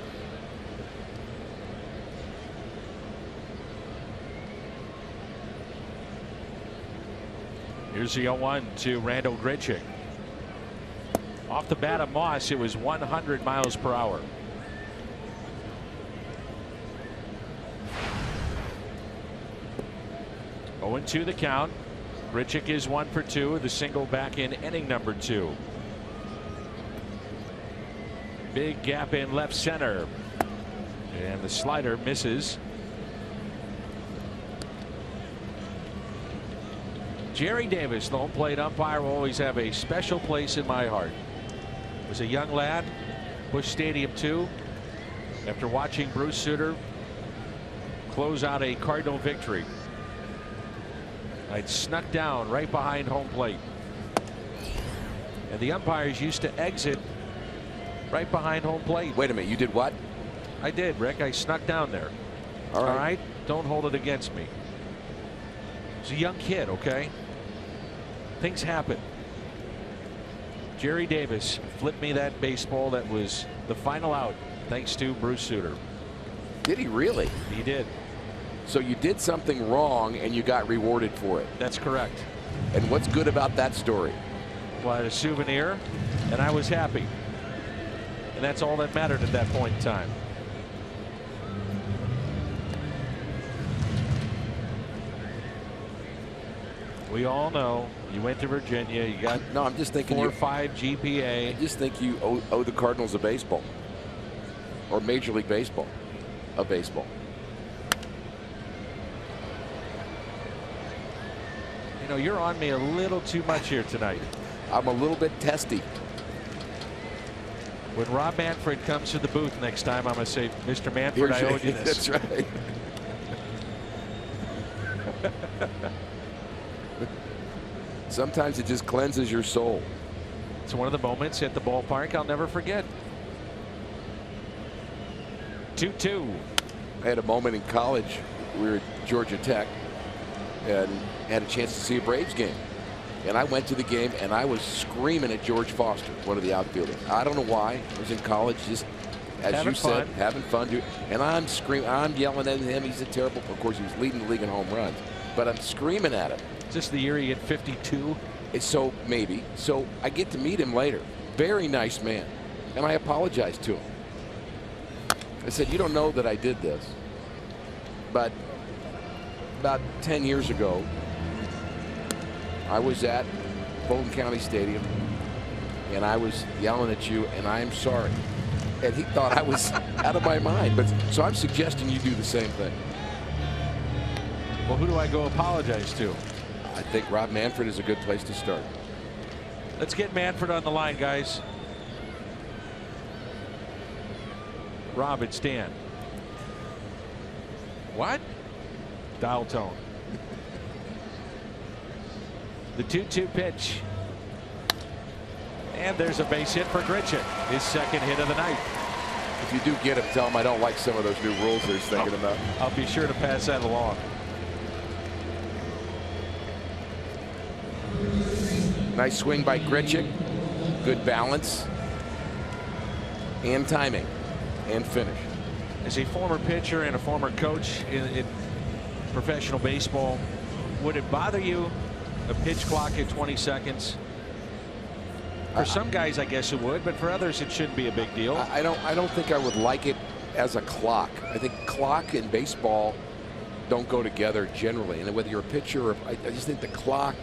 S3: Here's the 0-1 to Randall Grichuk. Off the bat of Moss, it was 100 miles per hour. Oh, 0-2 the count. Grichuk is 1 for 2. The single back in inning number 2. Big gap in left center. And the slider misses. Jerry Davis, the home plate umpire, will always have a special place in my heart. As a young lad, Busch Stadium 2, after watching Bruce Sutter close out a Cardinal victory, I'd snuck down right behind home plate. And the umpires used to exit right behind home plate.
S7: Wait a minute, you did what?
S3: I did, Rick. I snuck down there.
S7: All right.
S3: Don't hold it against me. I was a young kid, okay? Things happen. Jerry Davis flipped me that baseball that was the final out thanks to Bruce Sutter.
S7: Did he really?
S3: He did.
S7: So you did something wrong and you got rewarded for it.
S3: That's correct.
S7: And what's good about that story?
S3: Well, I had a souvenir and I was happy. And that's all that mattered at that point in time. We all know you went to Virginia. You got
S7: no. I'm just thinking
S3: 4 or 5 GPA.
S7: I just think you owe the Cardinals a baseball, or Major League Baseball, a baseball.
S3: You know, you're on me a little too much here tonight.
S7: I'm a little bit testy.
S3: When Rob Manfred comes to the booth next time, I'm going to say, Mr. Manfred, I owed you this.
S7: That's right. Sometimes it just cleanses your soul.
S3: It's one of the moments at the ballpark I'll never forget. 2-2.
S7: I had a moment in college. We were at Georgia Tech and had a chance to see a Braves game. And I went to the game and I was screaming at George Foster, one of the outfielders. I don't know why. I was in college, just as you said, having fun. And I'm screaming, I'm yelling at him. He's a terrible. Of course, he was leading the league in home runs. But I'm screaming at him.
S3: Is this the year he hit 52?
S7: It's so maybe. So I get to meet him later. Very nice man. And I apologized to him. I said, you don't know that I did this. But about 10 years ago, I was at Fulton County Stadium and I was yelling at you, and I'm sorry. And he thought I was out of my mind. But so I'm suggesting you do the same thing.
S3: Well, who do I go apologize to?
S7: I think Rob Manfred is a good place to start.
S3: Let's get Manfred on the line, guys. Rob, it's Dan. What? Dial tone. The 2-2 pitch. And there's a base hit for Grichuk, his second hit of the night.
S7: If you do get him, tell him I don't like some of those new rules they're thinking about.
S3: I'll be sure to pass that along.
S7: Nice swing by Grichuk. Good balance and timing and finish.
S3: As a former pitcher and a former coach in professional baseball, would it bother you, a pitch clock at 20 seconds? For some guys, I guess it would, but for others, it shouldn't be a big deal.
S7: I don't think I would like it as a clock. I think clock and baseball don't go together generally. And whether you're a pitcher, or I just think the clock,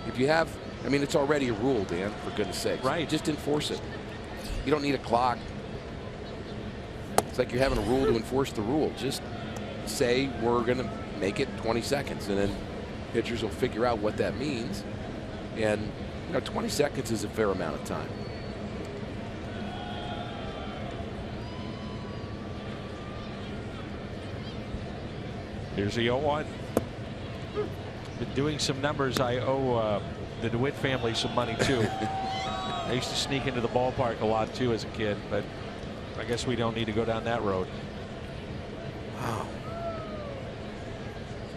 S7: if you have, I mean, it's already a rule, Dan, for goodness sakes.
S3: Right.
S7: Just enforce it. You don't need a clock. It's like you're having a rule to enforce the rule. Just say we're going to make it 20 seconds, and then pitchers will figure out what that means. And, you know, 20 seconds is a fair amount of time.
S3: Here's the 0-1. Been doing some numbers. I owe the DeWitt family some money, too. I used to sneak into the ballpark a lot too as a kid, but I guess we don't need to go down that road. Wow.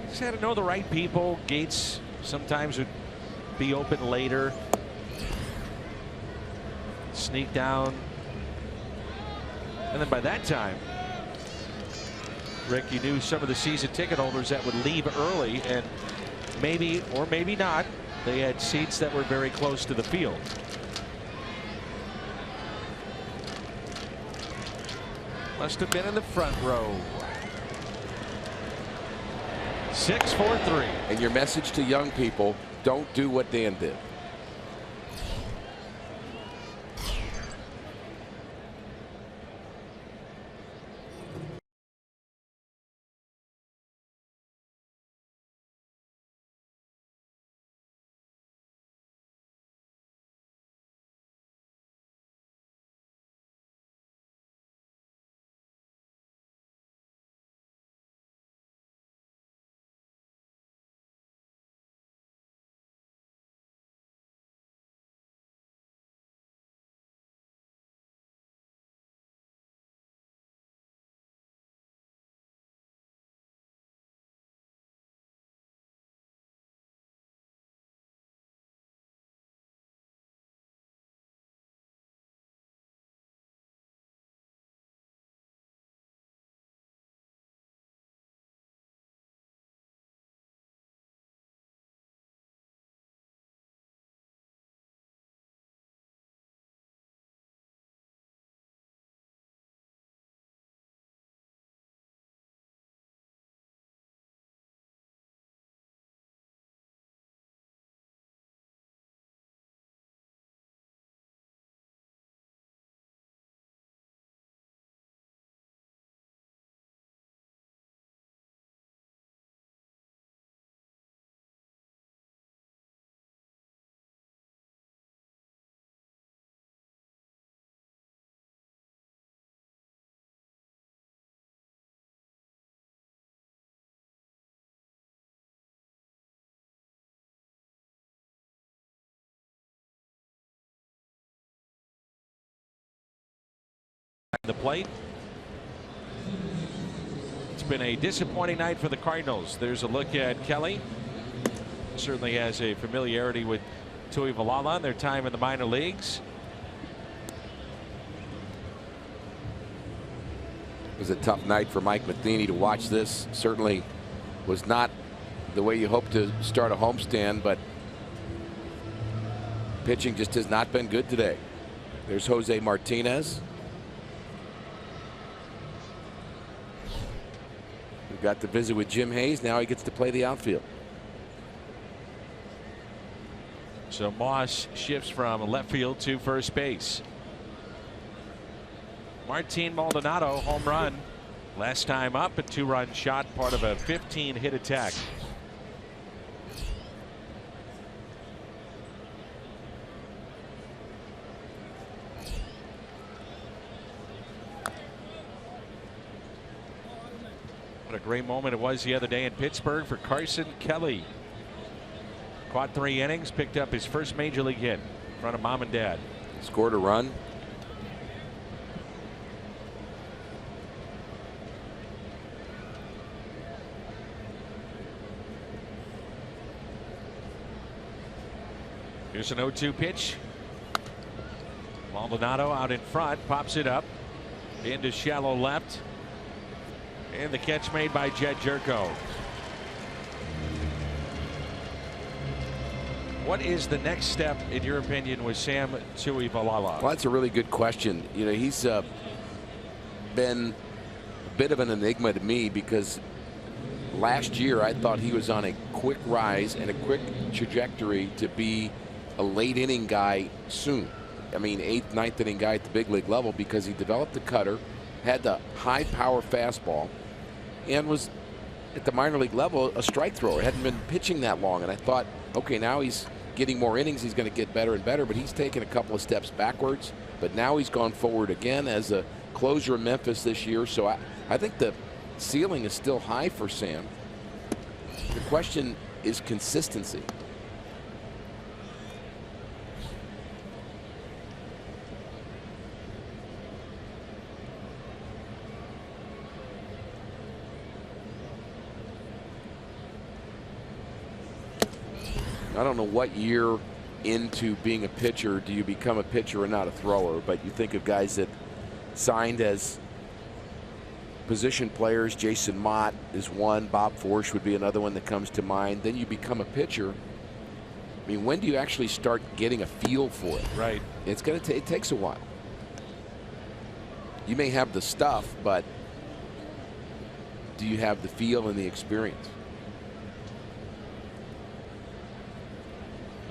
S3: Just had to know the right people. Gates sometimes would be open later. Sneak down. And then by that time, Rick, you knew some of the season ticket holders that would leave early, and maybe or maybe not, they had seats that were very close to the field. Must have been in the front row. 6-4-3.
S7: And your message to young people, don't do what Dan did.
S3: The plate. It's been a disappointing night for the Cardinals. There's a look at Kelly. Certainly has a familiarity with Tuivailala and their time in the minor leagues.
S7: It was a tough night for Mike Matheny to watch this. Certainly was not the way you hope to start a homestand, but pitching just has not been good today. There's Jose Martinez. We got to visit with Jim Hayes. Now he gets to play the outfield.
S3: So Moss shifts from left field to first base. Martin Maldonado, home run. Last time up, a 2-run shot, part of a 15-hit attack. What a great moment it was the other day in Pittsburgh for Carson Kelly. Caught 3 innings, picked up his first major league hit in front of mom and dad.
S7: Scored a run.
S3: Here's an 0-2 pitch. Maldonado out in front, pops it up into shallow left. And the catch made by Jed Jerko. What is the next step, in your opinion, with Sam Tuivailala?
S7: Well, that's a really good question. You know, he's been a bit of an enigma to me because last year I thought he was on a quick rise and a quick trajectory to be a late inning guy soon. I mean, 8th, 9th inning guy at the big league level because he developed the cutter, had the high power fastball, and was at the minor league level a strike thrower. Hadn't been pitching that long, and I thought, okay, now he's getting more innings, he's going to get better and better, but he's taken a couple of steps backwards. But now he's gone forward again as a closer in Memphis this year. So I think the ceiling is still high for Sam. The question is consistency. I don't know what year into being a pitcher do you become a pitcher and not a thrower, but you think of guys that signed as position players. Jason Mott is one. Bob Forsch would be another one that comes to mind. Then you become a pitcher. I mean, when do you actually start getting a feel for it?
S3: Right.
S7: It's going to it takes a while. You may have the stuff, but do you have the feel and the experience?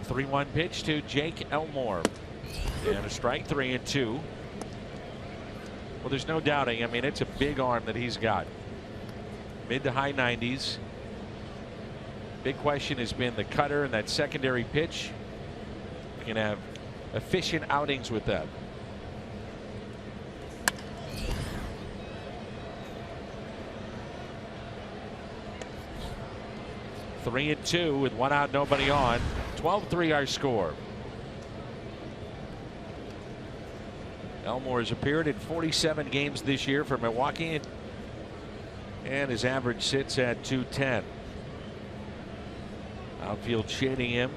S3: 3-1 pitch to Jake Elmore. And a strike, 3-2. Well, there's no doubting. I mean, it's a big arm that he's got. Mid to high 90s. Big question has been the cutter and that secondary pitch. You can have efficient outings with that. Three and two with 1 out, nobody on. 12-3 our score. Elmore has appeared in 47 games this year for Milwaukee, and his average sits at 210. Outfield shading him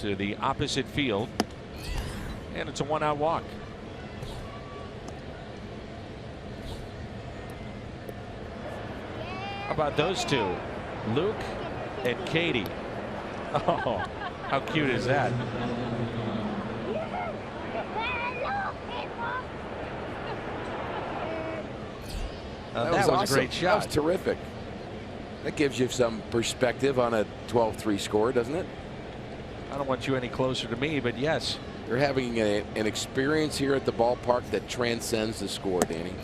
S3: to the opposite field, and it's a 1-out walk. How about those two, Luke and Katie? Oh, how cute is that? That was
S7: awesome.
S3: A great shot.
S7: That was terrific. That gives you some perspective on a 12-3 score, doesn't it?
S3: I don't want you any closer to me, but yes.
S7: They're having an experience here at the ballpark that transcends the score, Danny.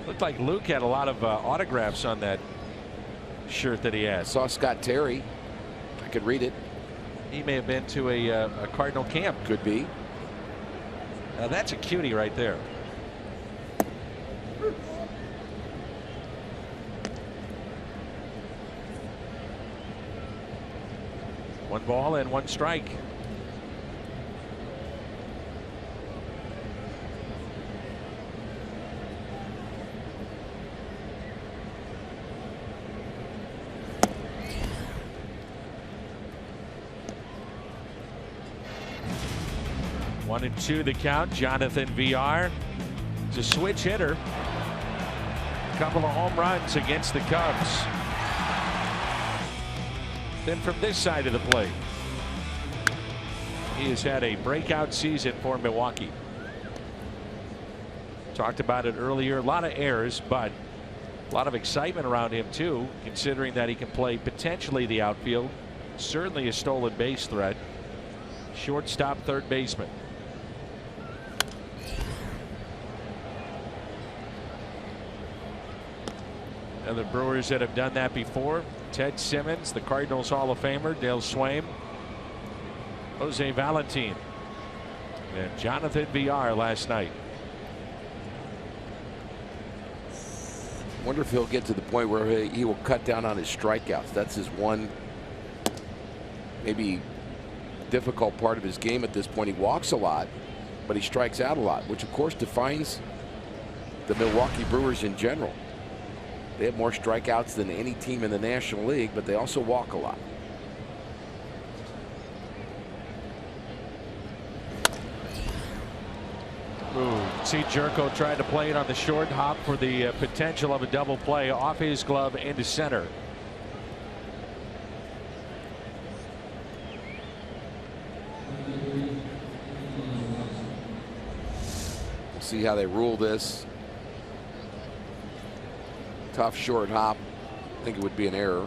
S3: Looked like Luke had a lot of autographs on that shirt that he has.
S7: I saw Scott Terry. I could read it.
S3: He may have been to a Cardinal camp.
S7: Could be.
S3: Now that's a cutie right there. One ball and one strike. One and two the count. Jonathan VR. It's a switch hitter. A couple of home runs against the Cubs. Then from this side of the plate, he has had a breakout season for Milwaukee. Talked about it earlier. A lot of errors, but a lot of excitement around him too, considering that he can play potentially the outfield. Certainly a stolen base threat. Shortstop, third baseman. And the Brewers that have done that before: Ted Simmons, the Cardinals Hall of Famer, Dale Swaim, Jose Valentin, and Jonathan VR last night.
S7: Wonder if he'll get to the point where he will cut down on his strikeouts. That's his one maybe difficult part of his game at this point. He walks a lot, but he strikes out a lot, which of course defines the Milwaukee Brewers in general. They have more strikeouts than any team in the National League, but they also walk a lot.
S3: Ooh, see Jerko tried to play it on the short hop for the potential of a double play off his glove into center.
S7: We'll see how they rule this. Tough short hop. I think it would be an error.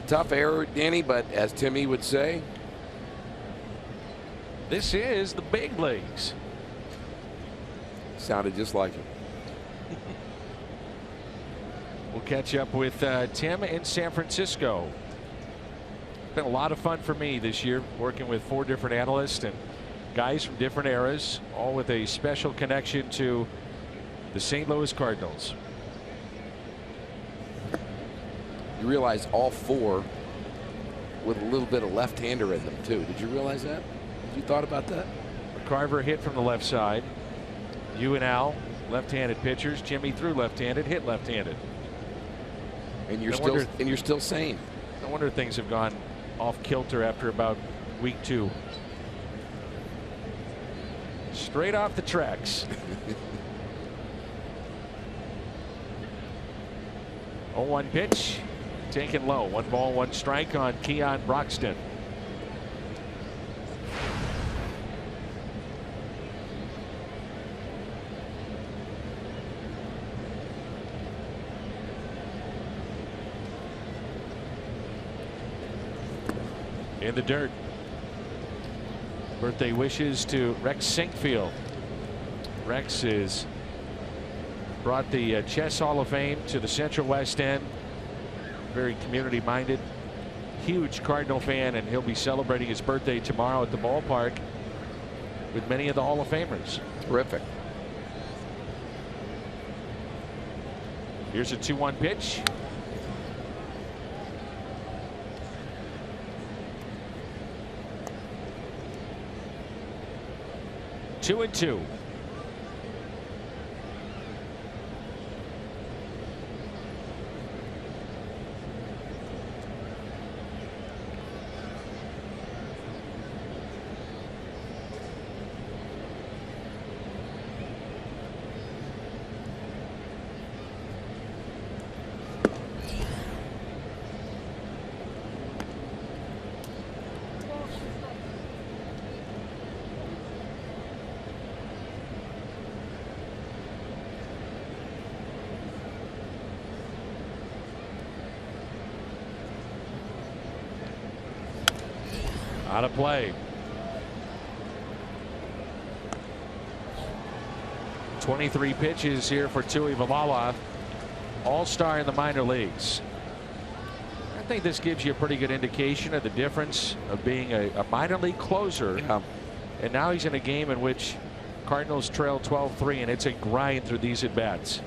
S7: Tough error, Danny, but as Timmy would say,
S3: this is the big leagues.
S7: Sounded just like him.
S3: We'll catch up with Tim in San Francisco. Been a lot of fun for me this year, working with 4 different analysts and guys from different eras, all with a special connection to the St. Louis Cardinals.
S7: You realize all 4 with a little bit of left-hander in them too. Did you realize that? Have you thought about that?
S3: Carver hit from the left side. You and Al left-handed pitchers. Jimmy threw left-handed, hit left-handed.
S7: And you're still sane.
S3: No wonder things have gone off kilter after about week 2. Straight off the tracks. 0-1 pitch, taken low. 1 ball, 1 strike on Keon Broxton. In the dirt. Birthday wishes to Rex Sinkfield. Rex is brought the Chess Hall of Fame to the Central West End. Very community minded. Huge Cardinal fan, and he'll be celebrating his birthday tomorrow at the ballpark with many of the Hall of Famers.
S7: Terrific.
S3: Here's a 2-1 pitch. Two and 2. Out of play. 23 pitches here for Tuivalu, all-star in the minor leagues. I think this gives you a pretty good indication of the difference of being a minor league closer.
S7: Yeah.
S3: And now he's in a game in which Cardinals trail 12-3, and it's a grind through these at-bats.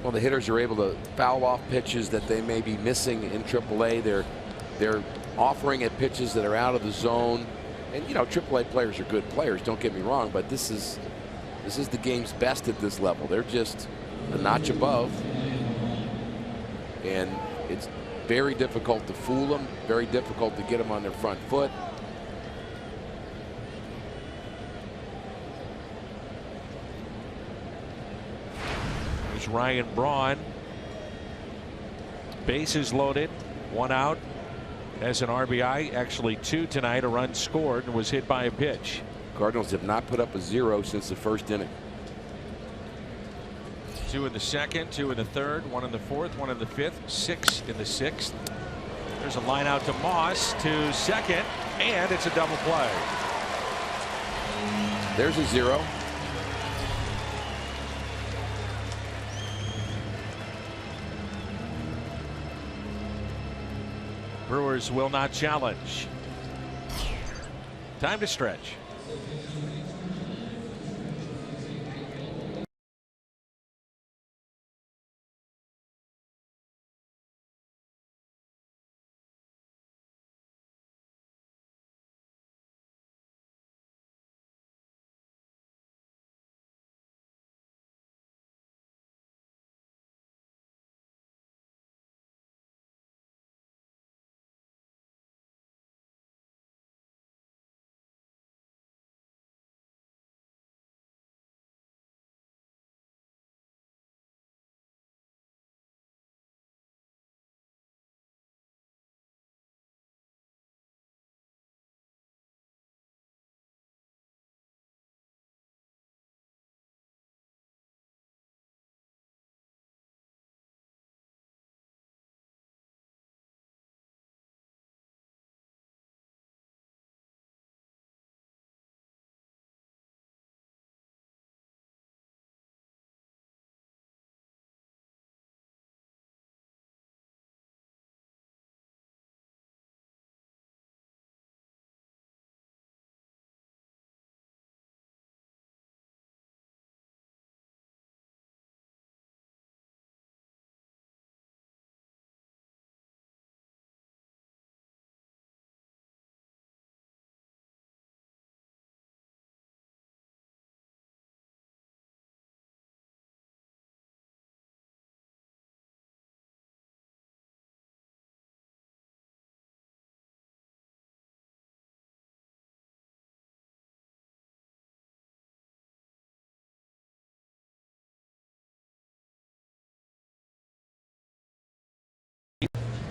S7: Well, the hitters are able to foul off pitches that they may be missing in AAA. They're offering at pitches that are out of the zone. And you know, AAA players are good players, don't get me wrong, but this is the game's best at this level. They're just a notch above, and it's very difficult to fool them, very difficult to get them on their front foot.
S3: There's Ryan Braun. Bases loaded, 1 out. As an RBI, actually 2 tonight. A run scored and was hit by a pitch.
S7: Cardinals have not put up a 0 since the first inning.
S3: 2 in the second, 2 in the third, 1 in the fourth, 1 in the fifth, 6 in the sixth. There's a line out to Moss to second, and it's a double play.
S7: There's a 0.
S3: Brewers will not challenge. Time to stretch.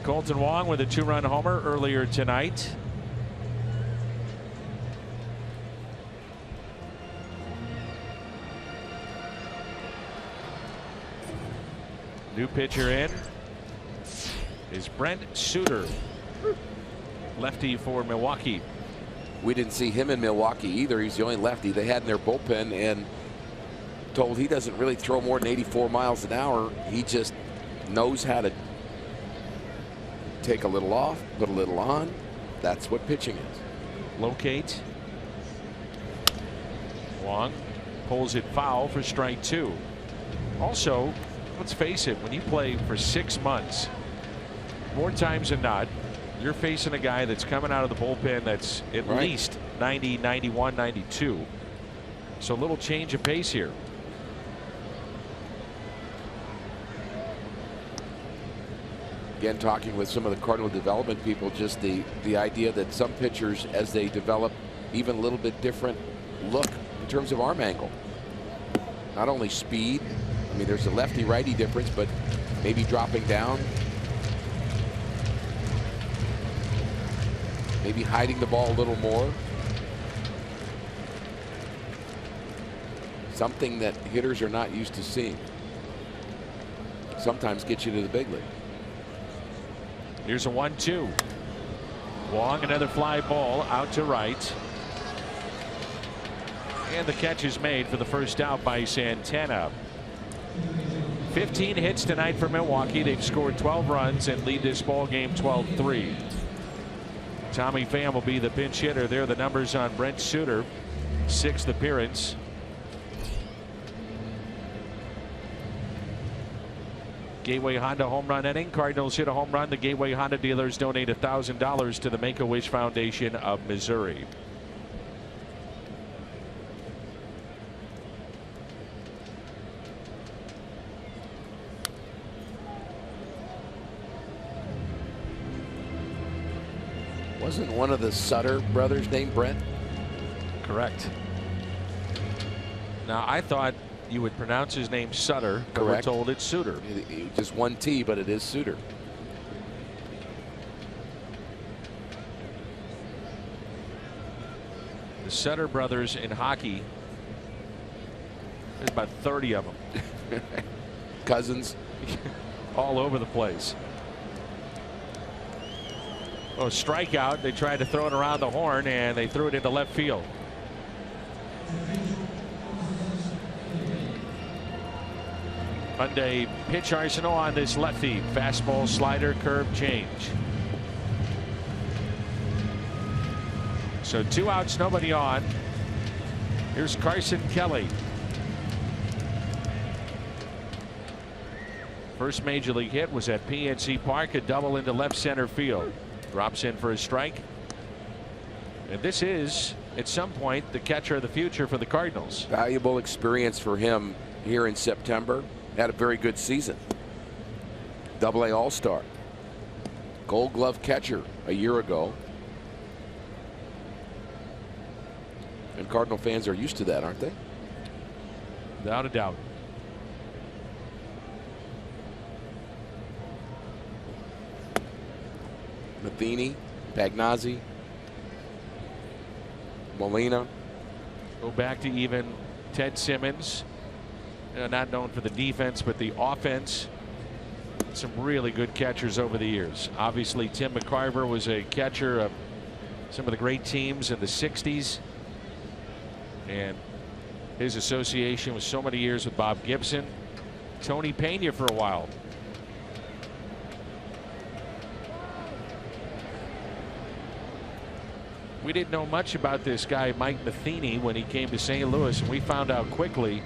S3: Colton Wong with a 2-run homer earlier tonight. New pitcher in is Brent Suter, lefty for Milwaukee.
S7: We didn't see him in Milwaukee either. He's the only lefty they had in their bullpen, and told he doesn't really throw more than 84 miles an hour. He just knows how to take a little off, put a little on. That's what pitching is.
S3: Locate. Wong pulls it foul for strike 2. Also, let's face it, when you play for 6 months, more times than not, you're facing a guy that's coming out of the bullpen that's at least 90, 91, 92. So a little change of pace here.
S7: Again, talking with some of the Cardinal development people, just the idea that some pitchers, as they develop, even a little bit different look in terms of arm angle. Not only speed, I mean, there's a lefty-righty difference, but maybe dropping down, maybe hiding the ball a little more. Something that hitters are not used to seeing. Sometimes gets you to the big league.
S3: Here's a 1-2. Wong, another fly ball out to right. And the catch is made for the first out by Santana. 15 hits tonight for Milwaukee. They've scored 12 runs and lead this ball game 12-3. Tommy Pham will be the pinch hitter. There are the numbers on Brent Suter. 6th appearance. Gateway Honda home run inning. Cardinals hit a home run. The Gateway Honda dealers donate $1,000 to the Make-A-Wish Foundation of Missouri.
S7: Wasn't one of the Sutter brothers named Brent?
S3: Correct. Now, I thought you would pronounce his name Sutter, but we're told it's Suter.
S7: Just one T, but it is Suter.
S3: The Sutter brothers in hockey, there's about 30 of them.
S7: Cousins.
S3: All over the place. Oh, strikeout. They tried to throw it around the horn, and they threw it into left field. Hyundai pitch arsenal on this lefty. Fastball, slider, curve, change. So 2 outs, nobody on. Here's Carson Kelly. First major league hit was at PNC Park, a double into left center field. Drops in for a strike. And this is, at some point, the catcher of the future for the Cardinals.
S7: Valuable experience for him here in September. Had a very good season. Double-A All-Star. Gold Glove catcher a year ago. And Cardinal fans are used to that, aren't they?
S3: Without a doubt.
S7: Matheny, Pagnazzi, Molina.
S3: Go back to even Ted Simmons. Not known for the defense, but the offense. Some really good catchers over the years. Obviously, Tim McCarver was a catcher of some of the great teams in the 60s. And his association was so many years with Bob Gibson. Tony Pena for a while. We didn't know much about this guy, Mike Matheny, when he came to St. Louis, and we found out quickly,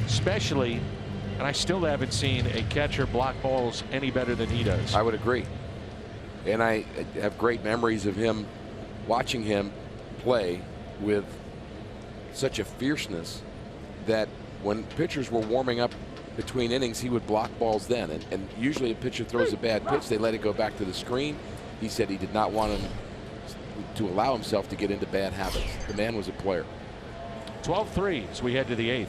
S3: especially, and I still haven't seen a catcher block balls any better than he does.
S7: I would agree. And I have great memories of him, watching him play with such a fierceness that when pitchers were warming up between innings, he would block balls then. And usually a pitcher throws a bad pitch, they let it go back to the screen. He said he did not want him to allow himself to get into bad habits. The man was a player.
S3: 12-3 as we head to the 8th.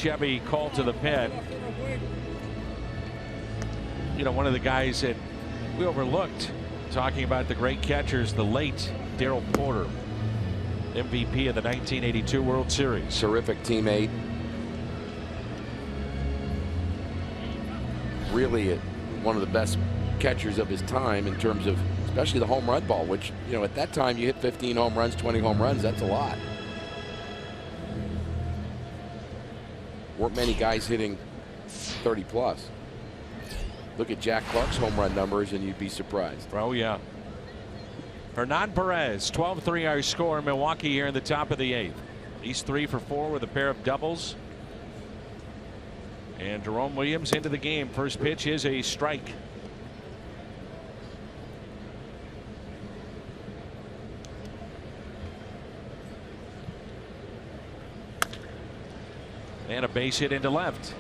S3: Chevy called to the pen. You know, one of the guys that we overlooked, talking about the great catchers, the late Darryl Porter, MVP of the 1982 World Series.
S7: Terrific teammate. Really one of the best catchers of his time in terms of especially the home run ball, which, you know, at that time you hit 15 home runs, 20 home runs. That's a lot. Weren't many guys hitting 30 plus. Look at Jack Clark's home run numbers and you'd be surprised.
S3: Oh, yeah. Hernan Perez, 12-3 our score in Milwaukee here in the top of the 8th. He's 3 for 4 with a pair of doubles. And Jerome Williams into the game. First pitch is a strike. And a base hit into left.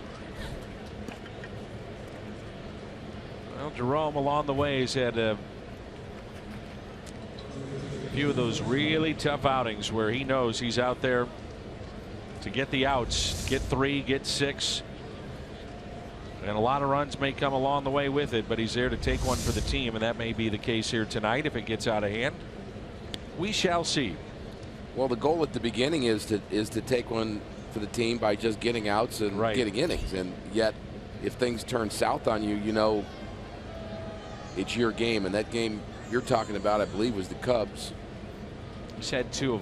S3: Well, Jerome along the way has had a few of those really tough outings where he knows he's out there to get the outs, get 3, get 6. And a lot of runs may come along the way with it, but he's there to take one for the team, and that may be the case here tonight if it gets out of hand. We shall see.
S7: Well, the goal at the beginning is to take one for the team by just getting outs and getting innings, and yet if things turn south on you, you know it's your game. And that game you're talking about, I believe, was the Cubs.
S3: He's had 2 of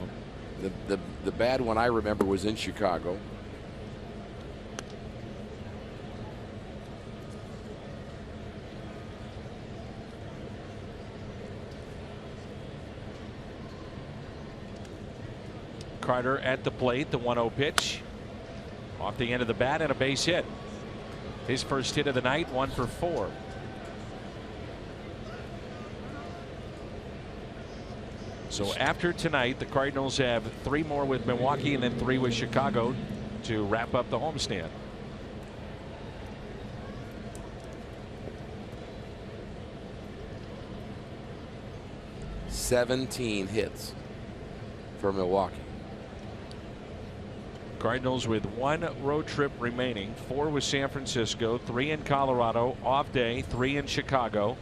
S3: them.
S7: The bad one I remember was in Chicago.
S3: Carter at the plate, the 1-0 pitch. Off the end of the bat and a base hit. His first hit of the night, 1 for 4. So after tonight, the Cardinals have 3 more with Milwaukee and then 3 with Chicago to wrap up the homestand.
S7: $17 hits for Milwaukee.
S3: Cardinals with 1 road trip remaining, 4 with San Francisco, 3 in Colorado, off day, 3 in Chicago,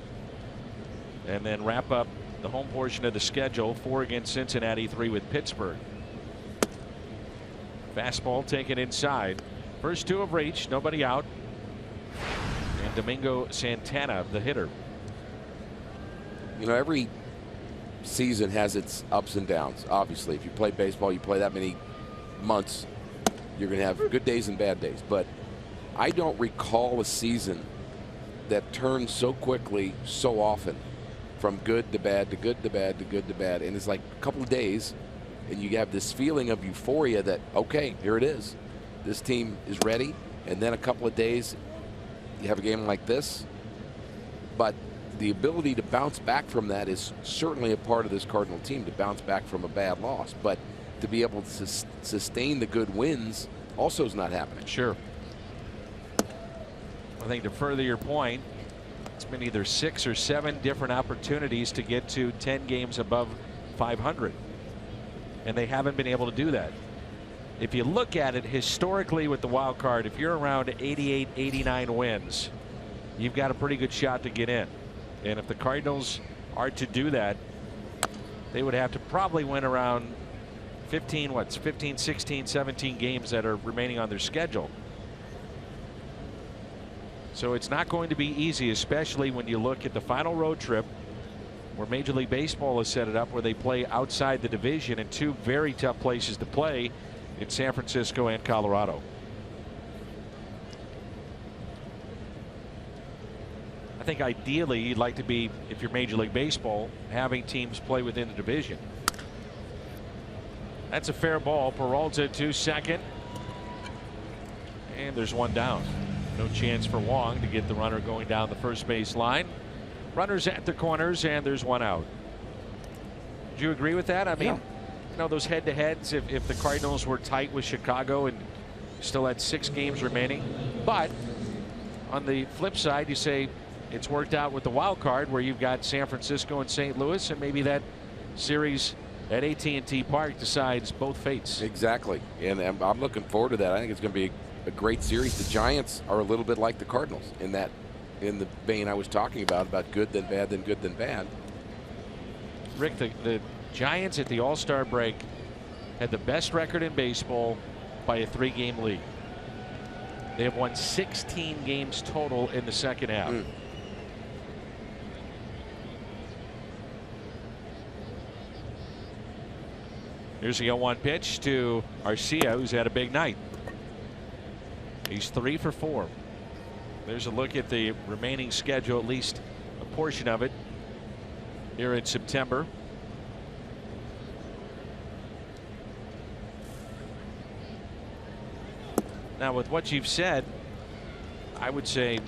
S3: and then wrap up the home portion of the schedule, 4 against Cincinnati, 3 with Pittsburgh. Fastball taken inside. First 2 have reached, nobody out. And Domingo Santana, the hitter.
S7: You know, every season has its ups and downs. Obviously, if you play baseball, you play that many months, you're going to have good days and bad days. But I don't recall a season that turns so quickly so often from good to bad to good to bad to good to bad. And it's like a couple of days and you have this feeling of euphoria that, okay, here it is. This team is ready. And then a couple of days you have a game like this. But the ability to bounce back from that is certainly a part of this Cardinal team, to bounce back from a bad loss. But to be able to sustain the good wins also is not happening.
S3: Sure. I think to further your point, it's been either 6 or 7 different opportunities to get to 10 games above 500. And they haven't been able to do that. If you look at it historically with the wild card, if you're around 88, 89 wins, you've got a pretty good shot to get in. And if the Cardinals are to do that, they would have to probably win around 15, 16, 17 games that are remaining on their schedule. So it's not going to be easy, especially when you look at the final road trip where Major League Baseball has set it up, where they play outside the division in 2 very tough places to play in San Francisco and Colorado. I think ideally you'd like to be, if you're Major League Baseball, having teams play within the division. That's a fair ball. Peralta to second. And there's 1 down. No chance for Wong to get the runner going down the first base line. Runners at the corners, and there's 1 out. Do you agree with that? I mean, you know, those head-to-heads, if the Cardinals were tight with Chicago and still had 6 games remaining. But on the flip side, you say it's worked out with the wild card where you've got San Francisco and St. Louis, and maybe that series at AT&T Park decides both fates.
S7: Exactly. And I'm looking forward to that. I think it's going to be a great series. The Giants are a little bit like the Cardinals in the vein I was talking about good, then bad, then good, then bad.
S3: Rick, the Giants at the All-Star break had the best record in baseball by a 3-game lead. They have won 16 games total in the second half. Here's the 0-1 pitch to Arcia, who's had a big night. He's 3 for 4. There's a look at the remaining schedule, at least a portion of it, here in September. Now, with what you've said, I would say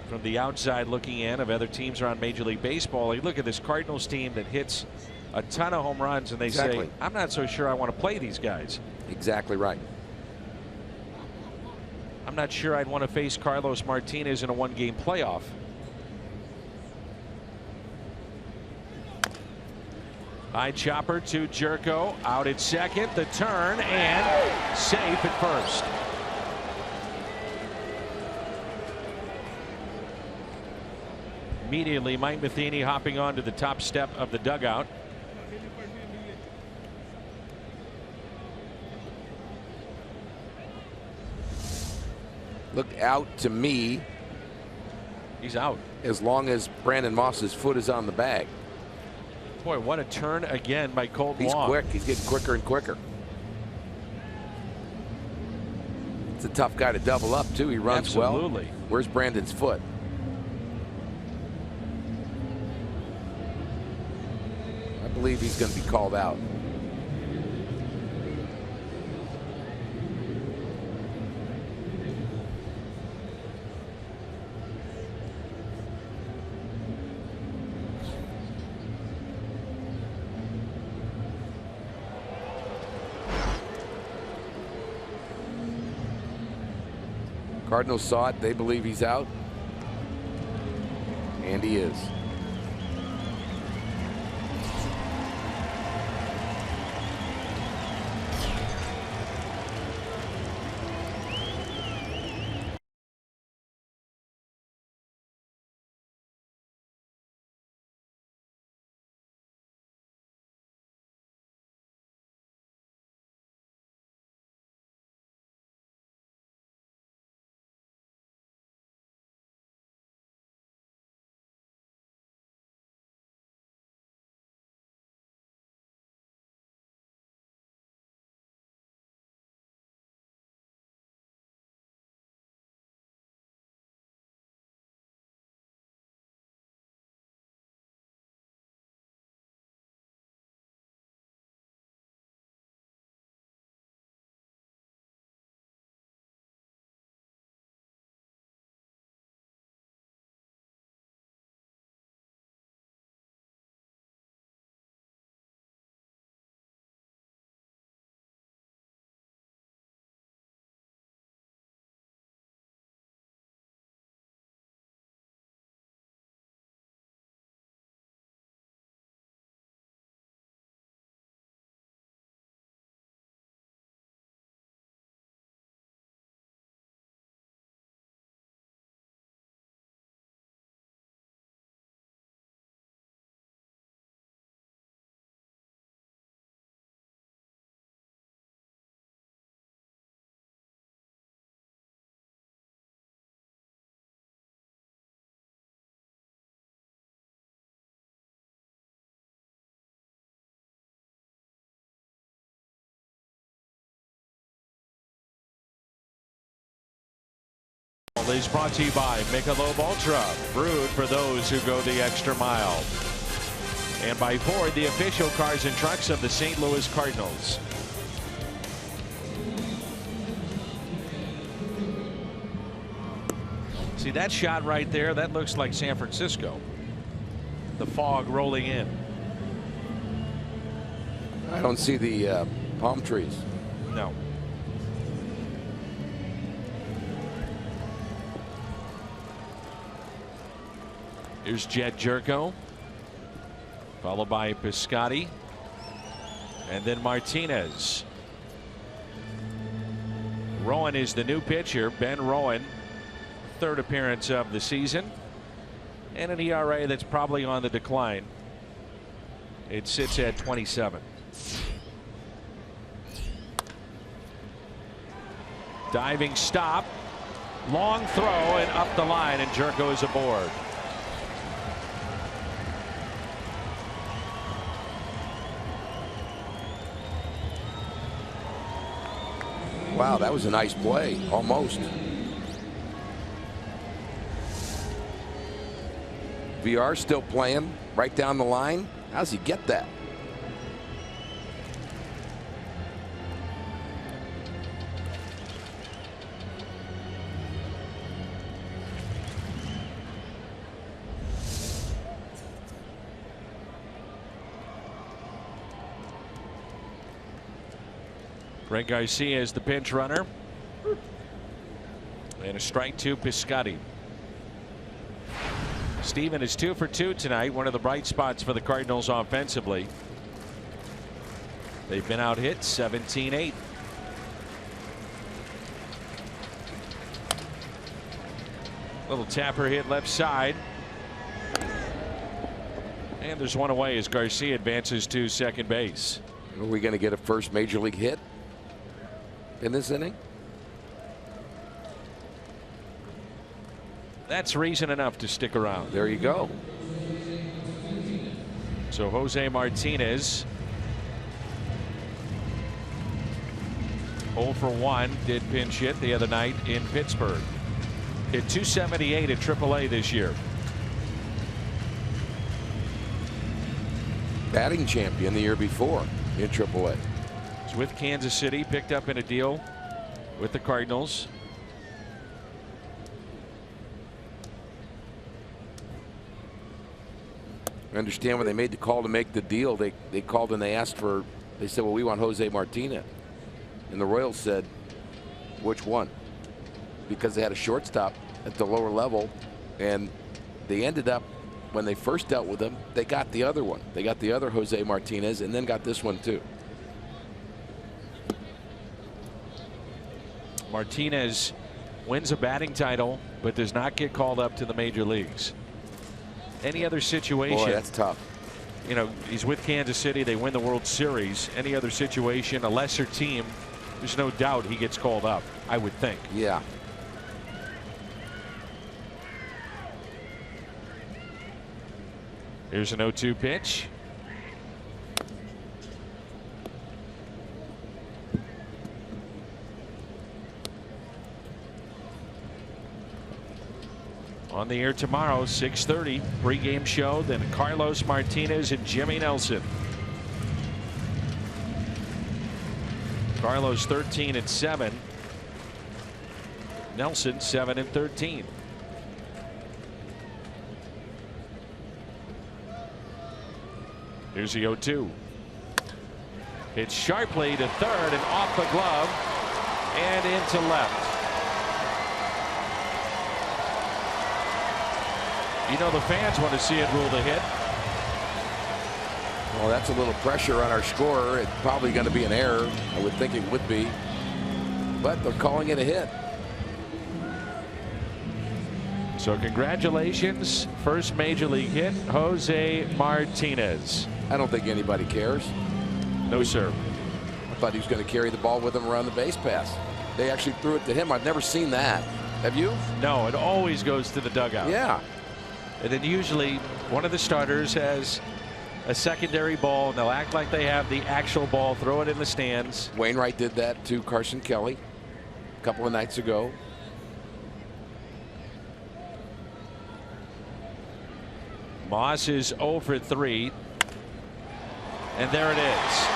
S3: from the outside looking in of other teams around Major League Baseball, you look at this Cardinals team that hits a ton of home runs and they say, I'm not so sure I want to play these guys.
S7: Exactly right.
S3: I'm not sure I'd want to face Carlos Martinez in a 1-game playoff. High chopper to Jerko, out at second, the turn, and safe at first. Immediately, Mike Matheny hopping onto the top step of the dugout.
S7: Looked out to me.
S3: He's out.
S7: As long as Brandon Moss's foot is on the bag.
S3: Boy, what a turn again by Colton
S7: He's
S3: Wong.
S7: quick. He's getting quicker and quicker. It's a tough guy to double up, too. He runs
S3: Absolutely.
S7: well. Where's Brandon's foot? I believe he's going to be called out. Cardinals saw it. They believe he's out. And he is.
S3: Is brought to you by Michelob Ultra, brewed for those who go the extra mile. And by Ford, the official cars and trucks of the St. Louis Cardinals. See that shot right there? That looks like San Francisco. The fog rolling in.
S7: I don't see the palm trees.
S3: No. Here's Jed Jerko, followed by Piscotty, and then Martinez. Rowan is the new pitcher. Ben Rowan, third appearance of the season, and an ERA that's probably on the decline. It sits at 27. Diving stop, long throw, and up the line, and Jerko is aboard.
S7: Wow, that was a nice play, almost. VR still playing right down the line. How does he get that?
S3: Greg Garcia is the pinch runner. And a strike to Piscotty. Steven is 2 for 2 tonight. One of the bright spots for the Cardinals offensively. They've been out hit 17-8. Little tapper hit left side. And there's one away as Garcia advances to second base.
S7: Are we going to get a first major league hit in this inning?
S3: That's reason enough to stick around.
S7: There you go.
S3: So Jose Martinez 0 for 1, did pinch hit the other night in Pittsburgh. Hit .278 at AAA this year.
S7: Batting champion the year before in AAA.
S3: He's with Kansas City, picked up in a deal with the Cardinals.
S7: I understand when they made the call to make the deal, they called and they asked for, they said, well, we want Jose Martinez. And the Royals said, which one? Because they had a shortstop at the lower level, and they ended up, when they first dealt with him, they got the other one. They got the other Jose Martinez and then got this one too.
S3: Martinez wins a batting title but does not get called up to the major leagues. Any other situation,
S7: boy, that's tough.
S3: You know, he's with Kansas City, they win the World Series. Any other situation, a lesser team, there's no doubt he gets called up, I would think.
S7: Yeah.
S3: Here's an 0-2 pitch. On the air tomorrow, 6:30 pregame show. Then Carlos Martinez and Jimmy Nelson. Carlos 13-7. Nelson 7-13. Here's the 0-2. Hit sharply to third and off the glove and into left. You know the fans want to see it ruled a hit.
S7: Well, that's a little pressure on our scorer. It's probably going to be an error. I would think it would be. But they're calling it a hit.
S3: So congratulations. First major league hit, Jose Martinez.
S7: I don't think anybody cares.
S3: No, sir.
S7: I thought he was going to carry the ball with him around the base pass. They actually threw it to him. I've never seen that. Have you?
S3: No, it always goes to the dugout.
S7: Yeah.
S3: And then usually one of the starters has a secondary ball, and they'll act like they have the actual ball, throw it in the stands.
S7: Wainwright did that to Carson Kelly a couple of nights ago.
S3: Moss is 0 for 3. And there it is.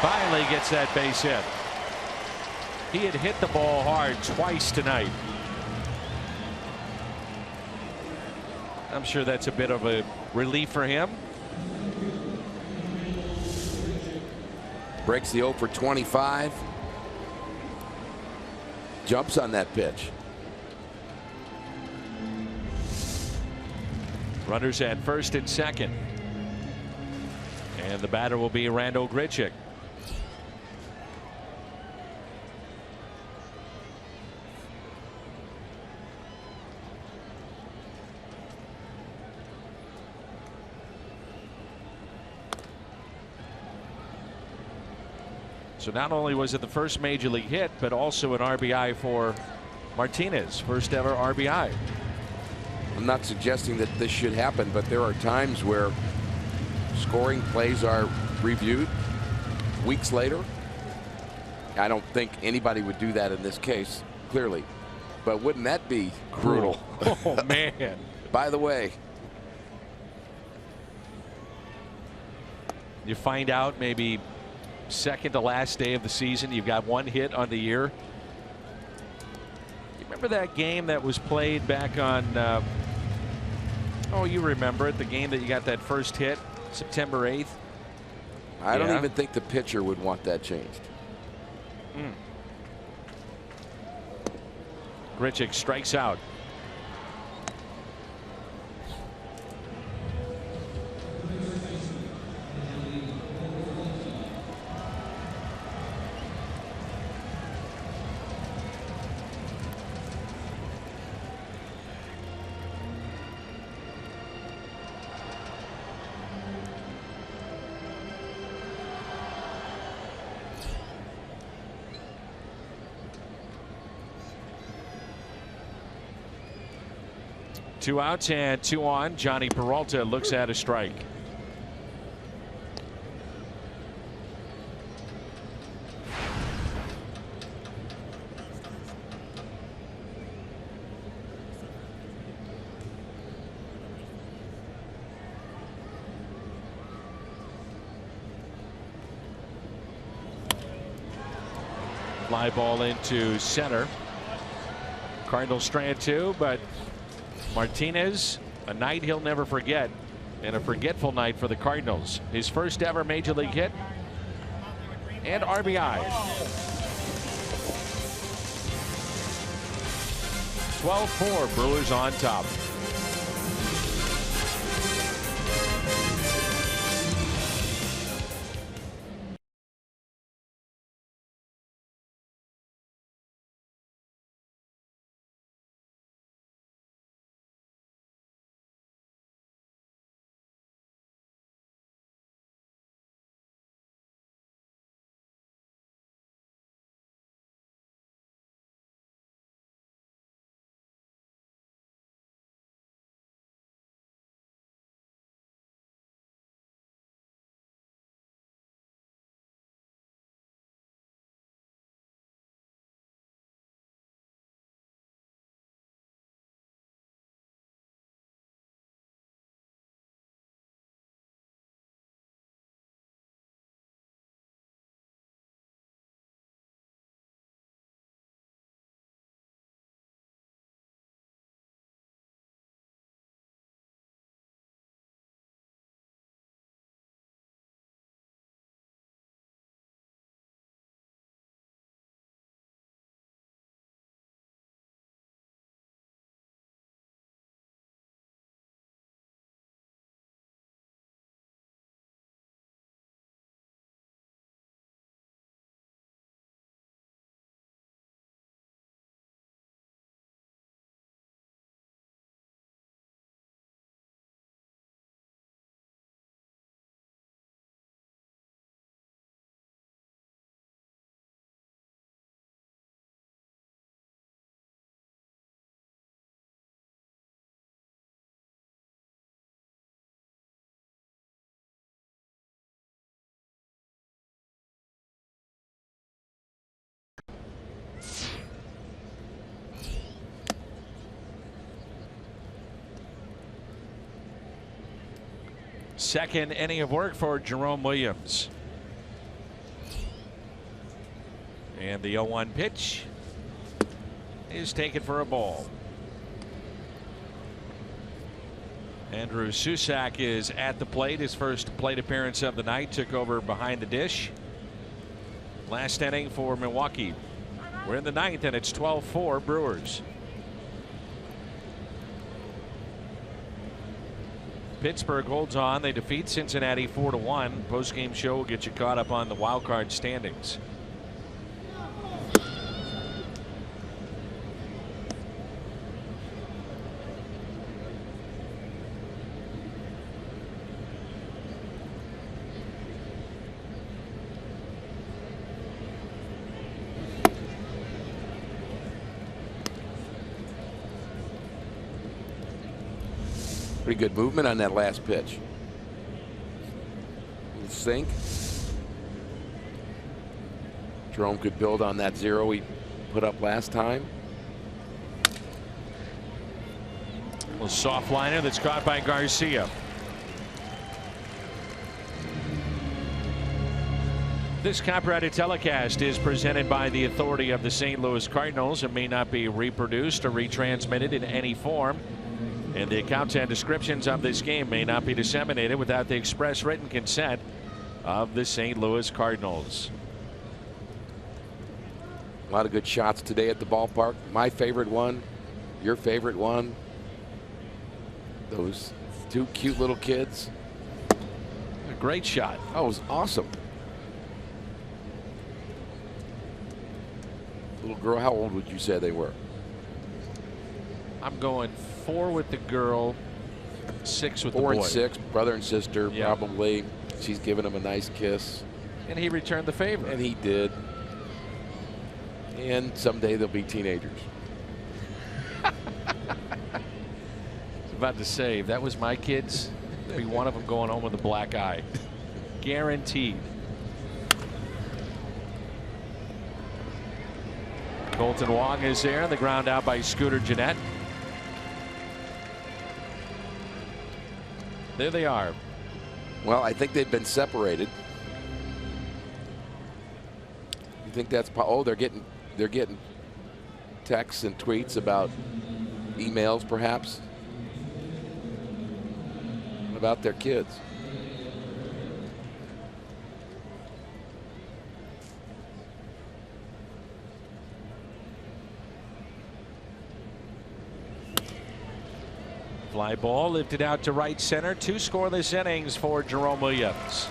S3: Finally gets that base hit. He had hit the ball hard twice tonight. I'm sure that's a bit of a relief for him.
S7: Breaks the 0 for 25. Jumps on that pitch.
S3: Runners at first and second. And the batter will be Randall Grichuk. So not only was it the first major league hit, but also an RBI for Martinez, first ever RBI.
S7: I'm not suggesting that this should happen, but there are times where scoring plays are reviewed weeks later. I don't think anybody would do that in this case, clearly. But wouldn't that be brutal?
S3: Oh, man.
S7: By the way,
S3: you find out maybe second to last day of the season, you've got one hit on the year. You remember that game that was played back on, oh, you remember it, the game that you got that first hit, September 8th?
S7: I don't even think the pitcher would want that changed.
S3: Grichuk strikes out. Two outs and two on. Johnny Peralta looks at a strike. Fly ball into center. Cardinals strand two, but Martinez, a night he'll never forget, and a forgetful night for the Cardinals. His first ever major league hit and RBI. 12-4, Brewers on top. Second inning of work for Jerome Williams. And the 0-1 pitch is taken for a ball. Andrew Susac is at the plate. His first plate appearance of the night. Took over behind the dish. Last inning for Milwaukee. We're in the ninth, and it's 12-4 Brewers. Pittsburgh holds on. They defeat Cincinnati 4-1. Post-game show will get you caught up on the wild card standings.
S7: Pretty good movement on that last pitch. Little sink. Jerome could build on that 0 he put up last time.
S3: A little soft liner that's caught by Garcia. This copyrighted telecast is presented by the authority of the St. Louis Cardinals and may not be reproduced or retransmitted in any form. And the accounts and descriptions of this game may not be disseminated without the express written consent of the St. Louis Cardinals.
S7: A lot of good shots today at the ballpark. My favorite one, your favorite one. Those 2 cute little kids.
S3: A great shot.
S7: Oh, it was awesome. Little girl, how old would you say they were?
S3: I'm going 4 with the girl, 6 with the boy.
S7: 4 and 6, brother and sister,
S3: Yeah.
S7: probably. She's giving him a nice kiss.
S3: And he returned the favor.
S7: And he did. And someday they'll be teenagers.
S3: I was about to say, if that was my kids, there'd be one of them going home with a black eye. Guaranteed. Colton Wong is there. The ground out by Scooter Gennett. There they are.
S7: Well, I think they've been separated. You think that's they're getting texts and tweets about emails perhaps about their kids.
S3: Fly ball lifted out to right center. 2 scoreless innings for Jerome Williams.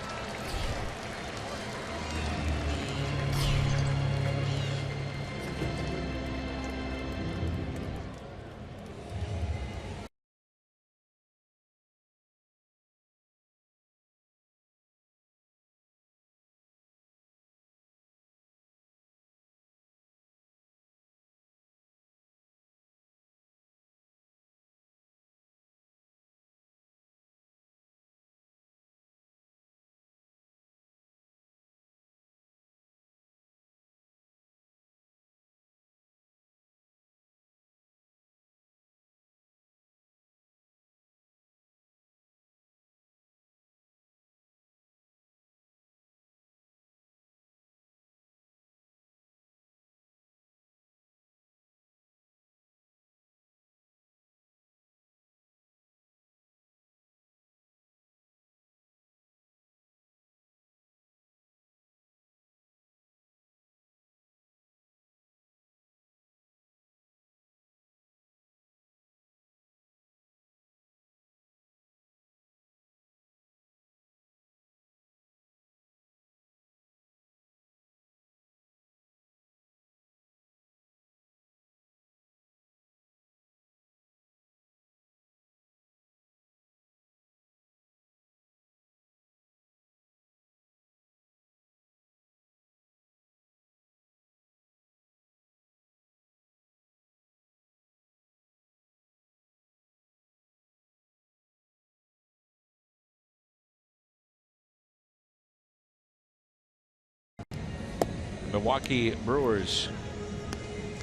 S3: Milwaukee Brewers.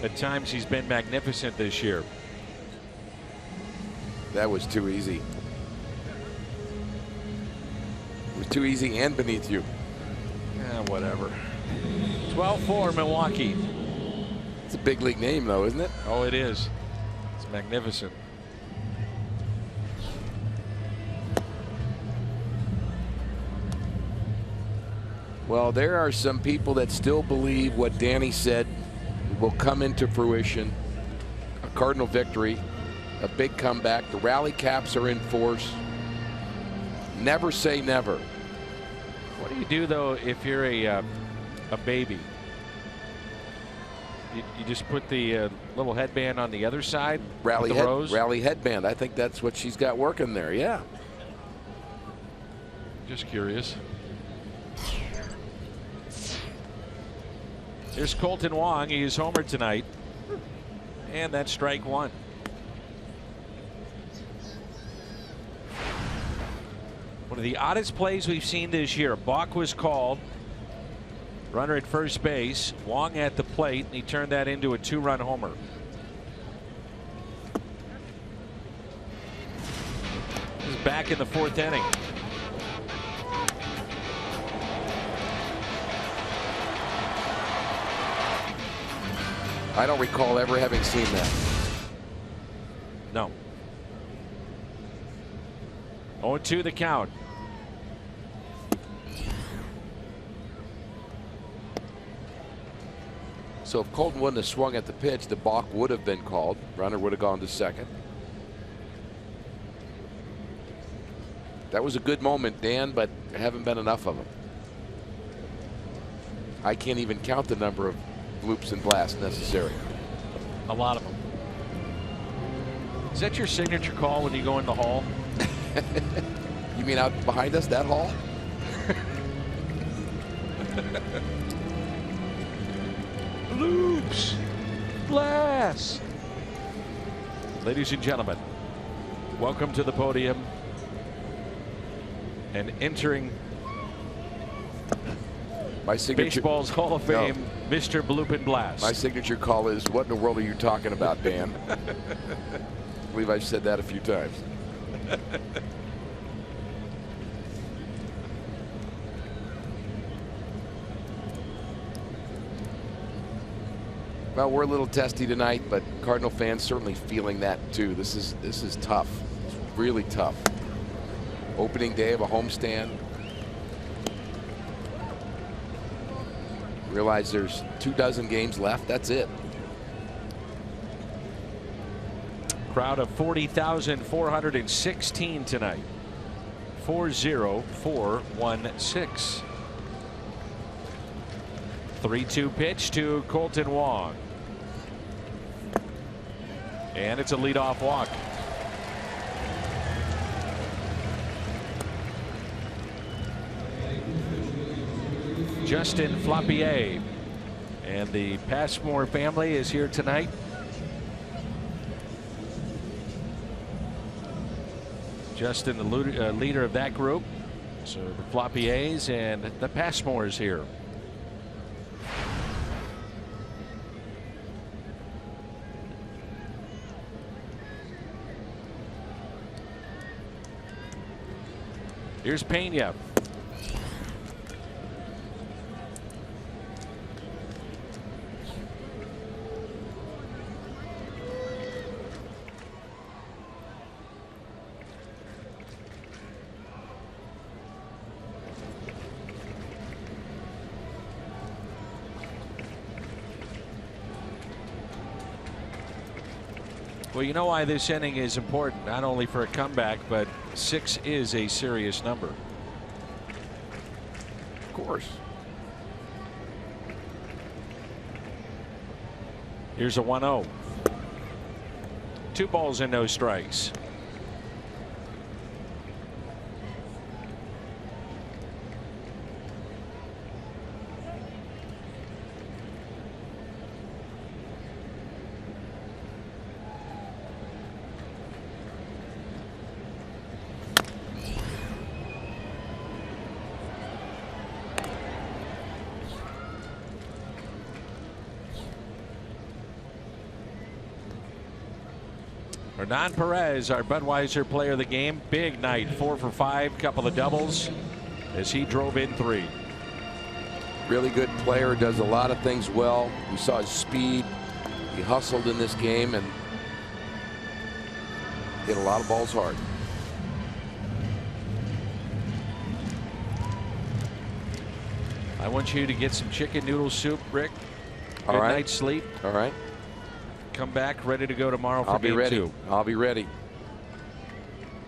S3: At times he's been magnificent this year.
S7: That was too easy. It was too easy and beneath you.
S3: Whatever. 12-4 Milwaukee.
S7: It's a big league name though, isn't it?
S3: Oh, it is. It's magnificent.
S7: Well, there are some people that still believe what Danny said will come into fruition. A Cardinal victory, a big comeback. The rally caps are in force. Never say never.
S3: What do you do though if you're a baby? You just put the little headband on the other side.
S7: Rally
S3: rose?
S7: headband. I think that's what she's got working there. Yeah.
S3: Just curious. Here's Colton Wong. He is homered tonight. And that's strike 1. One of the oddest plays we've seen this year. Balk was called. Runner at first base. Wong at the plate, and he turned that into a 2-run homer. This is back in the 4th inning.
S7: I don't recall ever having seen that.
S3: No. 0-2 the count.
S7: So if Colton wouldn't have swung at the pitch, the balk would have been called. Runner would have gone to second. That was a good moment, Dan, but there haven't been enough of them. I can't even count the number of bloops and blasts necessary.
S3: A lot of them. Is that your signature call when you go in the hall?
S7: You mean out behind us, that hall?
S3: Loops, blasts. Ladies and gentlemen, welcome to the podium and entering
S7: my signature
S3: baseball's Hall of Fame, Mr. Bloop and Blast.
S7: My signature call is, what in the world are you talking about, Dan? I believe I've said that a few times. Well, we're a little testy tonight, but Cardinal fans certainly feeling that too. This is tough. It's really tough. Opening day of a homestand. Realize there's 24 games left. That's it.
S3: Crowd of 40,416 tonight. 40416. 3-2 pitch to Colton Wong. And it's a leadoff walk. Justin Floppier and the Passmore family is here tonight. Justin, the leader of that group. So the Floppiers and the Passmores here. Here's Pena. Well, you know why this inning is important, not only for a comeback, but 6 is a serious number.
S7: Of course.
S3: Here's a 1-0. 2 balls and no strikes. Hernan Perez, our Budweiser player of the game. Big night, 4 for 5, couple of doubles as he drove in 3.
S7: Really good player, does a lot of things well. We saw his speed. He hustled in this game and hit a lot of balls hard.
S3: I want you to get some chicken noodle soup, Rick. Good
S7: All right.
S3: night's sleep.
S7: All right.
S3: Come back ready to go tomorrow for game 2.
S7: I'll be ready.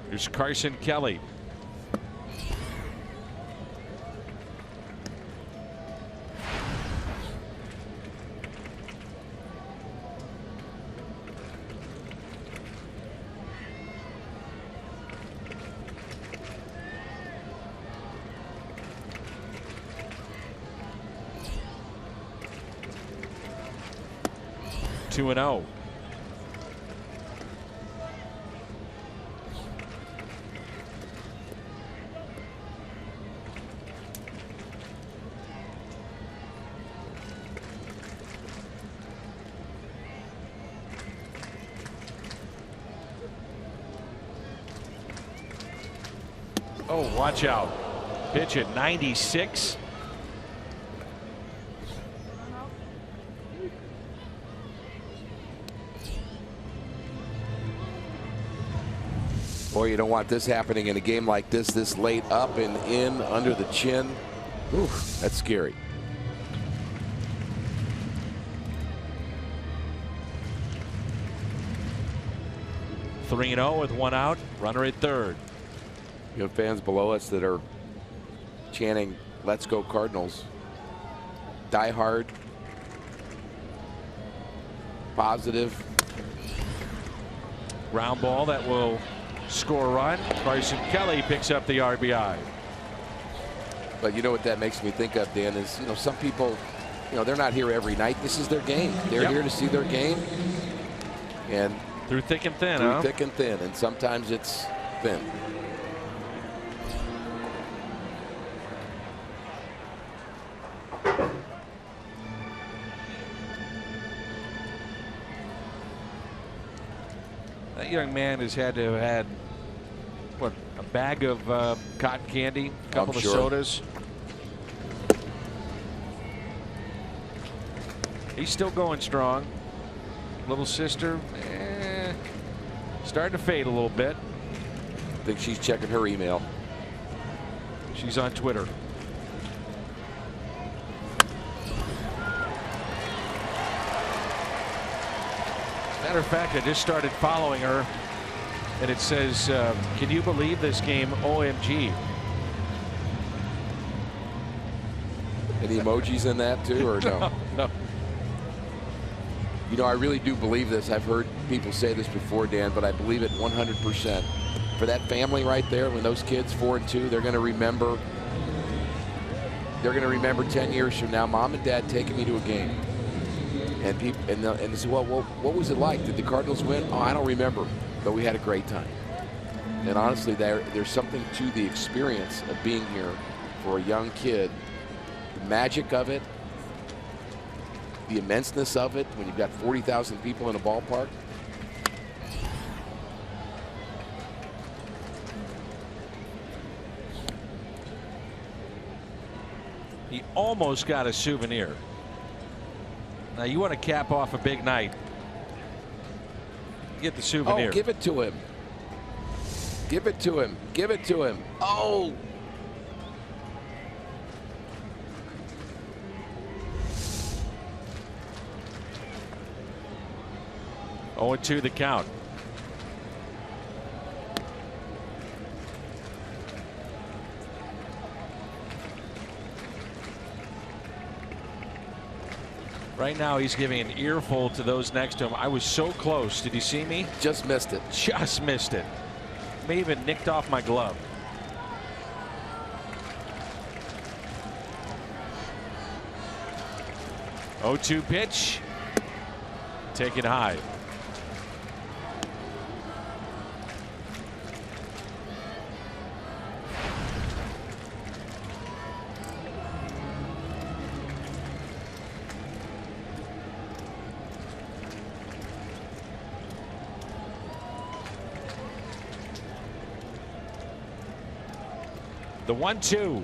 S3: Here's Carson Kelly. Two and 0. Oh, watch out. Pitch at 96.
S7: Boy, you don't want this happening in a game like this late, up and in under the chin. Oof, that's scary.
S3: Three 3-0 with one out. Runner at third.
S7: You have fans below us that are chanting, "Let's go Cardinals." Die hard. Positive.
S3: Ground ball that will score a run. Carson Kelly picks up the RBI.
S7: But you know what that makes me think of, Dan, is, some people, they're not here every night. This is their game. They're here to see their game. And
S3: through thick and thin,
S7: through thick and thin. And sometimes it's thin.
S3: That young man has had to have had, what, a bag of cotton candy, a couple of sodas. He's still going strong. Little sister, starting to fade a little bit.
S7: I think she's checking her email.
S3: She's on Twitter. Matter of fact, I just started following her, and it says, can you believe this game? OMG.
S7: Any emojis in that too, or no?
S3: No.
S7: I really do believe this. I've heard people say this before, Dan, but I believe it 100%. For that family right there, when those kids 4 and 2, they're going to remember. They're going to remember 10 years from now, Mom and Dad taking me to a game. And people and they say, well, what was it like? Did the Cardinals win? Oh, I don't remember, but we had a great time. And honestly, there's something to the experience of being here for a young kid. The magic of it, the immenseness of it, when you've got 40,000 people in a ballpark.
S3: He almost got a souvenir. Now you want to cap off a big night. Get the souvenir.
S7: Oh, give it to him. Give it to him. Give it to him. Oh.
S3: Oh, 2 the count. Right now he's giving an earful to those next to him. I was so close. Did you see me?
S7: Just missed it.
S3: Just missed it. May even nicked off my glove. Oh, 2 pitch. Taken high. The 1-2.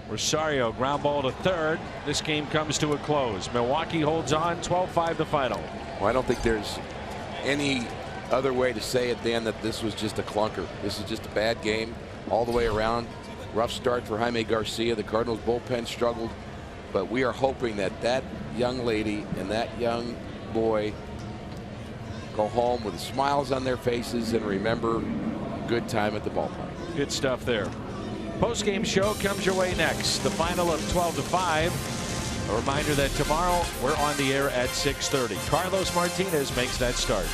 S3: Rosario ground ball to third. This game comes to a close. Milwaukee holds on. 12-5 the final.
S7: Well, I don't think there's any other way to say it, Dan, that this was just a clunker. This is just a bad game all the way around. Rough start for Jaime Garcia. The Cardinals bullpen struggled, but we are hoping that that young lady and that young boy go home with smiles on their faces and remember a good time at the ballpark.
S3: Good stuff there. Post-game show comes your way next. The final of 12-5. A reminder that tomorrow we're on the air at 6:30. Carlos Martinez makes that start.